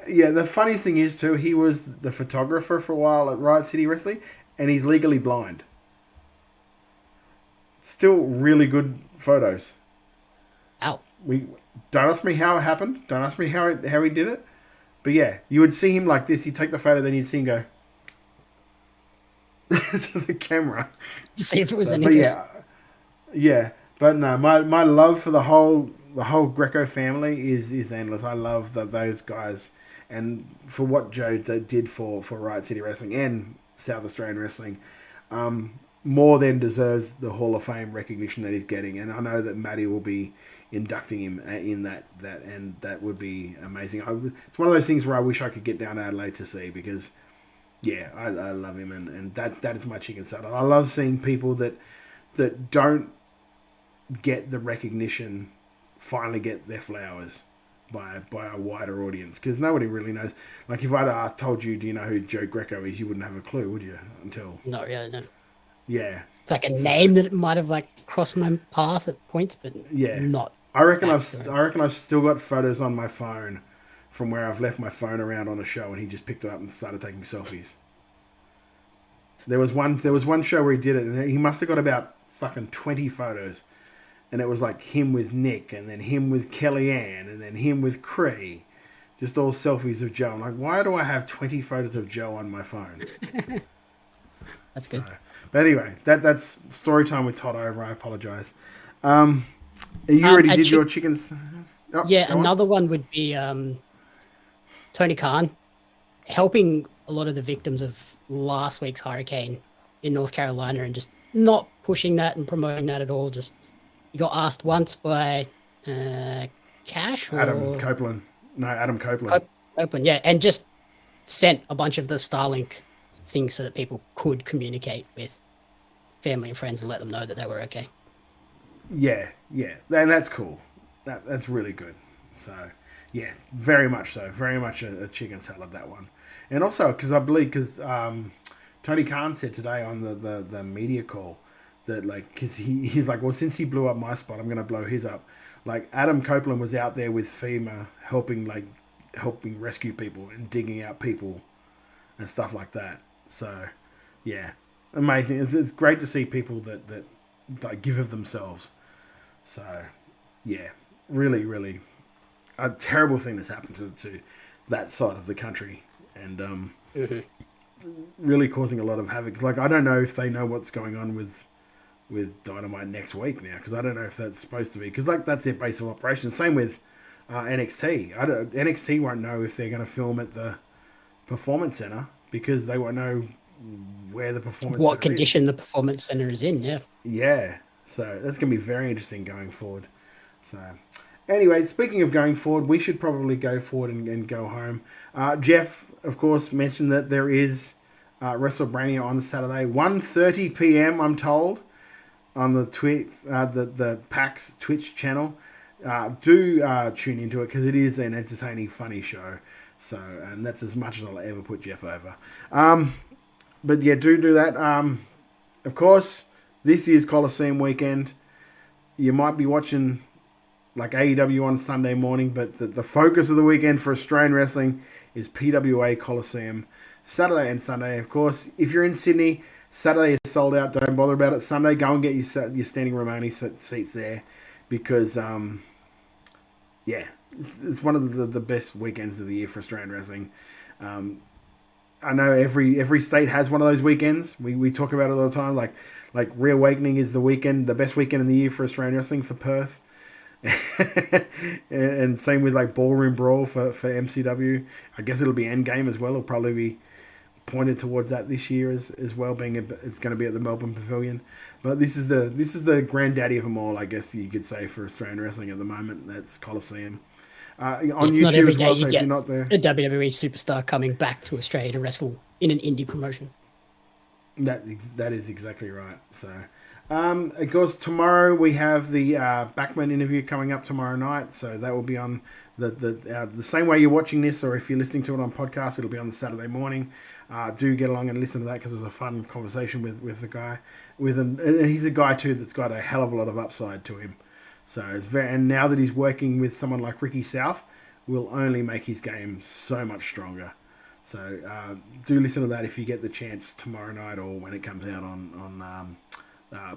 Speaker 1: Yeah, the funny thing is, too, he was the photographer for a while at Riot City Wrestling, and he's legally blind. Still really good photos.
Speaker 18: Ow.
Speaker 1: Don't ask me how it happened. Don't ask me how he did it. But yeah, you would see him like this. He'd take the photo, then you'd see him go to the camera.
Speaker 18: See if it was any good.
Speaker 1: Yeah. But no, my love for the whole Greco family is endless. I love those guys, and for what Joe did for Riot City Wrestling and South Australian Wrestling, more than deserves the Hall of Fame recognition that he's getting. And I know that Matty will be inducting him in that, and that would be amazing. It's one of those things where I wish I could get down to Adelaide to see, because I love him, and that is my chicken salad. I love seeing people that don't get the recognition finally get their flowers by a wider audience, because nobody really knows. Like, if I'd told you, do you know who Joe Greco is, you wouldn't have a clue, would you? Until
Speaker 18: not really, no.
Speaker 1: Yeah,
Speaker 18: it's like a name that might have, like, crossed my path at points, but not.
Speaker 1: I reckon I've still got photos on my phone from where I've left my phone around on a show, and he just picked it up and started taking selfies. There was one show where he did it, and he must have got about fucking 20 photos, and it was like him with Nick, and then him with Kellyanne, and then him with Cree, just all selfies of Joe. I'm like, why do I have 20 photos of Joe on my phone?
Speaker 18: That's good.
Speaker 1: But anyway, that's story time with Todd over. I apologize. You already did your chickens? Oh,
Speaker 18: yeah, another one would be Tony Khan helping a lot of the victims of last week's hurricane in North Carolina, and just not pushing that and promoting that at all. Just, he got asked once by Cash or
Speaker 1: Adam Copeland. No, Adam Copeland.
Speaker 18: Copeland, yeah, and just sent a bunch of the Starlink things so that people could communicate with family and friends and let them know that they were okay.
Speaker 1: Yeah, and that's cool. That's really good. So, yes, very much so. Very much a chicken salad, that one. And also, because Tony Khan said today on the media call that like, because he's like, well, since he blew up my spot, I'm going to blow his up. Like Adam Copeland was out there with FEMA helping rescue people and digging out people and stuff like that. So yeah, amazing. It's great to see people that like give of themselves. So yeah, really, really a terrible thing that's happened to that side of the country, and really causing a lot of havoc. Like, I don't know if they know what's going on with Dynamite next week now, because I don't know if that's supposed to be, because like that's their base of operation. Same with NXT. NXT won't know if they're going to film at the Performance Center, because they won't know where the Performance
Speaker 18: what
Speaker 1: Center
Speaker 18: condition
Speaker 1: is.
Speaker 18: the Performance Center is in.
Speaker 1: Yeah. So that's going to be very interesting going forward. So anyway, speaking of going forward, we should probably go forward and go home. Jeff, of course, mentioned that there is WrestleMania on Saturday, 1:30 p.m. I'm told, on the the PAX Twitch channel. Do tune into it, because it is an entertaining, funny show. So, and that's as much as I'll ever put Jeff over. But yeah, do that. Of course, this is Colosseum weekend. You might be watching like AEW on Sunday morning, but the focus of the weekend for Australian wrestling is PWA Colosseum, Saturday and Sunday. Of course, if you're in Sydney, Saturday is sold out. Don't bother about it. Sunday, go and get your standing room only seats there, because yeah, it's one of the best weekends of the year for Australian wrestling. I know every state has one of those weekends. We talk about it all the time. Like Reawakening is the best weekend in the year for Australian wrestling for Perth. And same with like Ballroom Brawl for MCW. I guess it'll be Endgame as well. It'll probably be pointed towards that this year as well, being it's going to be at the Melbourne Pavilion. But this is the granddaddy of them all, I guess you could say, for Australian wrestling at the moment. That's Colosseum. On
Speaker 18: it's
Speaker 1: YouTube
Speaker 18: not every
Speaker 1: as
Speaker 18: day
Speaker 1: well,
Speaker 18: you
Speaker 1: so if
Speaker 18: get
Speaker 1: you're not there,
Speaker 18: a WWE superstar coming back to Australia to wrestle in an indie promotion.
Speaker 1: That is exactly right. So, of course, tomorrow we have the Backman interview coming up tomorrow night. So that will be on the same way you're watching this, or if you're listening to it on podcast, it'll be on the Saturday morning. Do get along and listen to that, because it was a fun conversation with the guy. With him, and he's a guy too that's got a hell of a lot of upside to him. So and now that he's working with someone like Ricky South, will only make his game so much stronger. So do listen to that if you get the chance tomorrow night, or when it comes out on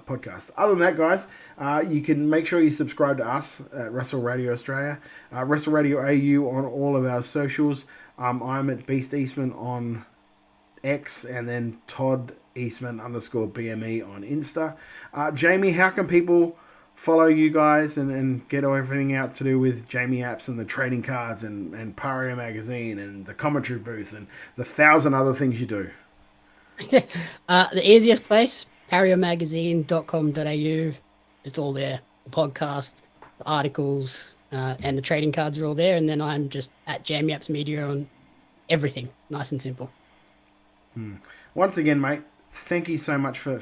Speaker 1: podcast. Other than that, guys, you can make sure you subscribe to us at Wrestle Radio Australia, Wrestle Radio AU on all of our socials. I'm at Beast Eastman on X, and then Todd Eastman _BME on Insta. Jamie, how can people follow you guys and get everything out to do with Jamie Apps and the trading cards and Paria Magazine and the commentary booth and the 1,000 other things you do?
Speaker 18: The easiest place, pariamagazine.com.au. It's all there. The podcast, the articles, and the trading cards are all there. And then I'm just at Jamie Apps Media on everything. Nice and simple.
Speaker 1: Once again, mate, thank you so much for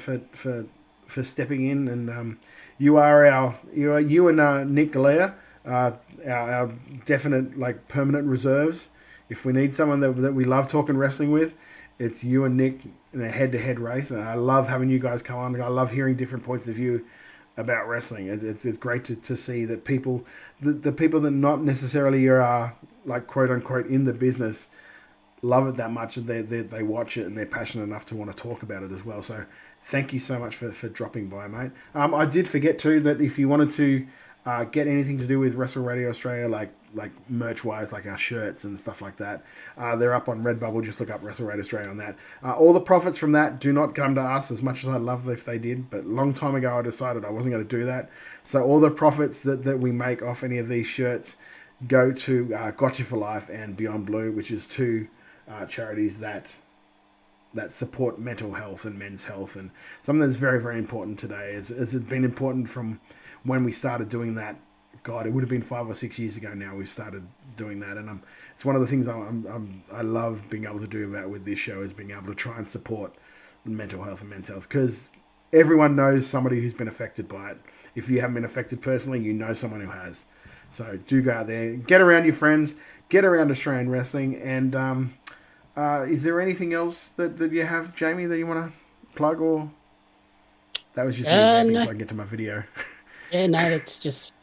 Speaker 1: stepping in, and you and Nick Galea, our definite like permanent reserves. If we need someone that we love talking wrestling with, it's you and Nick in a head-to-head race. And I love having you guys come on. I love hearing different points of view about wrestling. It's great to see that people, the people that not necessarily are like quote unquote in the business, love it that much, and they watch it and they're passionate enough to want to talk about it as well. So thank you so much for dropping by, mate. I did forget too that if you wanted to get anything to do with Wrestle Radio Australia, like merch wise, like our shirts and stuff like that, they're up on Redbubble. Just look up Wrestle Radio Australia on that. All the profits from that do not come to us, as much as I'd love if they did, but a long time ago I decided I wasn't going to do that. So all the profits that we make off any of these shirts go to Gotcha for Life and Beyond Blue, which is two charities that support mental health and men's health, and something that's very, very important today. As it's been important from when we started doing that. God, it would have been 5 or 6 years ago now we started doing that, and it's one of the things I love being able to do with this show, is being able to try and support mental health and men's health, because everyone knows somebody who's been affected by it. If you haven't been affected personally, you know someone who has. So do go out there, get around your friends, get around Australian wrestling, and is there anything else that you have, Jamie, that you want to plug or? That was just me so I can get to my video.
Speaker 18: Yeah, no, it's just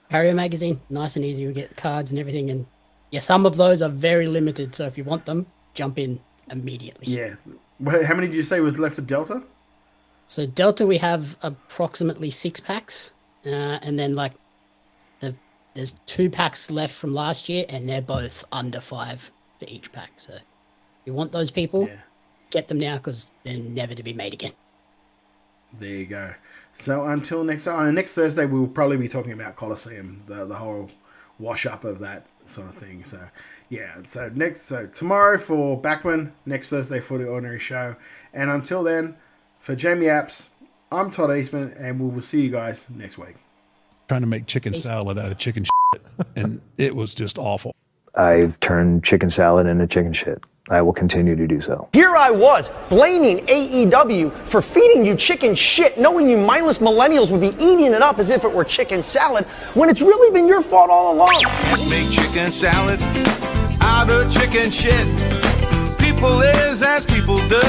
Speaker 18: Harrier magazine, nice and easy. We get cards and everything, and yeah, some of those are very limited. So if you want them, jump in immediately.
Speaker 1: Yeah. How many did you say was left of Delta?
Speaker 18: So Delta, we have approximately 6 packs, and then like there's 2 packs left from last year, and they're both under 5 for each pack. So if you want those people, get them now because they're never to be made again.
Speaker 1: There you go. So until next time, next Thursday we'll probably be talking about Colosseum, the whole wash up of that sort of thing. So yeah, so tomorrow for Backman, next Thursday for the Ordinary Show, and until then, for Jamie Apps, I'm Todd Eastman, and we will see you guys next week.
Speaker 12: Trying to make chicken salad out of chicken shit, and it was just awful.
Speaker 13: I've turned chicken salad into chicken shit. I will continue to do so.
Speaker 14: Here I was, blaming AEW for feeding you chicken shit, knowing you mindless millennials would be eating it up as if it were chicken salad, when it's really been your fault all along.
Speaker 15: Make chicken salad out of chicken shit. People is as people does,